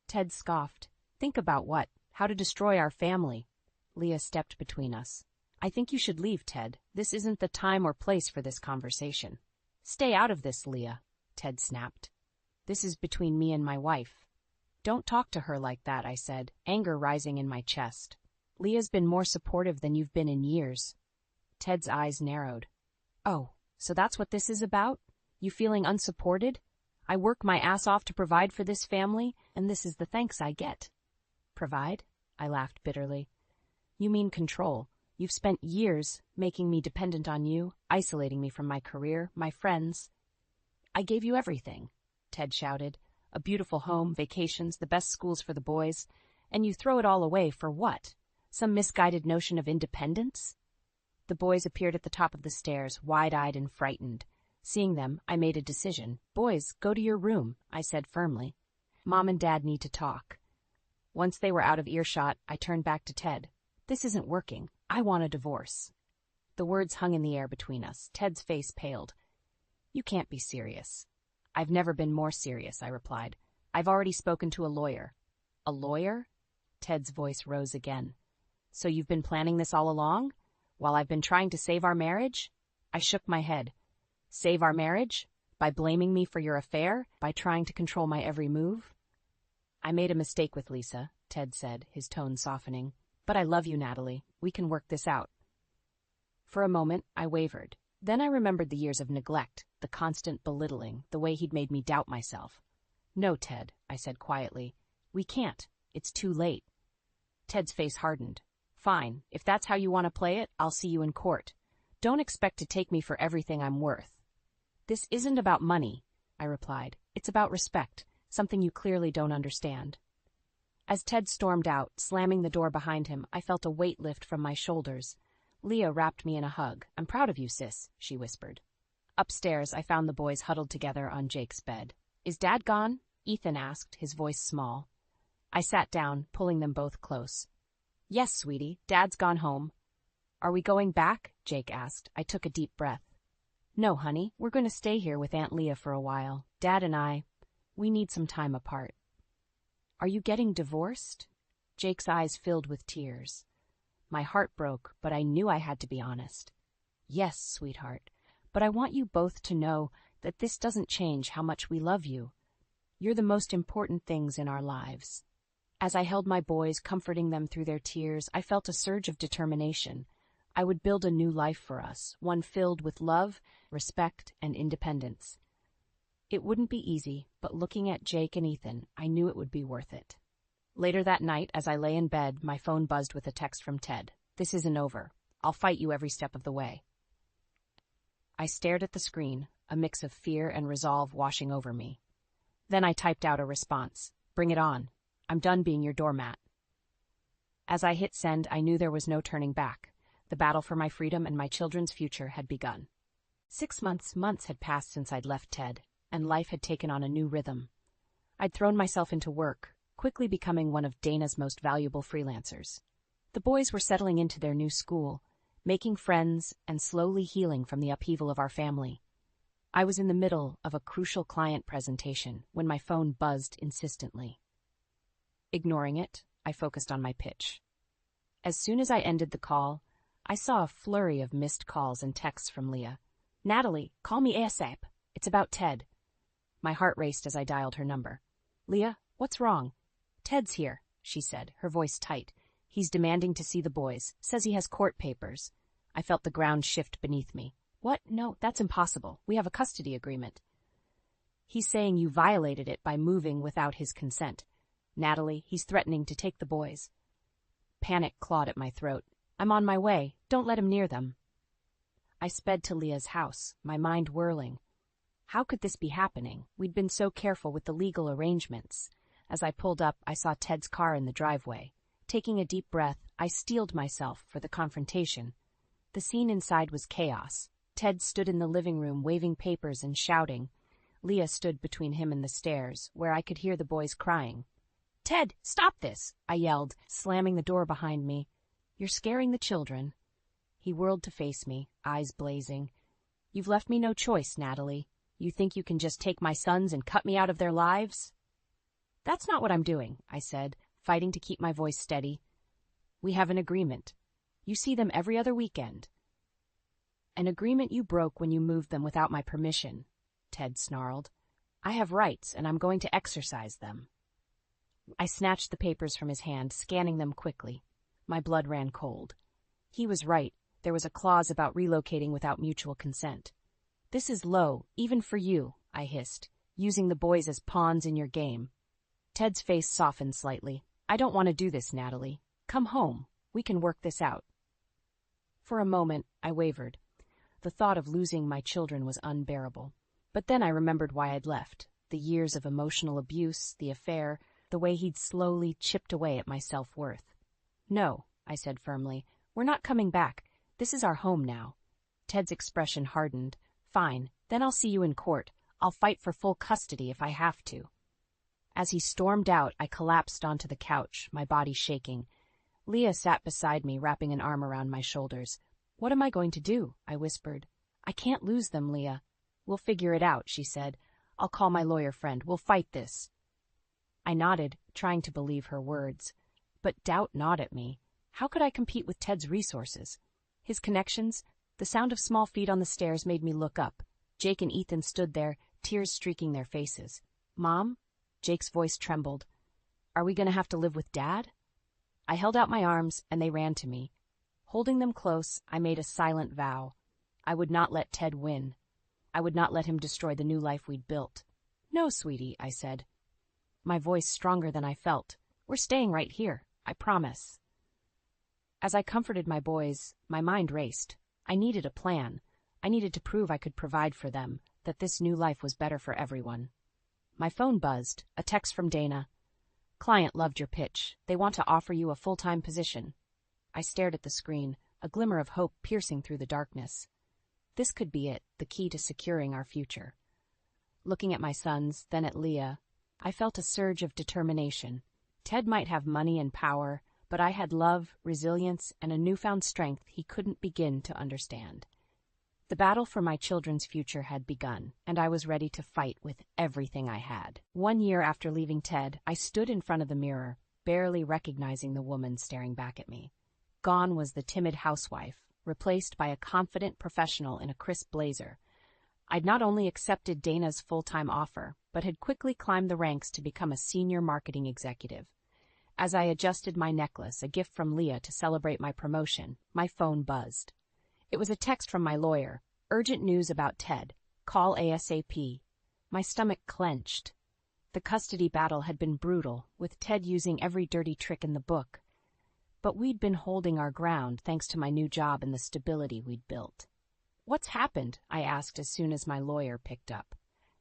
Ted scoffed. "Think about what? How to destroy our family." Leah stepped between us. "I think you should leave, Ted. This isn't the time or place for this conversation." "Stay out of this, Leah," Ted snapped. "This is between me and my wife." "Don't talk to her like that," I said, anger rising in my chest. "Leah's been more supportive than you've been in years." Ted's eyes narrowed. "Oh, so that's what this is about? You feeling unsupported? I work my ass off to provide for this family, and this is the thanks I get." "Provide?" I laughed bitterly. "You mean control. You've spent years making me dependent on you, isolating me from my career, my friends." "I gave you everything," Ted shouted. "A beautiful home, vacations, the best schools for the boys, and you throw it all away for what? Some misguided notion of independence?" The boys appeared at the top of the stairs, wide-eyed and frightened. Seeing them, I made a decision. "Boys, go to your room," I said firmly. "Mom and Dad need to talk." Once they were out of earshot, I turned back to Ted. "This isn't working. I want a divorce." The words hung in the air between us. Ted's face paled. "You can't be serious." "I've never been more serious," I replied. "I've already spoken to a lawyer." "A lawyer?" Ted's voice rose again. "So you've been planning this all along? While I've been trying to save our marriage?" I shook my head. "Save our marriage? By blaming me for your affair? By trying to control my every move?" "I made a mistake with Lisa," Ted said, his tone softening. "But I love you, Natalie. We can work this out." For a moment, I wavered. Then I remembered the years of neglect, the constant belittling, the way he'd made me doubt myself. "No, Ted," I said quietly. "We can't. It's too late." Ted's face hardened. "Fine. If that's how you want to play it, I'll see you in court. Don't expect to take me for everything I'm worth." "This isn't about money," I replied. "It's about respect, something you clearly don't understand." As Ted stormed out, slamming the door behind him, I felt a weight lift from my shoulders. Leah wrapped me in a hug. "I'm proud of you, sis," she whispered. Upstairs, I found the boys huddled together on Jake's bed. "Is Dad gone?" Ethan asked, his voice small. I sat down, pulling them both close. "Yes, sweetie, Dad's gone home." "Are we going back?" Jake asked. I took a deep breath. "No, honey, we're going to stay here with Aunt Leah for a while. Dad and we need some time apart." "Are you getting divorced?" Jake's eyes filled with tears. My heart broke, but I knew I had to be honest. "Yes, sweetheart, but I want you both to know that this doesn't change how much we love you. You're the most important things in our lives." As I held my boys, comforting them through their tears, I felt a surge of determination. I would build a new life for us, one filled with love, respect, and independence. It wouldn't be easy, but looking at Jake and Ethan, I knew it would be worth it. Later that night, as I lay in bed, my phone buzzed with a text from Ted. "This isn't over. I'll fight you every step of the way." I stared at the screen, a mix of fear and resolve washing over me. Then I typed out a response. "Bring it on. I'm done being your doormat." As I hit send, I knew there was no turning back. The battle for my freedom and my children's future had begun. 6 months had passed since I'd left Ted, and life had taken on a new rhythm. I'd thrown myself into work, quickly becoming one of Dana's most valuable freelancers. The boys were settling into their new school, making friends, and slowly healing from the upheaval of our family. I was in the middle of a crucial client presentation when my phone buzzed insistently. Ignoring it, I focused on my pitch. As soon as I ended the call, I saw a flurry of missed calls and texts from Leah. "Natalie, call me ASAP. It's about Ted." My heart raced as I dialed her number. "Leah, what's wrong?" "Ted's here," she said, her voice tight. "He's demanding to see the boys. Says he has court papers." I felt the ground shift beneath me. "What? No, that's impossible. We have a custody agreement." "He's saying you violated it by moving without his consent. Natalie, he's threatening to take the boys." Panic clawed at my throat. "I'm on my way. Don't let him near them." I sped to Leah's house, my mind whirling. How could this be happening? We'd been so careful with the legal arrangements. As I pulled up, I saw Ted's car in the driveway. Taking a deep breath, I steeled myself for the confrontation. The scene inside was chaos. Ted stood in the living room waving papers and shouting. Leah stood between him and the stairs, where I could hear the boys crying. "Ted, stop this!" I yelled, slamming the door behind me. "You're scaring the children." He whirled to face me, eyes blazing. "You've left me no choice, Natalie. You think you can just take my sons and cut me out of their lives?" "That's not what I'm doing," I said, fighting to keep my voice steady. "We have an agreement. You see them every other weekend." "An agreement you broke when you moved them without my permission," Ted snarled. "I have rights, and I'm going to exercise them." I snatched the papers from his hand, scanning them quickly. My blood ran cold. He was right. There was a clause about relocating without mutual consent. "This is low, even for you," I hissed, "using the boys as pawns in your game." Ted's face softened slightly. "I don't want to do this, Natalie. Come home. We can work this out." For a moment, I wavered. The thought of losing my children was unbearable. But then I remembered why I'd left. The years of emotional abuse, the affair, the way he'd slowly chipped away at my self-worth. "No," I said firmly. "We're not coming back. This is our home now." Ted's expression hardened. "Fine, then I'll see you in court. I'll fight for full custody if I have to." As he stormed out, I collapsed onto the couch, my body shaking. Leah sat beside me, wrapping an arm around my shoulders. "What am I going to do?" I whispered. "I can't lose them, Leah." "We'll figure it out," she said. "I'll call my lawyer friend. We'll fight this." I nodded, trying to believe her words. But doubt gnawed at me. How could I compete with Ted's resources? His connections? The sound of small feet on the stairs made me look up. Jake and Ethan stood there, tears streaking their faces. "Mom?" Jake's voice trembled. "Are we going to have to live with Dad?" I held out my arms, and they ran to me. Holding them close, I made a silent vow. I would not let Ted win. I would not let him destroy the new life we'd built. "No, sweetie," I said. My voice stronger than I felt. "We're staying right here. I promise." As I comforted my boys, my mind raced. I needed a plan. I needed to prove I could provide for them, that this new life was better for everyone. My phone buzzed, a text from Dana. "Client loved your pitch. They want to offer you a full-time position." I stared at the screen, a glimmer of hope piercing through the darkness. This could be it, the key to securing our future. Looking at my sons, then at Leah, I felt a surge of determination. Ted might have money and power, but I had love, resilience, and a newfound strength he couldn't begin to understand. The battle for my children's future had begun, and I was ready to fight with everything I had. 1 year after leaving Ted, I stood in front of the mirror, barely recognizing the woman staring back at me. Gone was the timid housewife, replaced by a confident professional in a crisp blazer. I'd not only accepted Dana's full-time offer, but had quickly climbed the ranks to become a senior marketing executive. As I adjusted my necklace, a gift from Leah to celebrate my promotion, my phone buzzed. It was a text from my lawyer. "Urgent news about Ted. Call ASAP." My stomach clenched. The custody battle had been brutal, with Ted using every dirty trick in the book. But we'd been holding our ground thanks to my new job and the stability we'd built. "What's happened?" I asked as soon as my lawyer picked up.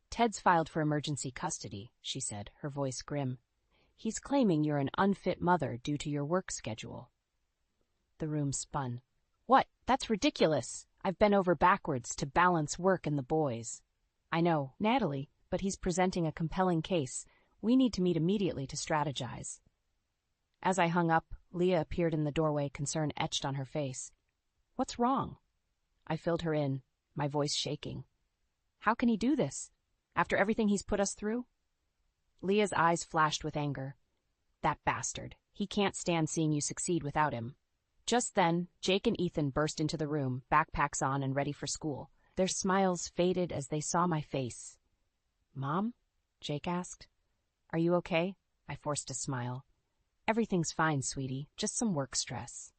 "Ted's filed for emergency custody," she said, her voice grim. "He's claiming you're an unfit mother due to your work schedule." The room spun. "What? That's ridiculous! I've bent over backwards to balance work and the boys." "I know, Natalie, but he's presenting a compelling case. We need to meet immediately to strategize." As I hung up, Leah appeared in the doorway, concern etched on her face. "What's wrong?" I filled her in, my voice shaking. "How can he do this? After everything he's put us through?" Leah's eyes flashed with anger. "That bastard. He can't stand seeing you succeed without him." Just then, Jake and Ethan burst into the room, backpacks on and ready for school. Their smiles faded as they saw my face. "Mom?" Jake asked. "Are you okay?" I forced a smile. "Everything's fine, sweetie, just some work stress."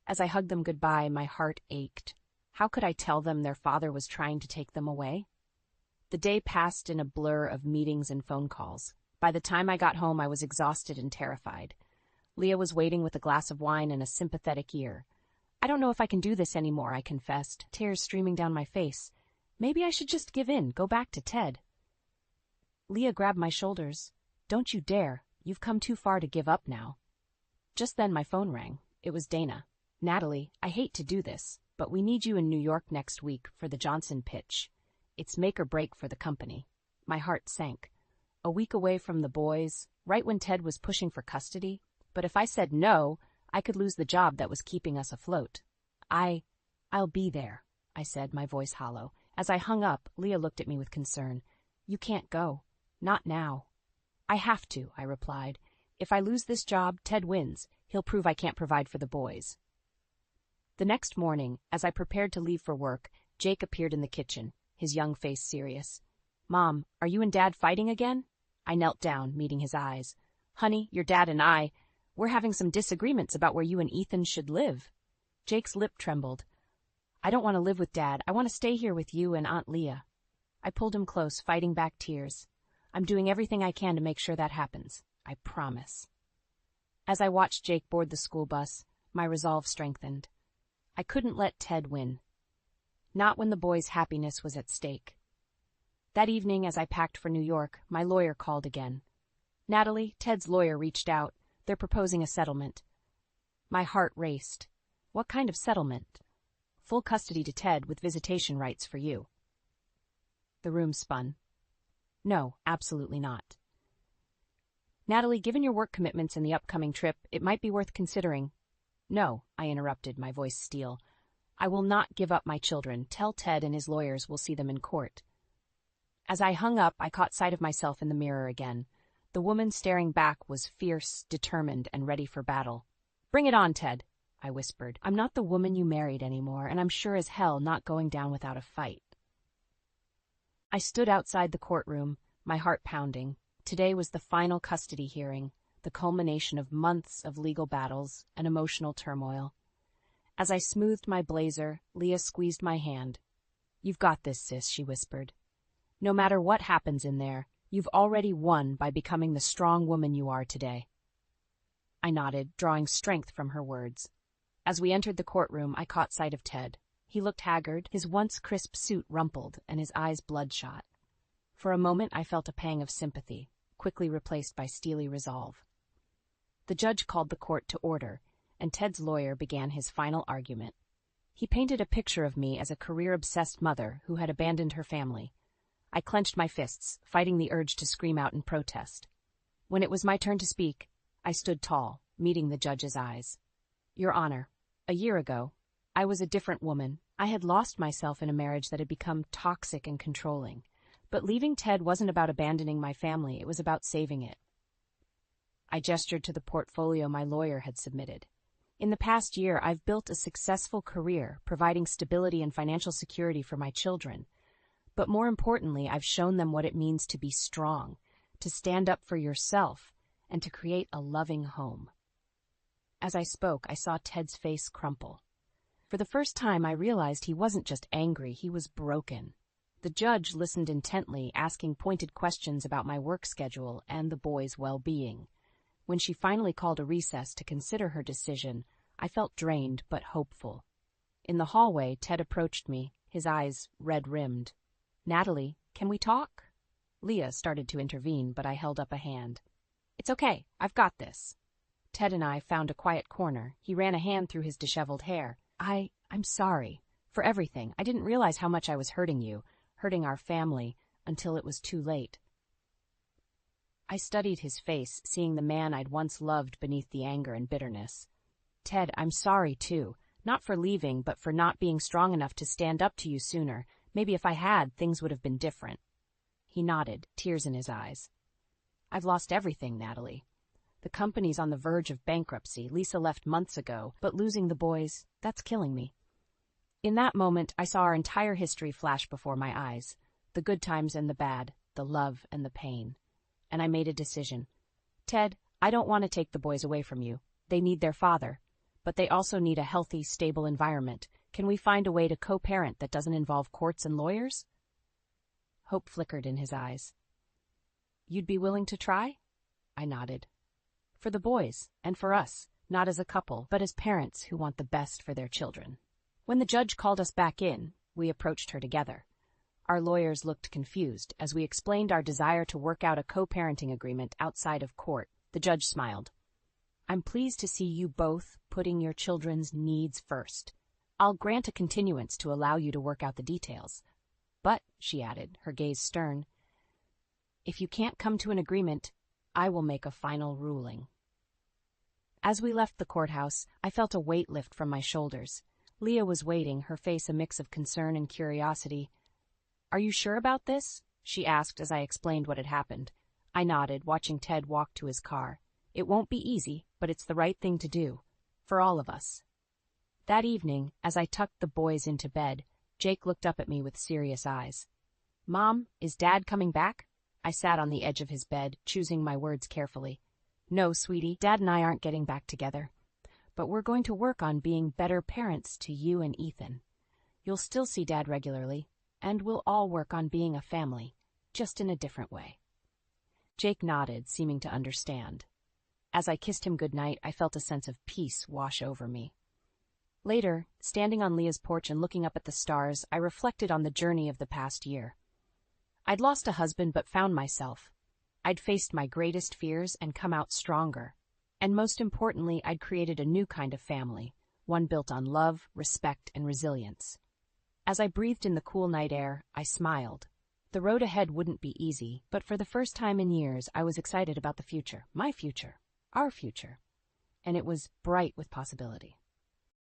As I hugged them goodbye, my heart ached. How could I tell them their father was trying to take them away? The day passed in a blur of meetings and phone calls. By the time I got home, I was exhausted and terrified. Leah was waiting with a glass of wine and a sympathetic ear. "I don't know if I can do this anymore," I confessed, tears streaming down my face. "Maybe I should just give in, go back to Ted." Leah grabbed my shoulders. "Don't you dare. You've come too far to give up now." Just then my phone rang. It was Dana. "Natalie, I hate to do this, but we need you in New York next week for the Johnson pitch. It's make or break for the company." My heart sank. A week away from the boys, right when Ted was pushing for custody. But if I said no, I could lose the job that was keeping us afloat. I'll be there," I said, my voice hollow. As I hung up, Leah looked at me with concern. "You can't go. Not now." "I have to," I replied. "If I lose this job, Ted wins. He'll prove I can't provide for the boys." The next morning, as I prepared to leave for work, Jake appeared in the kitchen, his young face serious. "Mom, are you and Dad fighting again?" I knelt down, meeting his eyes. "Honey, your dad and we're having some disagreements about where you and Ethan should live." Jake's lip trembled. "I don't want to live with Dad. I want to stay here with you and Aunt Leah." I pulled him close, fighting back tears. "I'm doing everything I can to make sure that happens. I promise." As I watched Jake board the school bus, my resolve strengthened. I couldn't let Ted win. Not when the boys' happiness was at stake. That evening, as I packed for New York, my lawyer called again. "Natalie, Ted's lawyer reached out. They're proposing a settlement." My heart raced. "What kind of settlement?" "Full custody to Ted with visitation rights for you." The room spun. "No, absolutely not." "Natalie, given your work commitments and the upcoming trip, it might be worth considering." "No," I interrupted, my voice steel. "I will not give up my children. Tell Ted and his lawyers we'll see them in court." As I hung up, I caught sight of myself in the mirror again. The woman staring back was fierce, determined, and ready for battle. "Bring it on, Ted," I whispered. "I'm not the woman you married anymore, and I'm sure as hell not going down without a fight." I stood outside the courtroom, my heart pounding. Today was the final custody hearing, the culmination of months of legal battles and emotional turmoil. As I smoothed my blazer, Leah squeezed my hand. "You've got this, sis," she whispered. "No matter what happens in there, you've already won by becoming the strong woman you are today." I nodded, drawing strength from her words. As we entered the courtroom, I caught sight of Ted. He looked haggard, his once crisp suit rumpled, and his eyes bloodshot. For a moment, I felt a pang of sympathy, quickly replaced by steely resolve. The judge called the court to order, and Ted's lawyer began his final argument. He painted a picture of me as a career-obsessed mother who had abandoned her family. I clenched my fists, fighting the urge to scream out in protest. When it was my turn to speak, I stood tall, meeting the judge's eyes. "Your Honor, a year ago, I was a different woman. I had lost myself in a marriage that had become toxic and controlling. But leaving Ted wasn't about abandoning my family, it was about saving it." I gestured to the portfolio my lawyer had submitted. "In the past year, I've built a successful career, providing stability and financial security for my children. But more importantly, I've shown them what it means to be strong, to stand up for yourself, and to create a loving home." As I spoke, I saw Ted's face crumple. For the first time, I realized he wasn't just angry, he was broken. The judge listened intently, asking pointed questions about my work schedule and the boys' well-being. When she finally called a recess to consider her decision, I felt drained but hopeful. In the hallway, Ted approached me, his eyes red-rimmed. "Natalie, can we talk?" Leah started to intervene, but I held up a hand. "It's okay, I've got this." Ted and I found a quiet corner. He ran a hand through his disheveled hair. I'm sorry. For everything. I didn't realize how much I was hurting you, hurting our family, until it was too late." I studied his face, seeing the man I'd once loved beneath the anger and bitterness. "Ted, I'm sorry, too. Not for leaving, but for not being strong enough to stand up to you sooner. Maybe if I had, things would have been different." He nodded, tears in his eyes. "I've lost everything, Natalie. The company's on the verge of bankruptcy. Lisa left months ago, but losing the boys, that's killing me. In that moment, I saw our entire history flash before my eyes. The good times and the bad, the love and the pain. And I made a decision. Ted, I don't want to take the boys away from you. They need their father. But they also need a healthy, stable environment. Can we find a way to co-parent that doesn't involve courts and lawyers? Hope flickered in his eyes. You'd be willing to try? I nodded. For the boys, and for us, not as a couple, but as parents who want the best for their children. When the judge called us back in, we approached her together. Our lawyers looked confused as we explained our desire to work out a co-parenting agreement outside of court. The judge smiled. I'm pleased to see you both putting your children's needs first. I'll grant a continuance to allow you to work out the details. But, she added, her gaze stern, if you can't come to an agreement, I will make a final ruling. As we left the courthouse, I felt a weight lift from my shoulders. Leah was waiting, her face a mix of concern and curiosity. Are you sure about this? She asked as I explained what had happened. I nodded, watching Ted walk to his car. It won't be easy, but it's the right thing to do. For all of us. That evening, as I tucked the boys into bed, Jake looked up at me with serious eyes. Mom, is Dad coming back? I sat on the edge of his bed, choosing my words carefully. No, sweetie, Dad and I aren't getting back together. But we're going to work on being better parents to you and Ethan. You'll still see Dad regularly, and we'll all work on being a family, just in a different way. Jake nodded, seeming to understand. As I kissed him goodnight, I felt a sense of peace wash over me. Later, standing on Leah's porch and looking up at the stars, I reflected on the journey of the past year. I'd lost a husband but found myself. I'd faced my greatest fears and come out stronger. And most importantly, I'd created a new kind of family, one built on love, respect, and resilience. As I breathed in the cool night air, I smiled. The road ahead wouldn't be easy, but for the first time in years, I was excited about the future, my future, our future. And it was bright with possibility.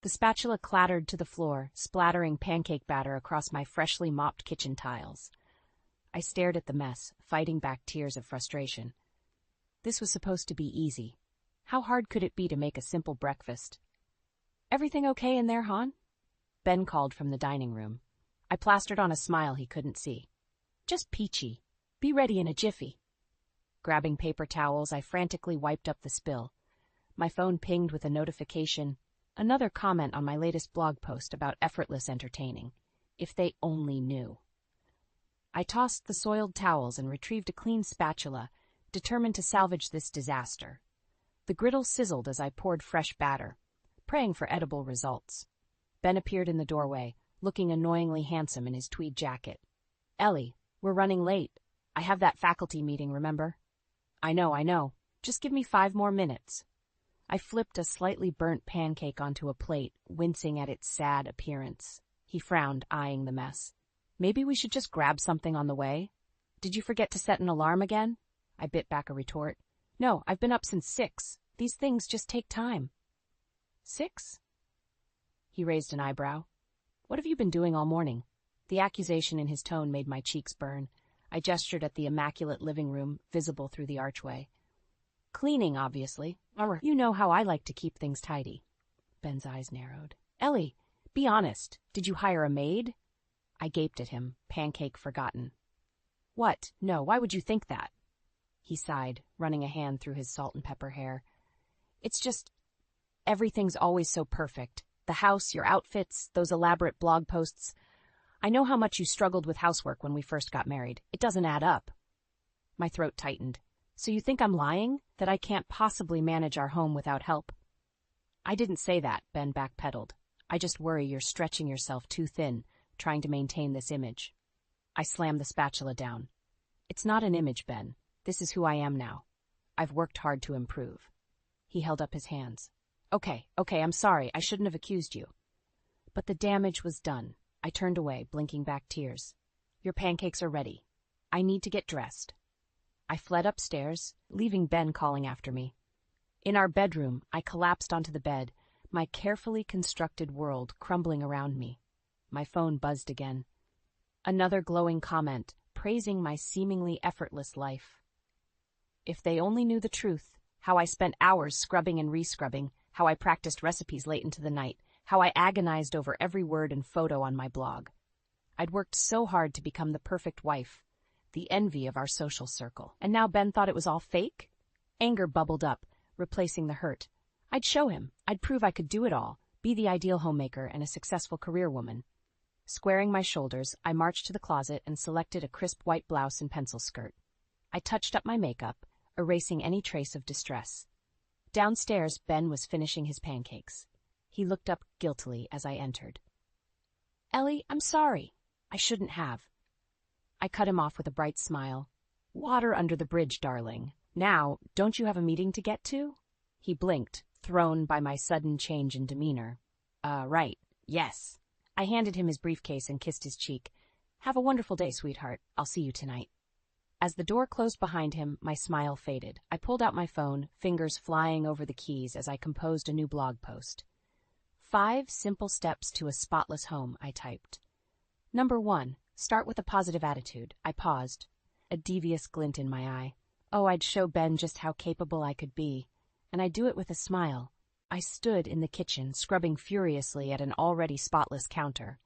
The spatula clattered to the floor, splattering pancake batter across my freshly mopped kitchen tiles. I stared at the mess, fighting back tears of frustration. This was supposed to be easy. How hard could it be to make a simple breakfast? Everything okay in there, hon? Ben called from the dining room. I plastered on a smile he couldn't see. Just peachy. Be ready in a jiffy. Grabbing paper towels, I frantically wiped up the spill. My phone pinged with a notification, another comment on my latest blog post about effortless entertaining. If they only knew. I tossed the soiled towels and retrieved a clean spatula, determined to salvage this disaster. The griddle sizzled as I poured fresh batter, praying for edible results. Ben appeared in the doorway, looking annoyingly handsome in his tweed jacket. Ellie, we're running late. I have that faculty meeting, remember? I know. Just give me 5 more minutes. I flipped a slightly burnt pancake onto a plate, wincing at its sad appearance. He frowned, eyeing the mess. Maybe we should just grab something on the way? Did you forget to set an alarm again? I bit back a retort. No, I've been up since 6. These things just take time. 6? He raised an eyebrow. What have you been doing all morning? The accusation in his tone made my cheeks burn. I gestured at the immaculate living room, visible through the archway. Cleaning, obviously. You know how I like to keep things tidy. Ben's eyes narrowed. Ellie, be honest. Did you hire a maid? I gaped at him, pancake forgotten. What? No, why would you think that? He sighed, running a hand through his salt and pepper hair. It's just, everything's always so perfect. The house, your outfits, those elaborate blog posts. I know how much you struggled with housework when we first got married. It doesn't add up. My throat tightened. So you think I'm lying? That I can't possibly manage our home without help? I didn't say that, Ben backpedaled. I just worry you're stretching yourself too thin, trying to maintain this image. I slammed the spatula down. It's not an image, Ben. This is who I am now. I've worked hard to improve. He held up his hands. Okay, I'm sorry. I shouldn't have accused you. But the damage was done. I turned away, blinking back tears. Your pancakes are ready. I need to get dressed. I fled upstairs, leaving Ben calling after me. In our bedroom, I collapsed onto the bed, my carefully constructed world crumbling around me. My phone buzzed again. Another glowing comment, praising my seemingly effortless life. If they only knew the truth, How I spent hours scrubbing and re-scrubbing, how I practiced recipes late into the night, how I agonized over every word and photo on my blog. I'd worked so hard to become the perfect wife, the envy of our social circle. And now Ben thought it was all fake? Anger bubbled up, replacing the hurt. I'd show him. I'd prove I could do it all, be the ideal homemaker and a successful career woman. Squaring my shoulders, I marched to the closet and selected a crisp white blouse and pencil skirt. I touched up my makeup, erasing any trace of distress. Downstairs, Ben was finishing his pancakes. He looked up guiltily as I entered. Ellie, I'm sorry. I shouldn't have. I cut him off with a bright smile. Water under the bridge, darling. Now, don't you have a meeting to get to? He blinked, thrown by my sudden change in demeanor. Right. Yes. I handed him his briefcase and kissed his cheek. Have a wonderful day, sweetheart. I'll see you tonight. As the door closed behind him, my smile faded. I pulled out my phone, fingers flying over the keys as I composed a new blog post. 5 simple steps to a spotless home, I typed. Number 1, start with a positive attitude. I paused, a devious glint in my eye. Oh, I'd show Ben just how capable I could be, and I'd do it with a smile. I stood in the kitchen, scrubbing furiously at an already spotless counter.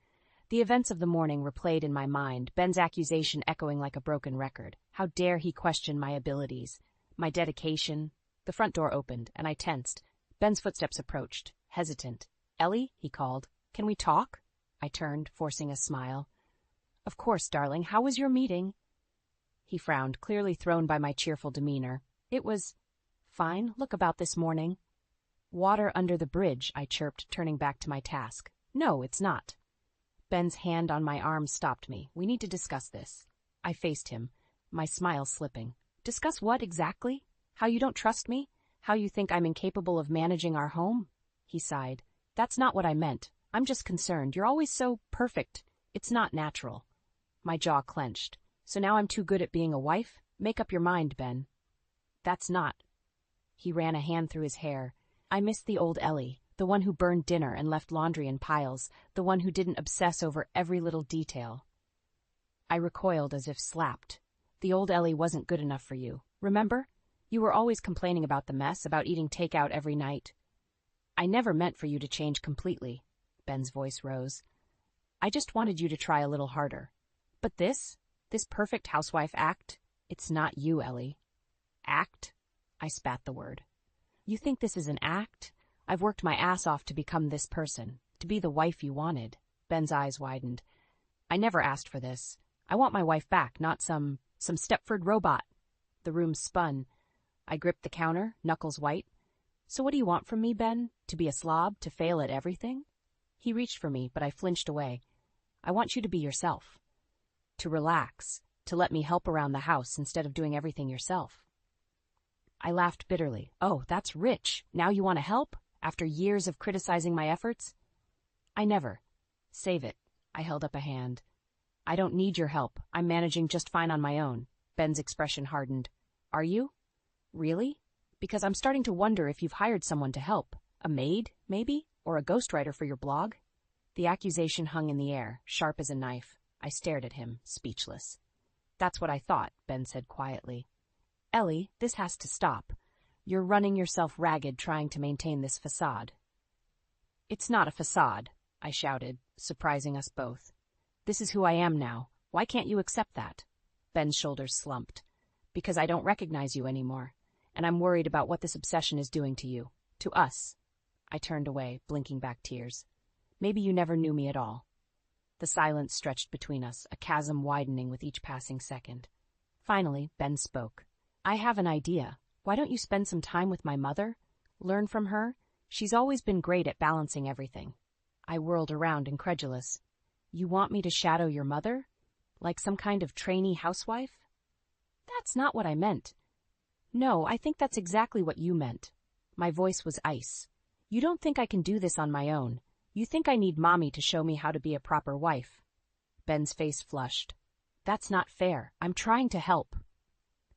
The events of the morning replayed in my mind, Ben's accusation echoing like a broken record. How dare he question my abilities, my dedication? The front door opened, and I tensed. Ben's footsteps approached, hesitant. Ellie, he called. Can we talk? I turned, forcing a smile. Of course, darling. How was your meeting? He frowned, clearly thrown by my cheerful demeanor. It was fine. Look about this morning. Water under the bridge, I chirped, turning back to my task. No, it's not. Ben's hand on my arm stopped me. We need to discuss this. I faced him, my smile slipping. Discuss what exactly? How you don't trust me? How you think I'm incapable of managing our home? He sighed. That's not what I meant. I'm just concerned. You're always so perfect. It's not natural. My jaw clenched. So now I'm too good at being a wife? Make up your mind, Ben. That's not. He ran a hand through his hair. I missed the old Ellie, the one who burned dinner and left laundry in piles, the one who didn't obsess over every little detail. I recoiled as if slapped. The old Ellie wasn't good enough for you. Remember? You were always complaining about the mess, about eating takeout every night. I never meant for you to change completely. Ben's voice rose. I just wanted you to try a little harder. But this perfect housewife act, it's not you, Ellie. Act? I spat the word. You think this is an act? I've worked my ass off to become this person, to be the wife you wanted. Ben's eyes widened. I never asked for this. I want my wife back, not some Stepford robot. The room spun. I gripped the counter, knuckles white. So what do you want from me, Ben? To be a slob? To fail at everything? He reached for me, but I flinched away. I want you to be yourself. To relax. To let me help around the house instead of doing everything yourself. I laughed bitterly. Oh, that's rich. Now you want to help? After years of criticizing my efforts? I never. Save it. I held up a hand. I don't need your help. I'm managing just fine on my own. Ben's expression hardened. Are you? Really? Because I'm starting to wonder if you've hired someone to help. A maid, maybe? Or a ghostwriter for your blog? The accusation hung in the air, sharp as a knife. I stared at him, speechless. That's what I thought, Ben said quietly. Ellie, this has to stop. You're running yourself ragged trying to maintain this facade. It's not a facade, I shouted, surprising us both. This is who I am now. Why can't you accept that? Ben's shoulders slumped. Because I don't recognize you anymore, and I'm worried about what this obsession is doing to you. To us. I turned away, blinking back tears. Maybe you never knew me at all. The silence stretched between us, a chasm widening with each passing second. Finally, Ben spoke. I have an idea. Why don't you spend some time with my mother? Learn from her? She's always been great at balancing everything. I whirled around, incredulous. You want me to shadow your mother? Like some kind of trainee housewife? That's not what I meant. No, I think that's exactly what you meant. My voice was ice. You don't think I can do this on my own. You think I need Mommy to show me how to be a proper wife. Ben's face flushed. That's not fair. I'm trying to help.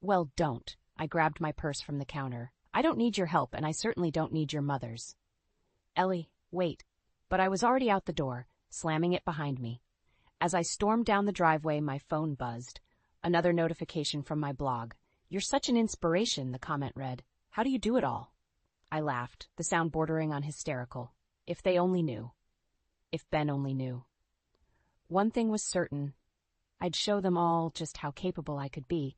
Well, don't. I grabbed my purse from the counter. I don't need your help, and I certainly don't need your mother's. Ellie, wait. But I was already out the door, slamming it behind me. As I stormed down the driveway, my phone buzzed. Another notification from my blog. You're such an inspiration, the comment read. How do you do it all? I laughed, the sound bordering on hysterical. If they only knew. If Ben only knew. One thing was certain. I'd show them all just how capable I could be,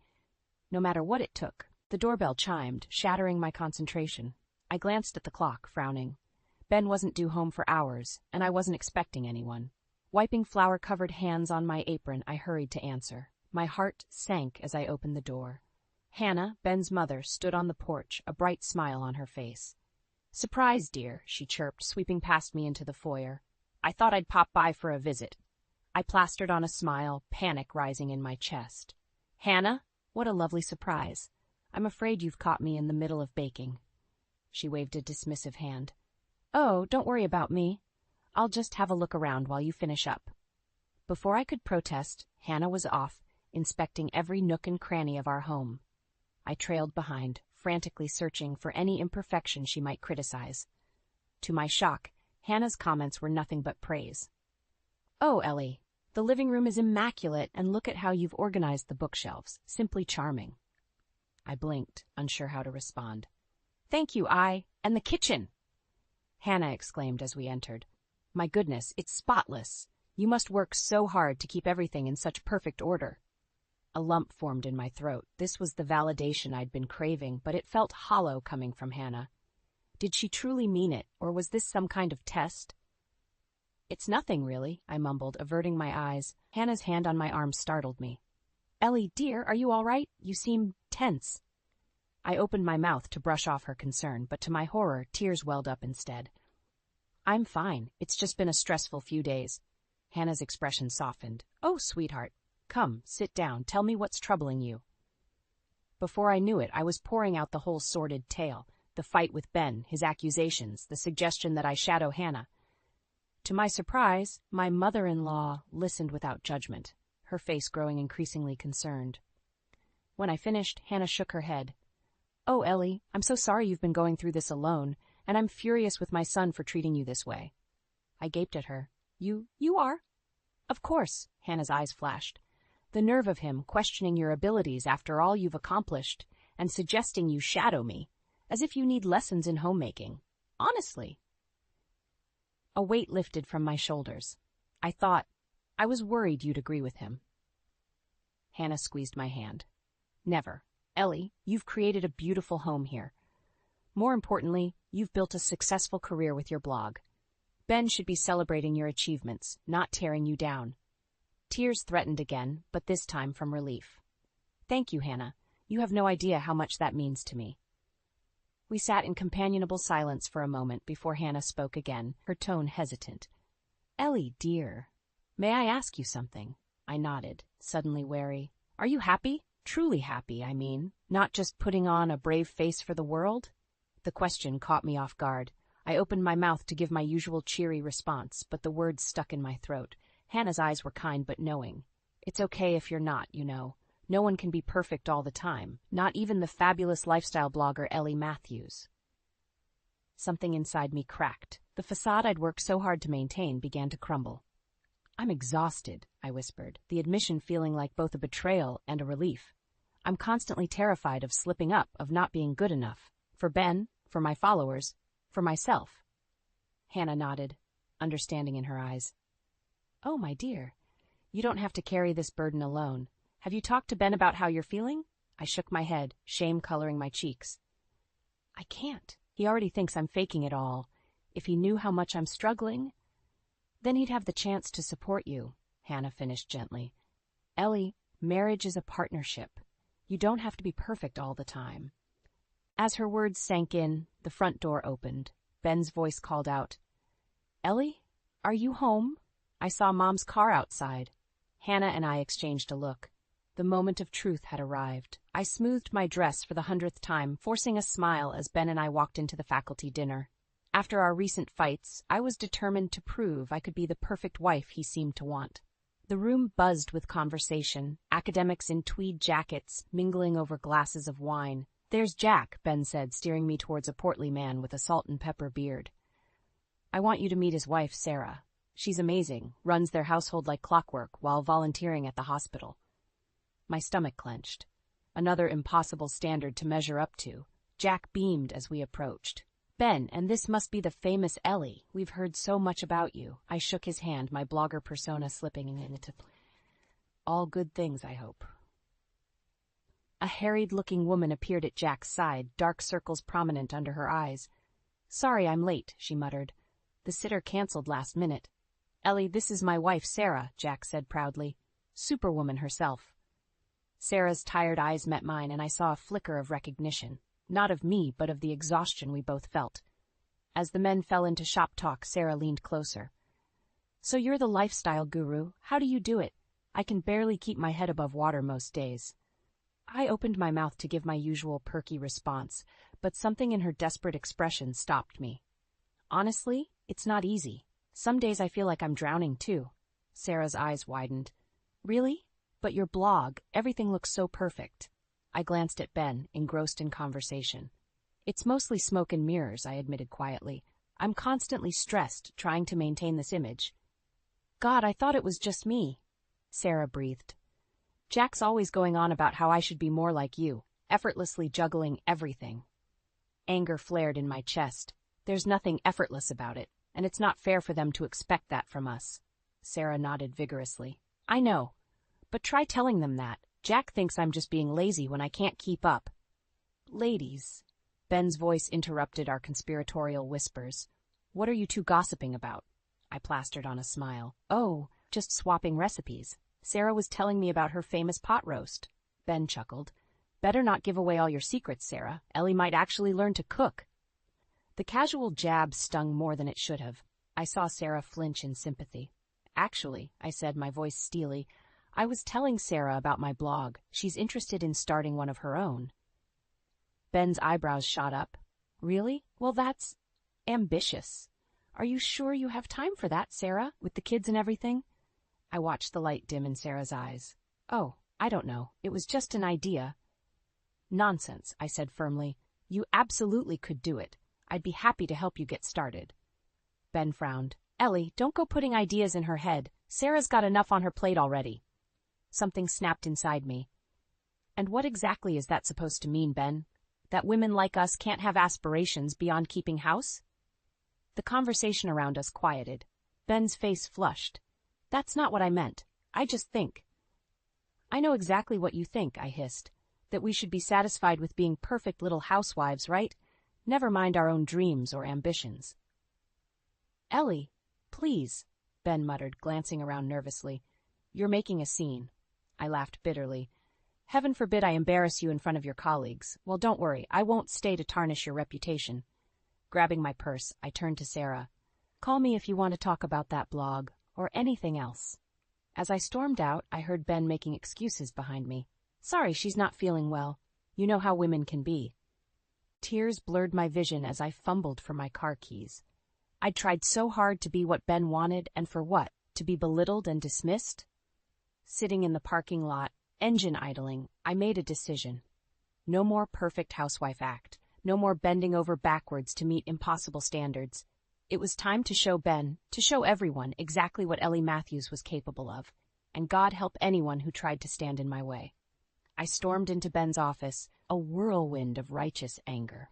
no matter what it took. The doorbell chimed, shattering my concentration. I glanced at the clock, frowning. Ben wasn't due home for hours, and I wasn't expecting anyone. Wiping flour-covered hands on my apron, I hurried to answer. My heart sank as I opened the door. Hannah, Ben's mother, stood on the porch, a bright smile on her face. "Surprise, dear," she chirped, sweeping past me into the foyer. "I thought I'd pop by for a visit." I plastered on a smile, panic rising in my chest. "Hannah, what a lovely surprise. I'm afraid you've caught me in the middle of baking." She waved a dismissive hand. "Oh, don't worry about me. I'll just have a look around while you finish up." Before I could protest, Hannah was off, inspecting every nook and cranny of our home. I trailed behind, frantically searching for any imperfection she might criticize. To my shock, Hannah's comments were nothing but praise. "Oh, Ellie, the living room is immaculate, and look at how you've organized the bookshelves. Simply charming." I blinked, unsure how to respond. "Thank you, and the kitchen!" Hannah exclaimed as we entered. "My goodness, it's spotless. You must work so hard to keep everything in such perfect order." A lump formed in my throat. This was the validation I'd been craving, but it felt hollow coming from Hannah. Did she truly mean it, or was this some kind of test? "It's nothing, really," I mumbled, averting my eyes. Hannah's hand on my arm startled me. "Ellie, dear, are you all right? You seem tense." I opened my mouth to brush off her concern, but to my horror, tears welled up instead. "I'm fine. It's just been a stressful few days." Hannah's expression softened. "Oh, sweetheart. Come, sit down. Tell me what's troubling you." Before I knew it, I was pouring out the whole sordid tale. The fight with Ben, his accusations, the suggestion that I shadow Hannah. To my surprise, my mother-in-law listened without judgment, her face growing increasingly concerned. When I finished, Hannah shook her head. "Oh, Ellie, I'm so sorry you've been going through this alone, and I'm furious with my son for treating you this way." I gaped at her. You are?" "Of course," Hannah's eyes flashed. "The nerve of him questioning your abilities after all you've accomplished and suggesting you shadow me, as if you need lessons in homemaking. Honestly." A weight lifted from my shoulders. I was worried you'd agree with him." Hannah squeezed my hand. "Never. Ellie, you've created a beautiful home here. More importantly, you've built a successful career with your blog. Ben should be celebrating your achievements, not tearing you down." Tears threatened again, but this time from relief. "Thank you, Hannah. You have no idea how much that means to me." We sat in companionable silence for a moment before Hannah spoke again, her tone hesitant. "Ellie, dear, may I ask you something?" I nodded, suddenly wary. "Are you happy? Truly happy, I mean. Not just putting on a brave face for the world?" The question caught me off guard. I opened my mouth to give my usual cheery response, but the words stuck in my throat. Hannah's eyes were kind but knowing. "It's okay if you're not, you know. No one can be perfect all the time, not even the fabulous lifestyle blogger Ellie Matthews." Something inside me cracked. The facade I'd worked so hard to maintain began to crumble. "I'm exhausted," I whispered, the admission feeling like both a betrayal and a relief. "I'm constantly terrified of slipping up, of not being good enough. For Ben, for my followers, for myself." Hannah nodded, understanding in her eyes. "Oh, my dear, you don't have to carry this burden alone. Have you talked to Ben about how you're feeling?" I shook my head, shame coloring my cheeks. "I can't. He already thinks I'm faking it all. If he knew how much I'm struggling, then he'd have the chance to support you," Hannah finished gently. "Ellie, marriage is a partnership. You don't have to be perfect all the time." As her words sank in, the front door opened. Ben's voice called out, "Ellie, are you home? I saw Mom's car outside." Hannah and I exchanged a look. The moment of truth had arrived. I smoothed my dress for the 100th time, forcing a smile as Ben and I walked into the faculty dinner. After our recent fights, I was determined to prove I could be the perfect wife he seemed to want. The room buzzed with conversation, academics in tweed jackets mingling over glasses of wine. "There's Jack," Ben said, steering me towards a portly man with a salt and pepper beard. "I want you to meet his wife, Sarah. She's amazing, runs their household like clockwork while volunteering at the hospital." My stomach clenched. Another impossible standard to measure up to. Jack beamed as we approached. Ben, and this must be the famous Ellie. We've heard so much about you. I shook his hand, my blogger persona slipping into all good things, I hope. A harried-looking woman appeared at Jack's side, dark circles prominent under her eyes. Sorry I'm late, she muttered. The sitter canceled last minute. Ellie, this is my wife, Sarah, Jack said proudly. Superwoman herself. Sarah's tired eyes met mine, and I saw a flicker of recognition. Not of me, but of the exhaustion we both felt. As the men fell into shop talk, Sarah leaned closer. So you're the lifestyle guru. How do you do it? I can barely keep my head above water most days. I opened my mouth to give my usual perky response, but something in her desperate expression stopped me. Honestly, it's not easy. Some days I feel like I'm drowning too. Sarah's eyes widened. Really? But your blog, everything looks so perfect. I glanced at Ben, engrossed in conversation. It's mostly smoke and mirrors, I admitted quietly. I'm constantly stressed, trying to maintain this image. God, I thought it was just me. Sarah breathed. Jack's always going on about how I should be more like you, effortlessly juggling everything. Anger flared in my chest. There's nothing effortless about it, and it's not fair for them to expect that from us. Sarah nodded vigorously. I know, but try telling them that. Jack thinks I'm just being lazy when I can't keep up. Ladies. Ben's voice interrupted our conspiratorial whispers. What are you two gossiping about? I plastered on a smile. Oh, just swapping recipes. Sarah was telling me about her famous pot roast. Ben chuckled. Better not give away all your secrets, Sarah. Ellie might actually learn to cook. The casual jab stung more than it should have. I saw Sarah flinch in sympathy. Actually, I said, my voice steely, I was telling Sarah about my blog. She's interested in starting one of her own. Ben's eyebrows shot up. Really? Well, that's ambitious. Are you sure you have time for that, Sarah, with the kids and everything? I watched the light dim in Sarah's eyes. Oh, I don't know. It was just an idea. Nonsense, I said firmly. You absolutely could do it. I'd be happy to help you get started. Ben frowned. Ellie, don't go putting ideas in her head. Sarah's got enough on her plate already. Something snapped inside me. And what exactly is that supposed to mean, Ben? That women like us can't have aspirations beyond keeping house? The conversation around us quieted. Ben's face flushed. That's not what I meant. I just think. I know exactly what you think, I hissed. That we should be satisfied with being perfect little housewives, right? Never mind our own dreams or ambitions. Ellie, please, Ben muttered, glancing around nervously. You're making a scene. I laughed bitterly. Heaven forbid I embarrass you in front of your colleagues. Well, don't worry, I won't stay to tarnish your reputation. Grabbing my purse, I turned to Sarah. Call me if you want to talk about that blog, or anything else. As I stormed out, I heard Ben making excuses behind me. Sorry, she's not feeling well. You know how women can be. Tears blurred my vision as I fumbled for my car keys. I'd tried so hard to be what Ben wanted, and for what? To be belittled and dismissed? Sitting in the parking lot, engine idling, I made a decision. No more perfect housewife act. No more bending over backwards to meet impossible standards. It was time to show Ben, to show everyone, exactly what Ellie Matthews was capable of. And God help anyone who tried to stand in my way. I stormed into Ben's office, a whirlwind of righteous anger.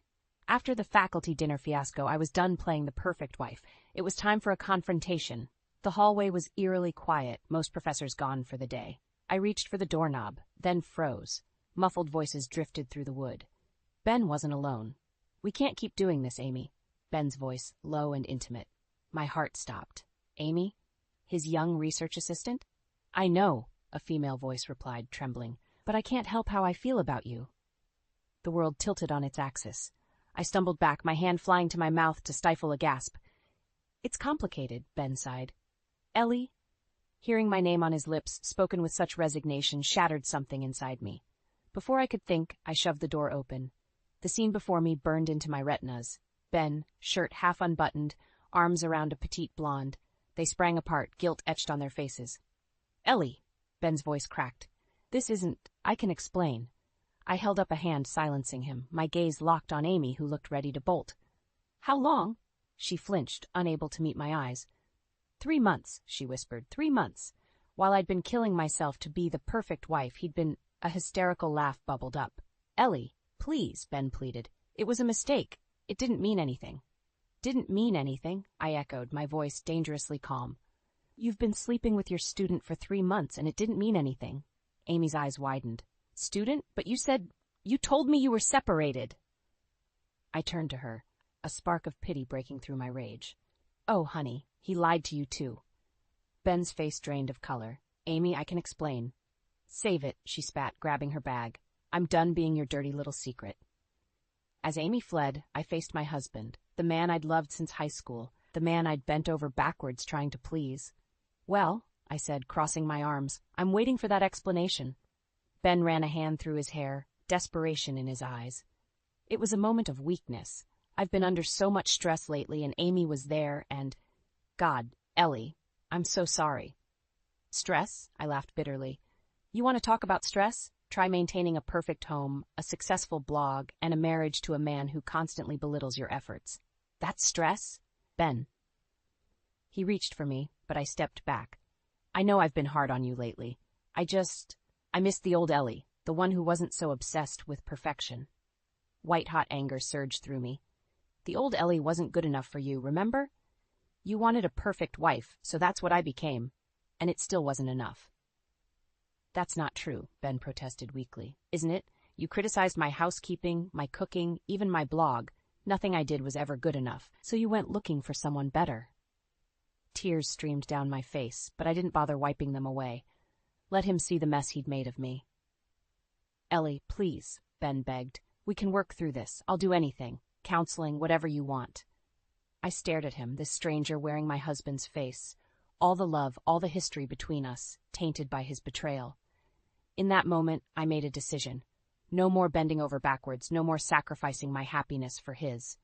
After the faculty dinner fiasco, I was done playing the perfect wife. It was time for a confrontation. The hallway was eerily quiet, most professors gone for the day. I reached for the doorknob, then froze. Muffled voices drifted through the wood. Ben wasn't alone. We can't keep doing this, Amy. Ben's voice, low and intimate. My heart stopped. Amy? His young research assistant? I know, a female voice replied, trembling, but I can't help how I feel about you. The world tilted on its axis. I stumbled back, my hand flying to my mouth to stifle a gasp. It's complicated, Ben sighed. Ellie? Hearing my name on his lips, spoken with such resignation, shattered something inside me. Before I could think, I shoved the door open. The scene before me burned into my retinas. Ben, shirt half unbuttoned, arms around a petite blonde. They sprang apart, guilt etched on their faces. Ellie, Ben's voice cracked. This isn't, I can explain. I held up a hand, silencing him, my gaze locked on Amy, who looked ready to bolt. How long? She flinched, unable to meet my eyes. 3 months, she whispered, 3 months. While I'd been killing myself to be the perfect wife, he'd been... A hysterical laugh bubbled up. Ellie, please, Ben pleaded. It was a mistake. It didn't mean anything. Didn't mean anything, I echoed, my voice dangerously calm. You've been sleeping with your student for 3 months and it didn't mean anything. Amy's eyes widened. Student? But you told me you were separated. I turned to her, a spark of pity breaking through my rage. Oh, honey, he lied to you too. Ben's face drained of color. Amy, I can explain. Save it, she spat, grabbing her bag. I'm done being your dirty little secret. As Amy fled, I faced my husband, the man I'd loved since high school, the man I'd bent over backwards trying to please. Well, I said, crossing my arms, I'm waiting for that explanation. Ben ran a hand through his hair, desperation in his eyes. It was a moment of weakness. I've been under so much stress lately, and Amy was there, and... God, Ellie, I'm so sorry. Stress? I laughed bitterly. You want to talk about stress? Try maintaining a perfect home, a successful blog, and a marriage to a man who constantly belittles your efforts. That's stress? Ben. He reached for me, but I stepped back. I know I've been hard on you lately. I missed the old Ellie, the one who wasn't so obsessed with perfection. White-hot anger surged through me. The old Ellie wasn't good enough for you, remember? You wanted a perfect wife, so that's what I became, and it still wasn't enough. That's not true, Ben protested weakly. Isn't it? You criticized my housekeeping, my cooking, even my blog. Nothing I did was ever good enough, so you went looking for someone better. Tears streamed down my face, but I didn't bother wiping them away. Let him see the mess he'd made of me. Ellie, please, Ben begged. We can work through this. I'll do anything. Counseling, whatever you want. I stared at him, this stranger wearing my husband's face. All the love, all the history between us, tainted by his betrayal. In that moment, I made a decision. No more bending over backwards, no more sacrificing my happiness for his.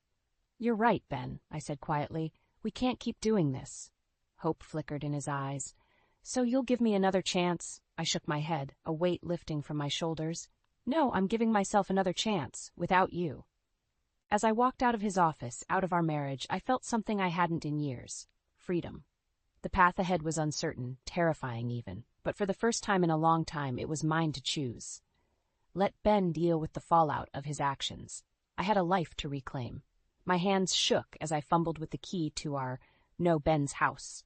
You're right, Ben, I said quietly. We can't keep doing this. Hope flickered in his eyes. So you'll give me another chance? I shook my head, a weight lifting from my shoulders. No, I'm giving myself another chance, without you. As I walked out of his office, out of our marriage, I felt something I hadn't in years. Freedom. The path ahead was uncertain, terrifying even, but for the first time in a long time it was mine to choose. Let Ben deal with the fallout of his actions. I had a life to reclaim. My hands shook as I fumbled with the key to our Ben's house.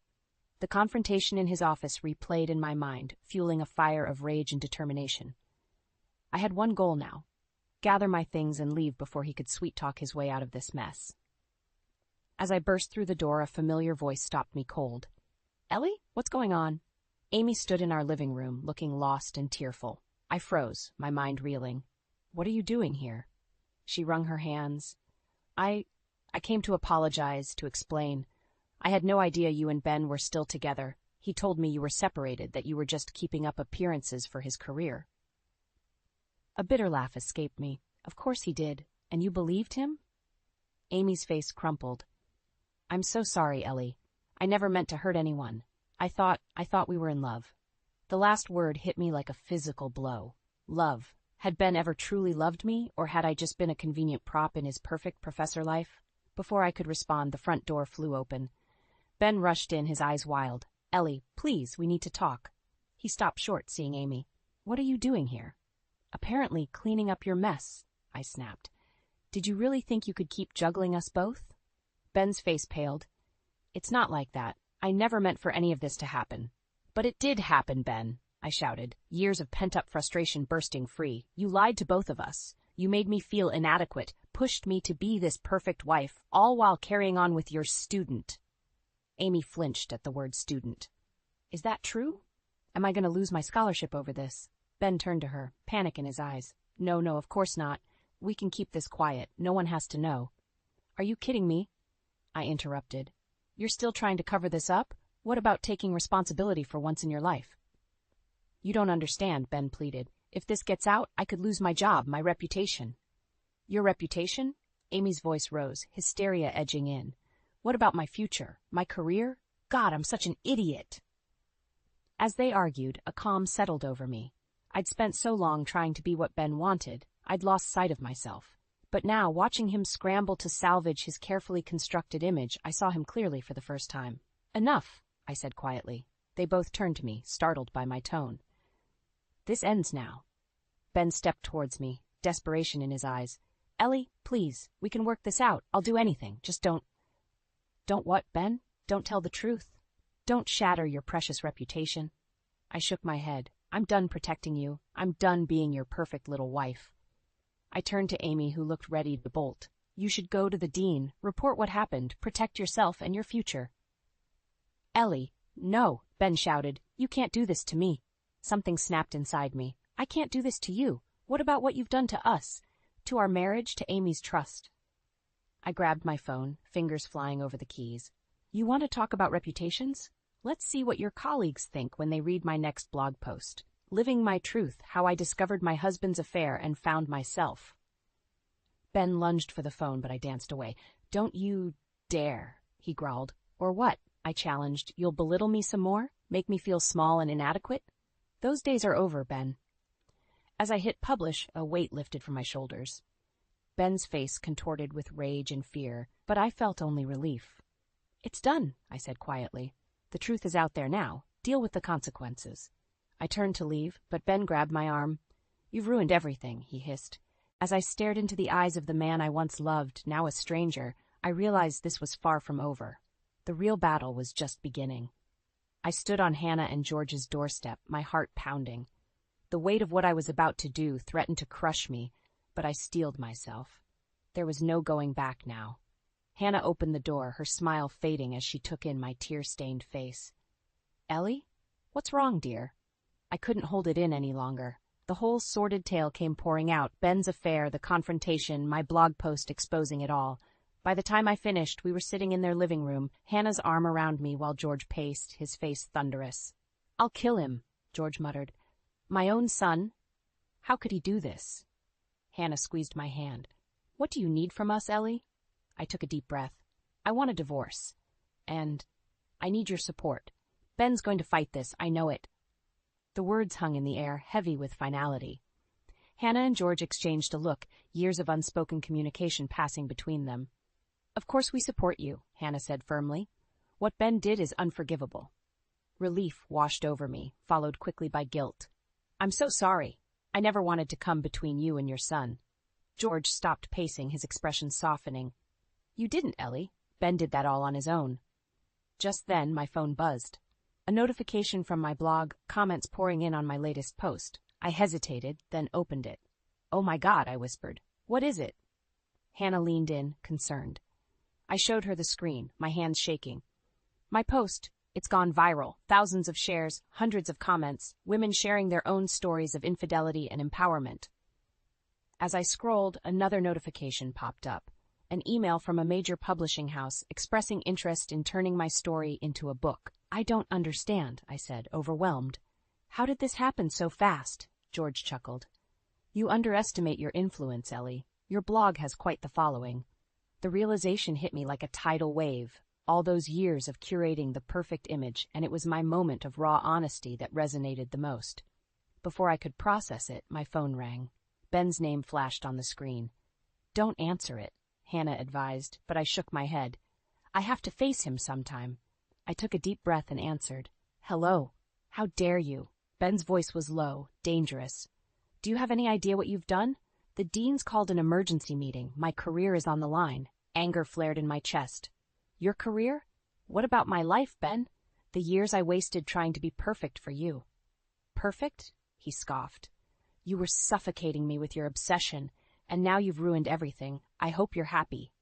The confrontation in his office replayed in my mind, fueling a fire of rage and determination. I had one goal now. Gather my things and leave before he could sweet-talk his way out of this mess. As I burst through the door, a familiar voice stopped me cold. Ellie, what's going on? Amy stood in our living room, looking lost and tearful. I froze, my mind reeling. What are you doing here? She wrung her hands. I came to apologize, to explain. I had no idea you and Ben were still together. He told me you were separated, that you were just keeping up appearances for his career. A bitter laugh escaped me. Of course he did. And you believed him? Amy's face crumpled. I'm so sorry, Ellie. I never meant to hurt anyone. I thought we were in love. The last word hit me like a physical blow. Love. Had Ben ever truly loved me, or had I just been a convenient prop in his perfect professor life? Before I could respond, the front door flew open. Ben rushed in, his eyes wild. Ellie, please, we need to talk. He stopped short, seeing Amy. What are you doing here? Apparently cleaning up your mess, I snapped. Did you really think you could keep juggling us both? Ben's face paled. It's not like that. I never meant for any of this to happen. But it did happen, Ben, I shouted, years of pent-up frustration bursting free. You lied to both of us. You made me feel inadequate, pushed me to be this perfect wife, all while carrying on with your student. Amy flinched at the word student. Is that true? Am I going to lose my scholarship over this? Ben turned to her, panic in his eyes. No, of course not. We can keep this quiet. No one has to know. Are you kidding me? I interrupted. You're still trying to cover this up? What about taking responsibility for once in your life? You don't understand, Ben pleaded. If this gets out, I could lose my job, my reputation. Your reputation? Amy's voice rose, hysteria edging in. What about my future? My career? God, I'm such an idiot. As they argued, a calm settled over me. I'd spent so long trying to be what Ben wanted, I'd lost sight of myself. But now, watching him scramble to salvage his carefully constructed image, I saw him clearly for the first time. Enough, I said quietly. They both turned to me, startled by my tone. This ends now. Ben stepped towards me, desperation in his eyes. Ellie, please, we can work this out. I'll do anything. Just don't. Don't what, Ben? Don't tell the truth. Don't shatter your precious reputation. I shook my head. I'm done protecting you. I'm done being your perfect little wife. I turned to Amy, who looked ready to bolt. You should go to the dean, report what happened, protect yourself and your future. Ellie, no, Ben shouted. You can't do this to me. Something snapped inside me. I can't do this to you. What about what you've done to us? To our marriage, to Amy's trust? I grabbed my phone, fingers flying over the keys. You want to talk about reputations? Let's see what your colleagues think when they read my next blog post. Living my truth, how I discovered my husband's affair and found myself. Ben lunged for the phone, but I danced away. Don't you dare, he growled. Or what? I challenged. You'll belittle me some more? Make me feel small and inadequate? Those days are over, Ben. As I hit publish, a weight lifted from my shoulders. Ben's face contorted with rage and fear, but I felt only relief. It's done, I said quietly. The truth is out there now. Deal with the consequences. I turned to leave, but Ben grabbed my arm. You've ruined everything, he hissed. As I stared into the eyes of the man I once loved, now a stranger, I realized this was far from over. The real battle was just beginning. I stood on Hannah and George's doorstep, my heart pounding. The weight of what I was about to do threatened to crush me, but I steeled myself. There was no going back now. Hannah opened the door, her smile fading as she took in my tear-stained face. Ellie? What's wrong, dear? I couldn't hold it in any longer. The whole sordid tale came pouring out, Ben's affair, the confrontation, my blog post exposing it all. By the time I finished, we were sitting in their living room, Hannah's arm around me while George paced, his face thunderous. I'll kill him, George muttered. My own son? How could he do this? Hannah squeezed my hand. What do you need from us, Ellie? I took a deep breath. I want a divorce. And I need your support. Ben's going to fight this, I know it. The words hung in the air, heavy with finality. Hannah and George exchanged a look, years of unspoken communication passing between them. Of course we support you, Hannah said firmly. What Ben did is unforgivable. Relief washed over me, followed quickly by guilt. I'm so sorry. I never wanted to come between you and your son. George stopped pacing, his expression softening. You didn't, Ellie. Ben did that all on his own. Just then, my phone buzzed. A notification from my blog, comments pouring in on my latest post. I hesitated, then opened it. Oh my God, I whispered. What is it? Hannah leaned in, concerned. I showed her the screen, my hands shaking. My post. It's gone viral. Thousands of shares, hundreds of comments, women sharing their own stories of infidelity and empowerment. As I scrolled, another notification popped up. An email from a major publishing house expressing interest in turning my story into a book. I don't understand, I said, overwhelmed. How did this happen so fast? George chuckled. You underestimate your influence, Ellie. Your blog has quite the following. The realization hit me like a tidal wave. All those years of curating the perfect image, and it was my moment of raw honesty that resonated the most. Before I could process it, my phone rang. Ben's name flashed on the screen. Don't answer it, Hannah advised, but I shook my head. I have to face him sometime. I took a deep breath and answered. Hello. How dare you? Ben's voice was low, dangerous. Do you have any idea what you've done? The dean's called an emergency meeting. My career is on the line. Anger flared in my chest. Your career? What about my life, Ben? The years I wasted trying to be perfect for you. Perfect? He scoffed. You were suffocating me with your obsession, and now you've ruined everything. I hope you're happy.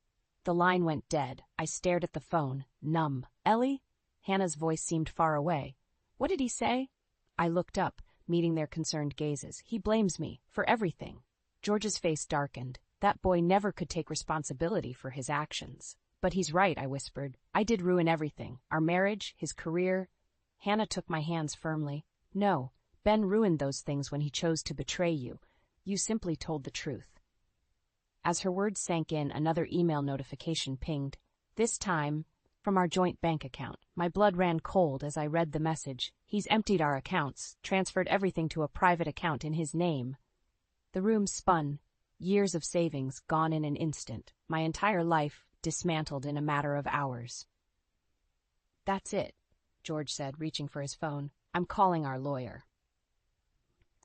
The line went dead. I stared at the phone, numb. Ellie? Hannah's voice seemed far away. What did he say? I looked up, meeting their concerned gazes. He blames me for everything. George's face darkened. That boy never could take responsibility for his actions. But he's right, I whispered. I did ruin everything. Our marriage, his career. Hannah took my hands firmly. No, Ben ruined those things when he chose to betray you. You simply told the truth. As her words sank in, another email notification pinged. This time, from our joint bank account. My blood ran cold as I read the message. He's emptied our accounts, transferred everything to a private account in his name. The room spun. Years of savings gone in an instant. My entire life dismantled in a matter of hours. That's it, George said, reaching for his phone. I'm calling our lawyer.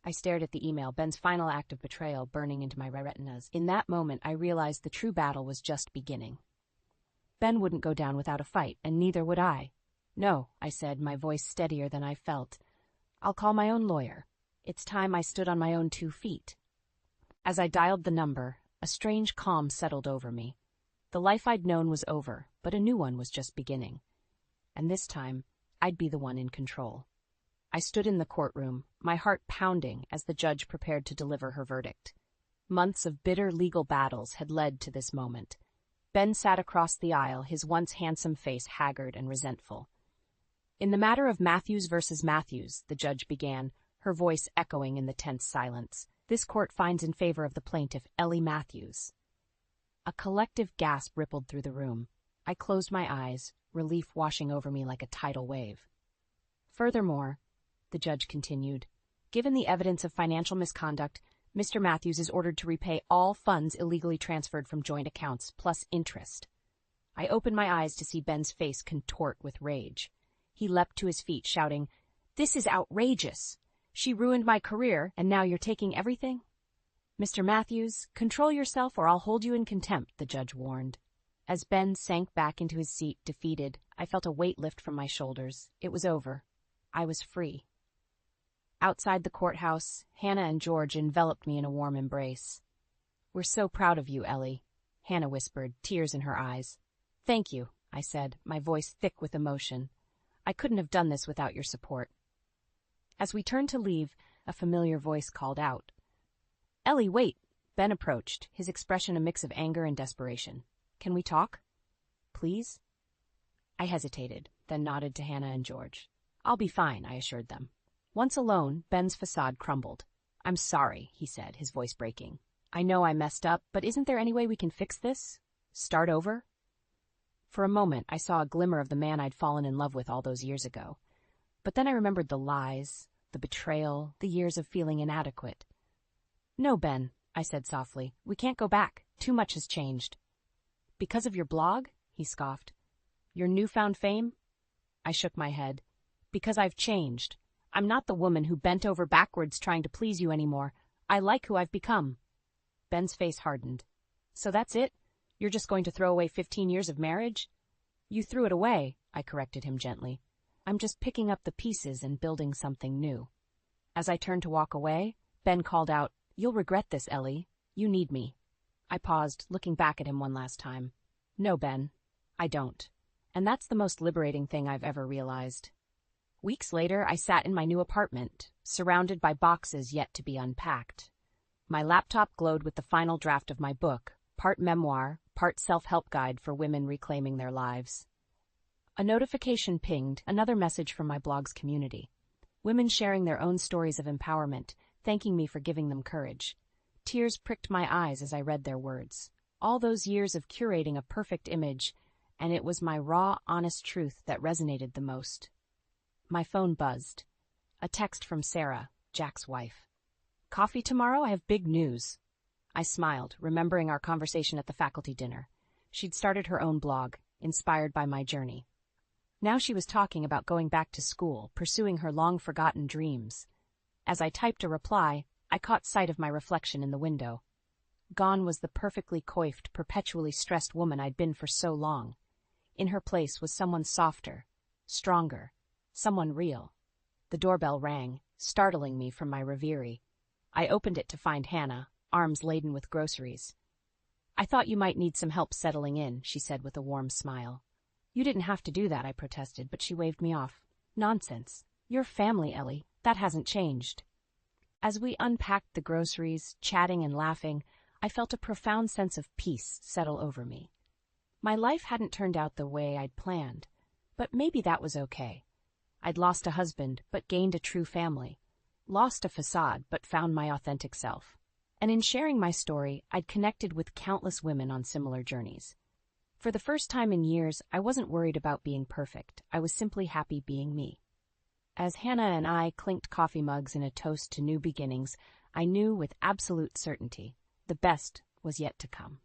I stared at the email, Ben's final act of betrayal burning into my retinas. In that moment, I realized the true battle was just beginning. Ben wouldn't go down without a fight, and neither would I. No, I said, my voice steadier than I felt. I'll call my own lawyer. It's time I stood on my own 2 feet. As I dialed the number, a strange calm settled over me. The life I'd known was over, but a new one was just beginning. And this time, I'd be the one in control. I stood in the courtroom, my heart pounding as the judge prepared to deliver her verdict. Months of bitter legal battles had led to this moment. Ben sat across the aisle, his once handsome face haggard and resentful. In the matter of Matthews versus Matthews, the judge began, her voice echoing in the tense silence, this court finds in favor of the plaintiff, Ellie Matthews. A collective gasp rippled through the room. I closed my eyes, relief washing over me like a tidal wave. Furthermore, the judge continued, given the evidence of financial misconduct, Mr. Matthews is ordered to repay all funds illegally transferred from joint accounts, plus interest. I opened my eyes to see Ben's face contort with rage. He leapt to his feet, shouting, "This is outrageous! She ruined my career, and now you're taking everything?" "Mr. Matthews, control yourself or I'll hold you in contempt," the judge warned. As Ben sank back into his seat, defeated, I felt a weight lift from my shoulders. It was over. I was free. Outside the courthouse, Hannah and George enveloped me in a warm embrace. "We're so proud of you, Ellie," Hannah whispered, tears in her eyes. "Thank you," I said, my voice thick with emotion. "I couldn't have done this without your support." As we turned to leave, a familiar voice called out. "Ellie, wait!" Ben approached, his expression a mix of anger and desperation. "Can we talk? Please?" I hesitated, then nodded to Hannah and George. "I'll be fine," I assured them. Once alone, Ben's facade crumbled. "I'm sorry," he said, his voice breaking. "I know I messed up, but isn't there any way we can fix this? Start over?" For a moment, I saw a glimmer of the man I'd fallen in love with all those years ago. But then I remembered the lies, the betrayal, the years of feeling inadequate. "No, Ben," I said softly. "We can't go back. Too much has changed." "Because of your blog?" he scoffed. "Your newfound fame?" I shook my head. "Because I've changed. I'm not the woman who bent over backwards trying to please you anymore. I like who I've become." Ben's face hardened. "So that's it? You're just going to throw away 15 years of marriage?" "You threw it away," I corrected him gently. "I'm just picking up the pieces and building something new." As I turned to walk away, Ben called out, "You'll regret this, Ellie. You need me." I paused, looking back at him one last time. "No, Ben, I don't. And that's the most liberating thing I've ever realized." Weeks later, I sat in my new apartment, surrounded by boxes yet to be unpacked. My laptop glowed with the final draft of my book, part memoir, part self-help guide for women reclaiming their lives. A notification pinged, another message from my blog's community. Women sharing their own stories of empowerment, thanking me for giving them courage. Tears pricked my eyes as I read their words. All those years of curating a perfect image, and it was my raw, honest truth that resonated the most. My phone buzzed. A text from Sarah, Jack's wife. "Coffee tomorrow? I have big news." I smiled, remembering our conversation at the faculty dinner. She'd started her own blog, inspired by my journey. Now she was talking about going back to school, pursuing her long-forgotten dreams. As I typed a reply, I caught sight of my reflection in the window. Gone was the perfectly coiffed, perpetually stressed woman I'd been for so long. In her place was someone softer, stronger, someone real. The doorbell rang, startling me from my reverie. I opened it to find Hannah, arms laden with groceries. "I thought you might need some help settling in," she said with a warm smile. "You didn't have to do that," I protested, but she waved me off. "Nonsense. You're family, Ellie. That hasn't changed." As we unpacked the groceries, chatting and laughing, I felt a profound sense of peace settle over me. My life hadn't turned out the way I'd planned, but maybe that was okay. I'd lost a husband, but gained a true family. Lost a facade, but found my authentic self. And in sharing my story, I'd connected with countless women on similar journeys. For the first time in years, I wasn't worried about being perfect. I was simply happy being me. As Hannah and I clinked coffee mugs in a toast to new beginnings, I knew with absolute certainty the best was yet to come.